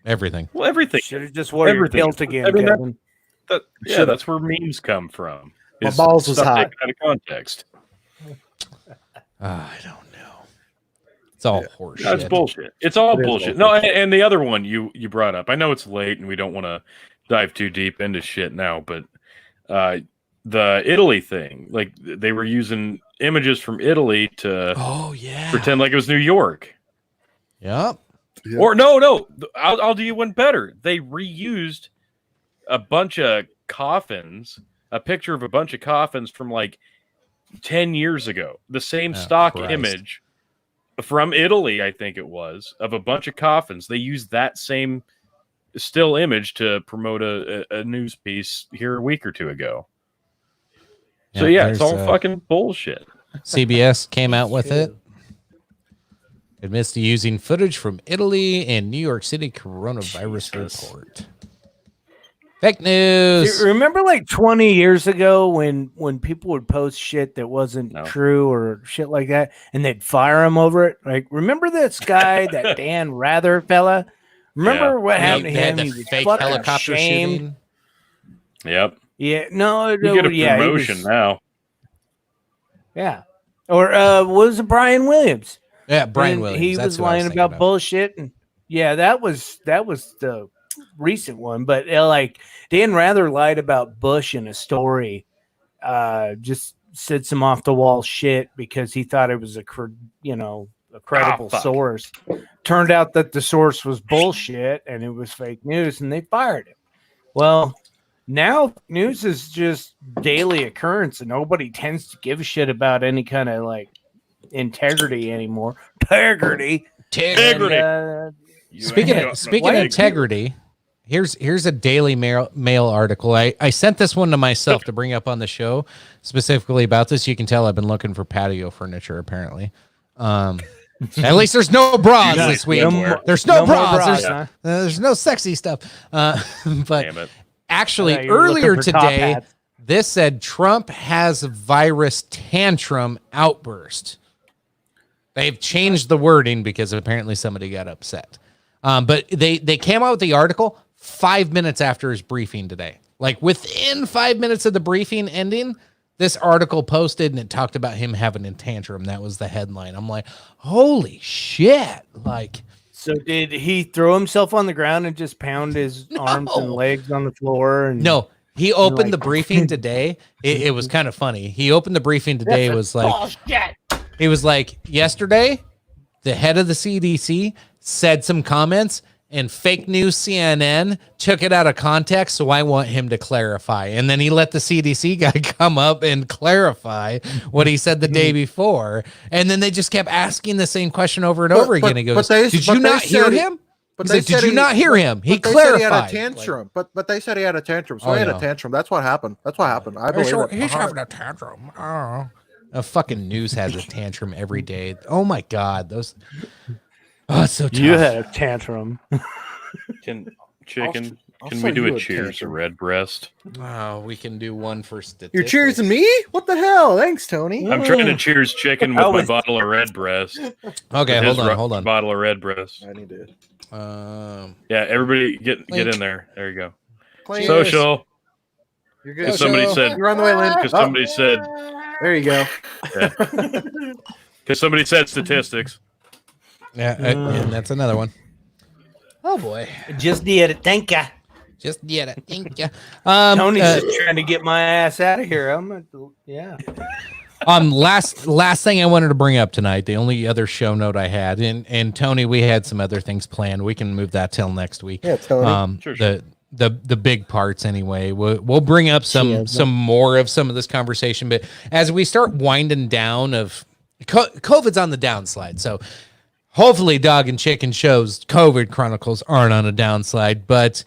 Everything. Well, everything. Should have just wore your Everything. kilt again, I mean, Kevin. Yeah, that's where memes come from. My is balls was stuff hot. taken out of context. I don't know. It's all Yeah. horseshit. That's bullshit. It's all It is bullshit. all No, and the other one you brought up. I know it's late and we don't want to dive too deep into shit now, but the Italy thing, like they were using images from Italy to Oh yeah. pretend like it was New York. Yep. Yeah. Or no, I'll do you one better. They reused a bunch of coffins, a picture of a bunch of coffins from like 10 years ago. The same Oh, stock Christ. image from Italy, I think it was, of a bunch of coffins. They used that same still image to promote a news piece here a week or two ago. So yeah, it's all fucking bullshit. CBS came out with it. Admits to using footage from Italy and New York City coronavirus report. Fake news. Remember like 20 years ago when people would post shit that wasn't No. true or shit like that and they'd fire him over it? Like, remember this guy, that Dan Rather fella? Remember Yeah. what happened to They had him? the He was fake fucking helicopter shamed. shooting. Yep. Yeah, no, You get a yeah, he promotion was- now. Yeah. Or was it Brian Williams? Yeah, Brian And Williams. He That's was who I lying thinking about bullshit, and yeah, that was the recent one. But like Dan Rather lied about Bush in a story, just said some off the wall shit because he thought it was a credible fuck. source. Turned out that the source was bullshit and it was fake news, and they fired him. Well, now news is just daily occurrence, and nobody tends to give a shit about any kind of like integrity anymore. Integrity. Integrity. And, Speaking Yeah. of, speaking Why of did integrity, here's a Daily Mail article. I sent this one to myself to bring up on the show specifically about this. You can tell I've been looking for patio furniture apparently. At least there's no bras Nice. this week. No There's no, more bras. bras, There's, huh? there's no sexy stuff. But Damn it. actually, Yeah, you were earlier looking for top today, hats. this said Trump has virus tantrum outburst. They've changed the wording because apparently somebody got upset. But they came out with the article 5 minutes after his briefing today. Like within 5 minutes of the briefing ending, this article posted and it talked about him having a tantrum. That was the headline. I'm like, holy shit. Like, So did he throw himself on the ground and just pound his arms and legs on the floor? And no, he opened the like- briefing today. It was kind of funny. He opened the briefing today. Was like, bullshit. he was like, yesterday, the head of the CDC said some comments and fake news CNN took it out of context. So I want him to clarify. And then he let the CDC guy come up and clarify what he said the day before. And then they just kept asking the same question over and over again. He goes, did you not hear him? But He's they like, said did you he- not hear him? He But they said he had clarified. a tantrum. But they said he had a tantrum. So Oh, he had no. a tantrum. That's what happened. That's what happened. I believe it. He's having a tantrum. Oh. A fucking news has a tantrum every day. Oh my God. Those. Oh, it's so tough. You had a tantrum. Can chicken? I'll Can say we do you a a cheers to tantrum. red breast? Oh, we can do one for statistics. You're cheersing me? What the hell? Thanks, Tony. I'm trying to cheers chicken with I my was- bottle of red breast. Okay, His hold on. Bottle of red breast. I need to. Yeah, everybody get Link. in there. There you go. Cheers. Social. You're Because good. somebody said. You're on the way, Lynn. Because Oh, somebody said. there you go. Because somebody said statistics. Yeah, and that's another one. Oh boy, Just did it. Thank ya. just get it. Thank you. Tony's just trying to get my ass out of here. Yeah. Last thing I wanted to bring up tonight, the only other show note I had, and Tony, we had some other things planned. We can move that till next week. Yeah, Tony. Sure. The big parts anyway. We'll bring up some more of some of this conversation, but as we start winding down of COVID's on the downslide, so hopefully Dog and Chicken shows COVID Chronicles aren't on a downslide, but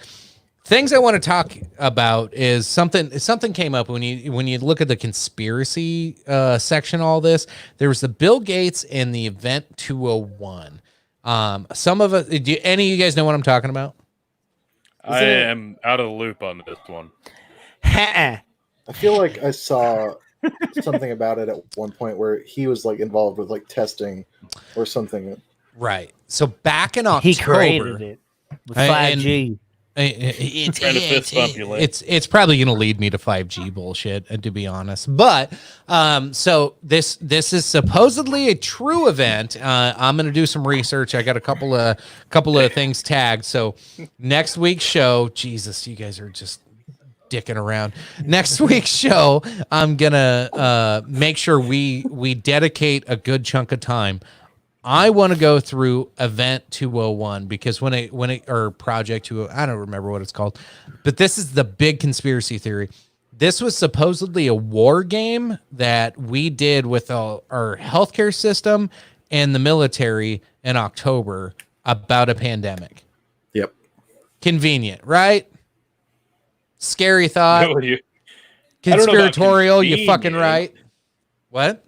things I want to talk about is something came up when you look at the conspiracy section. All this, there was the Bill Gates and the Event 201. Some of it. Do any of you guys know what I'm talking about? I am out of the loop on this one. I feel like I saw something about it at one point where he was like involved with like testing or something. Right. So back in October, He created it with And- 5G. It's Trying to fist bump you later. it's probably going to lead me to 5G bullshit, to be honest. But so this is supposedly a true event. I'm going to do some research. I got a couple of things tagged. So next week's show, Jesus, you guys are just dicking around. Next week's show, I'm gonna make sure we dedicate a good chunk of time. I want to go through Event 201 because when it or Project 201, I don't remember what it's called, but this is the big conspiracy theory. This was supposedly a war game that we did with our healthcare system and the military in October about a pandemic. Yep. Convenient, right? Scary thought. No, you- Conspiratorial, you fucking convenient. right. What?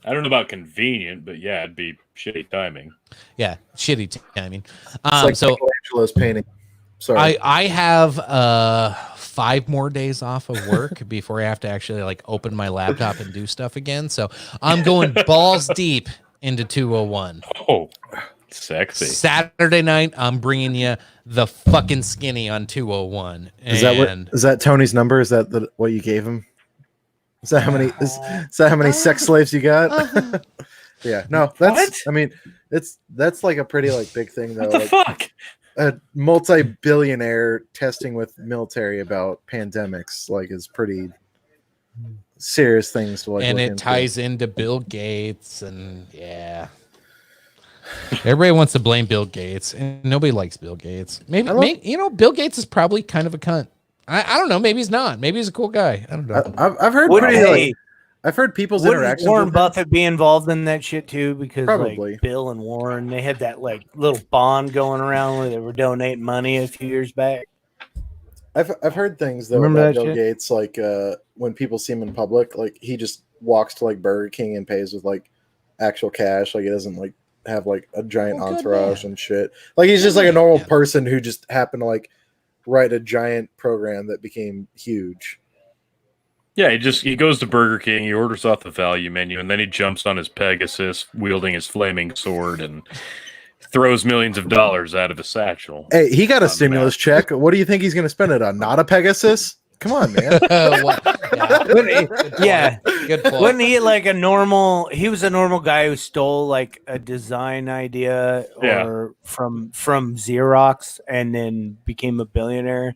I don't know about convenient, but yeah, it'd be shitty timing. Yeah, shitty timing. It's like So Michelangelo's painting. Sorry. I have 5 more days off of work before I have to actually like open my laptop and do stuff again. So I'm going balls deep into 201. Oh, sexy. Saturday night, I'm bringing you the fucking skinny on 201. Is that Tony's number? Is that what you gave him? Is that how many? Is that how many sex slaves you got? Yeah. No. That's. What? I mean, that's like a pretty like big thing though. What the like, fuck? a multi-billionaire testing with military about pandemics like is pretty serious things to like. And look it into. ties into Bill Gates, and yeah. Everybody wants to blame Bill Gates, and nobody likes Bill Gates. Maybe Bill Gates is probably kind of a cunt. I don't know. Maybe he's not. Maybe he's a cool guy. I don't know. I've heard. Wouldn't Like, I've heard people's Wouldn't interactions. Warren with him. Buffett be involved in that shit too? Because Probably. like Bill and Warren, they had that like little bond going around where they were donating money a few years back. I've heard things though Remember about that Bill shit? Gates, like when people see him in public, like he just walks to like Burger King and pays with like actual cash. Like he doesn't like have like a giant Well, good entourage man. and shit. Like he's just like a normal Yeah. person who just happened to like write a giant program that became huge. Yeah, he goes to Burger King, he orders off the value menu, and then he jumps on his Pegasus, wielding his flaming sword, and throws millions of dollars out of his satchel. Hey, he got a On stimulus that. check. What do you think he's going to spend it on? Not a Pegasus? Come on, man. Yeah. Good point. Wasn't he like a normal? He was a normal guy who stole like a design idea Yeah. or from Xerox and then became a billionaire.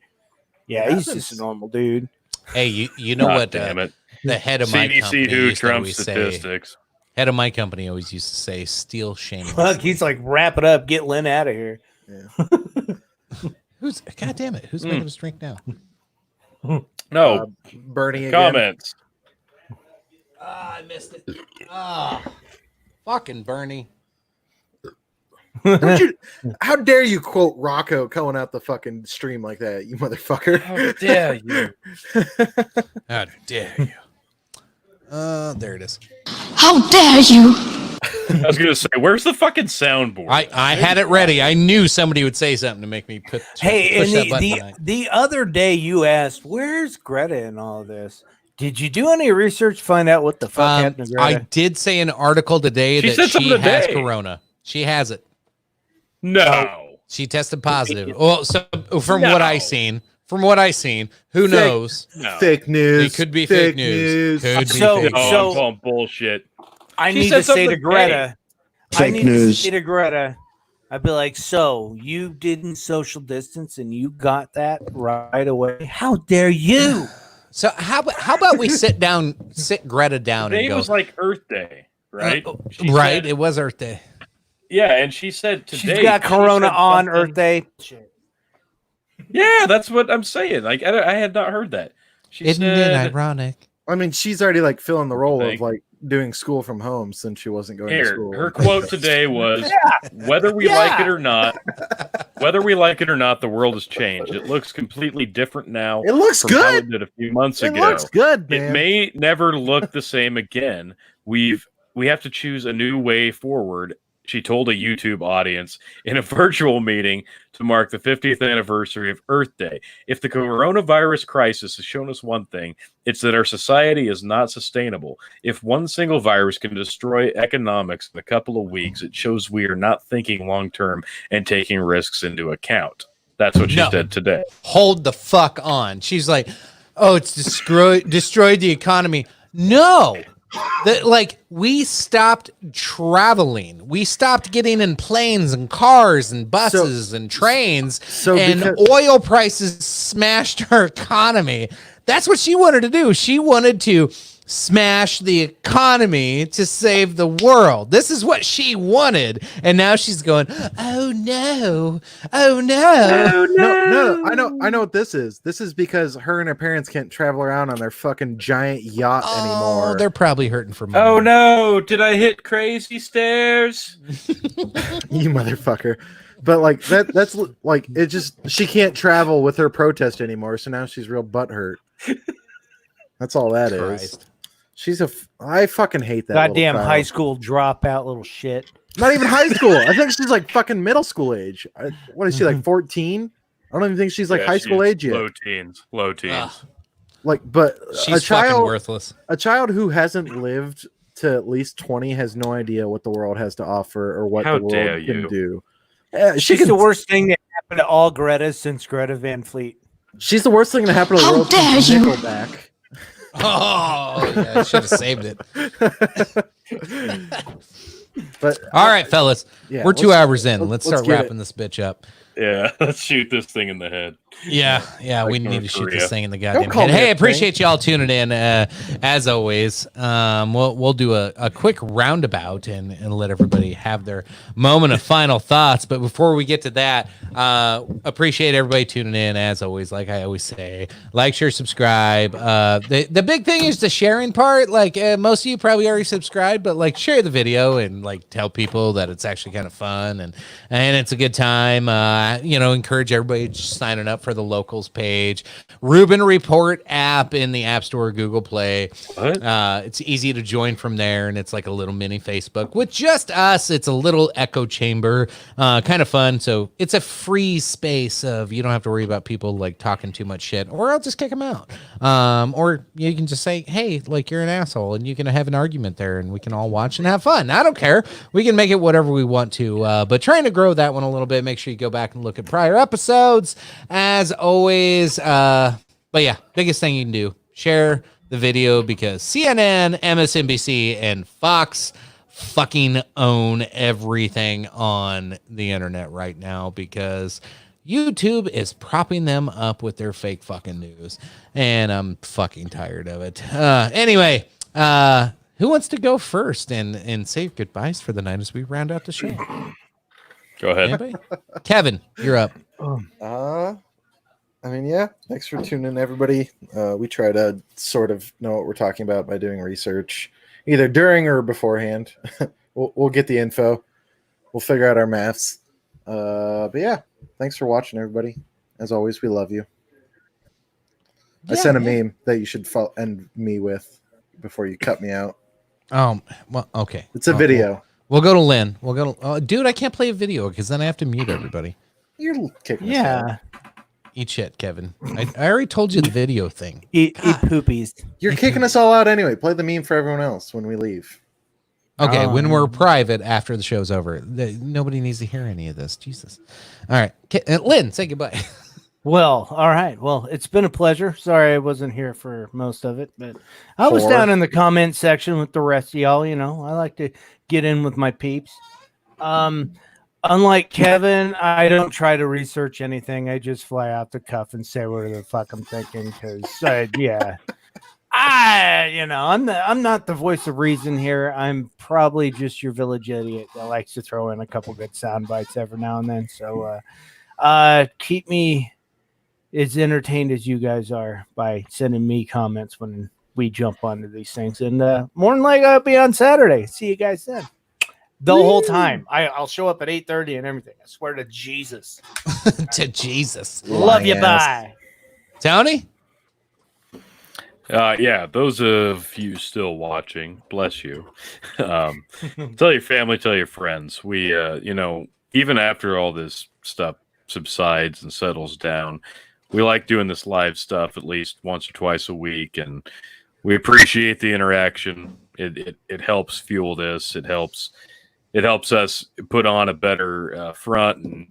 Yeah, he's just a normal dude. Hey, you know God what? damn it. The head of my CDC company who used to trumps always say. statistics. Head of my company always used to say, "Steal shamelessly." Fuck, he's like, wrap it up, get Lynn out of here. Who's? God damn it! Who's making us drink now? No, Bernie again. comments. I missed it. Fucking Bernie. How dare you quote Rocco coming out the fucking stream like that, you motherfucker? How dare you? How dare you? There it is. How dare you! I was gonna say, where's the fucking soundboard? I had it ready. I knew somebody would say something to make me push Hey, that and button the tonight. the other day you asked, "Where's Greta in all this?" Did you do any research to find out what the fuck happened to I Greta? did say an article today She that said she something has today. corona. She has it. no. She tested positive. Well, so from No. what I seen, who knows? No. Fake news. It could be fake news. Could be So- fake No, news. so- I'm calling bullshit. I She need said to say to something Greta. I Fake need news. to say to Greta. I'd be like, "So you didn't social distance and you got that right away? How dare you?" So how about we sit Greta down Today and go? was like Earth Day, right? She right, said- it was Earth Day. yeah, and she said today. She's got she corona said on something- Earth Day. Yeah, that's what I'm saying. Like I had not heard that. She Isn't it said, ironic? I mean, she's already like filling the role Thank- of like doing school from home since she wasn't going to Here, school. her quote today was, "Whether we like it or not, the world has changed. It looks completely different now. It looks from how good. it did a few months It ago. looks good, man. It may never look the same again. We have to choose a new way forward." She told a YouTube audience in a virtual meeting to mark the 50th anniversary of Earth Day. If the coronavirus crisis has shown us one thing, it's that our society is not sustainable. If one single virus can destroy economics in a couple of weeks, it shows we are not thinking long term and taking risks into account. That's what she No. said today. Hold the fuck on. She's like, oh, it's destroyed the economy. No. We stopped traveling. We stopped getting in planes and cars and buses and trains. And oil prices smashed our economy. That's what she wanted to do. She wanted to smash the economy to save the world. This is what she wanted. And now she's going, oh no. Oh no. No. I know what this is. This is because her and her parents can't travel around on their fucking giant yacht anymore. They're probably hurting for money. Oh no, did I hit crazy stairs? You motherfucker. But like that's like it just she can't travel with her protest anymore, so now she's real butthurt. That's all that is. I fucking hate that. Goddamn high school dropout little shit. Not even high school. I think she's like fucking middle school age. What is she, like 14? I don't even think she's like high school age yet. Low teens. Like, but she's fucking worthless. A child who hasn't lived to at least 20 has no idea what the world has to offer or what the world can do. She's the worst thing that happened to all Greta's since Greta Van Fleet. She's the worst thing to happen to the world since Nickelback. Oh, yeah, I should have saved it. But all right, fellas, we're 2 hours in. Let's start wrapping this bitch up. Yeah, let's shoot this thing in the head. Yeah, we need to shoot this thing in the goddamn head. Hey, I appreciate y'all tuning in. As always, we'll do a quick roundabout and let everybody have their moment of final thoughts. But before we get to that, appreciate everybody tuning in. As always, like I always say, like, share, subscribe. The big thing is the sharing part. Like most of you probably already subscribed, but like share the video and like tell people that it's actually kind of fun and it's a good time. Encourage everybody signing up for the locals page. Reuben Report app in the App Store, Google Play. What? It's easy to join from there, and it's like a little mini Facebook with just us. It's a little echo chamber, kind of fun. So it's a free space of you don't have to worry about people like talking too much shit, or I'll just kick them out. Or you can just say, hey, like you're an asshole, and you can have an argument there, and we can all watch and have fun. I don't care. We can make it whatever we want to, but trying to grow that one a little bit. Make sure you go back and look at prior episodes as always. But yeah, biggest thing you can do, share the video, because CNN, MSNBC, and Fox fucking own everything on the internet right now, because YouTube is propping them up with their fake fucking news, and I'm fucking tired of it. Anyway, who wants to go first and say goodbyes for the night as we round out the show? Go ahead. Anybody? Kevin, you're up. Thanks for tuning in, everybody. We try to sort of know what we're talking about by doing research, either during or beforehand. We'll get the info. We'll figure out our maths. But yeah, thanks for watching, everybody. As always, we love you. I sent a meme that you should end me with before you cut me out. Well, okay. It's a video. We'll go to Lynn. We'll go to dude. I can't play a video because then I have to mute everybody. You're kicking us out. Eat shit, Kevin. I already told you the video thing. Eat poopies. You're kicking us all out anyway. Play the meme for everyone else when we leave. Okay, when we're private after the show's over. Nobody needs to hear any of this. Jesus. All right. Lynn, say goodbye. Well, all right. Well, it's been a pleasure. Sorry I wasn't here for most of it, but I was down in the comment section with the rest of y'all. You know, I like to get in with my peeps. Unlike Kevin, I don't try to research anything. I just fly out the cuff and say whatever the fuck I'm thinking. Because, I'm not the voice of reason here. I'm probably just your village idiot that likes to throw in a couple good sound bites every now and then. So, keep me as entertained as you guys are by sending me comments when we jump onto these things. And more than likely, I'll be on Saturday. See you guys then. The whole time. I'll show up at 8:30 and everything. I swear to Jesus. To Jesus. Love you. Bye. Tony? Those of you still watching, bless you. Tell your family, tell your friends. We, even after all this stuff subsides and settles down, we like doing this live stuff at least once or twice a week, and we appreciate the interaction. It helps fuel this. It helps us put on a better front and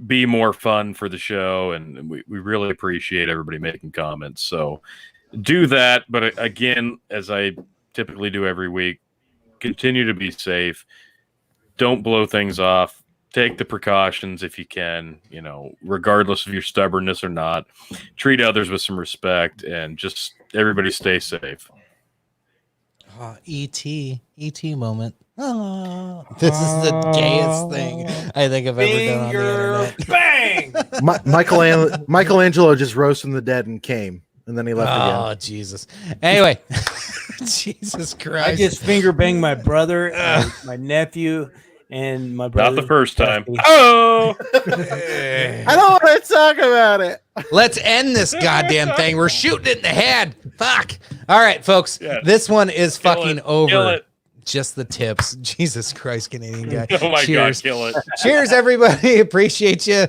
be more fun for the show, and we really appreciate everybody making comments. So do that. But again, as I typically do every week, continue to be safe. Don't blow things off. Take the precautions if you can, regardless of your stubbornness or not. Treat others with some respect, and just everybody stay safe. Oh, E.T. moment. Oh, this is the gayest thing I think I've ever done on the internet. Bang! Michelangelo just rose from the dead and came, and then he left Oh, again. Jesus. Anyway, Jesus Christ. I just finger banged my brother, and my nephew, and my brother. Not the first time. Oh, I don't want to talk about it. Let's end this goddamn thing. We're shooting it in the head. Fuck. All right, folks. Yeah. This one is Kill fucking it. over. Kill it. Just the tips. Jesus Christ, Canadian guy. Oh my Cheers. God, kill it. Cheers, everybody. Appreciate you.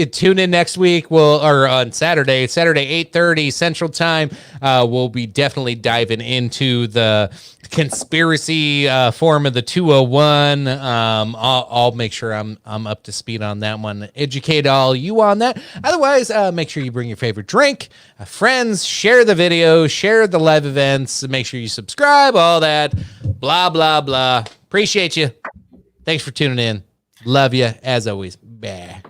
Tune in next week. Or on Saturday 8:30 Central Time. We'll be definitely diving into the conspiracy form of the 201. I'll make sure I'm up to speed on that one. Educate all you on that. Otherwise, make sure you bring your favorite drink, friends, share the video, share the live events, make sure you subscribe, all that, blah, blah, blah. Appreciate you. Thanks for tuning in. Love you as always. Bye.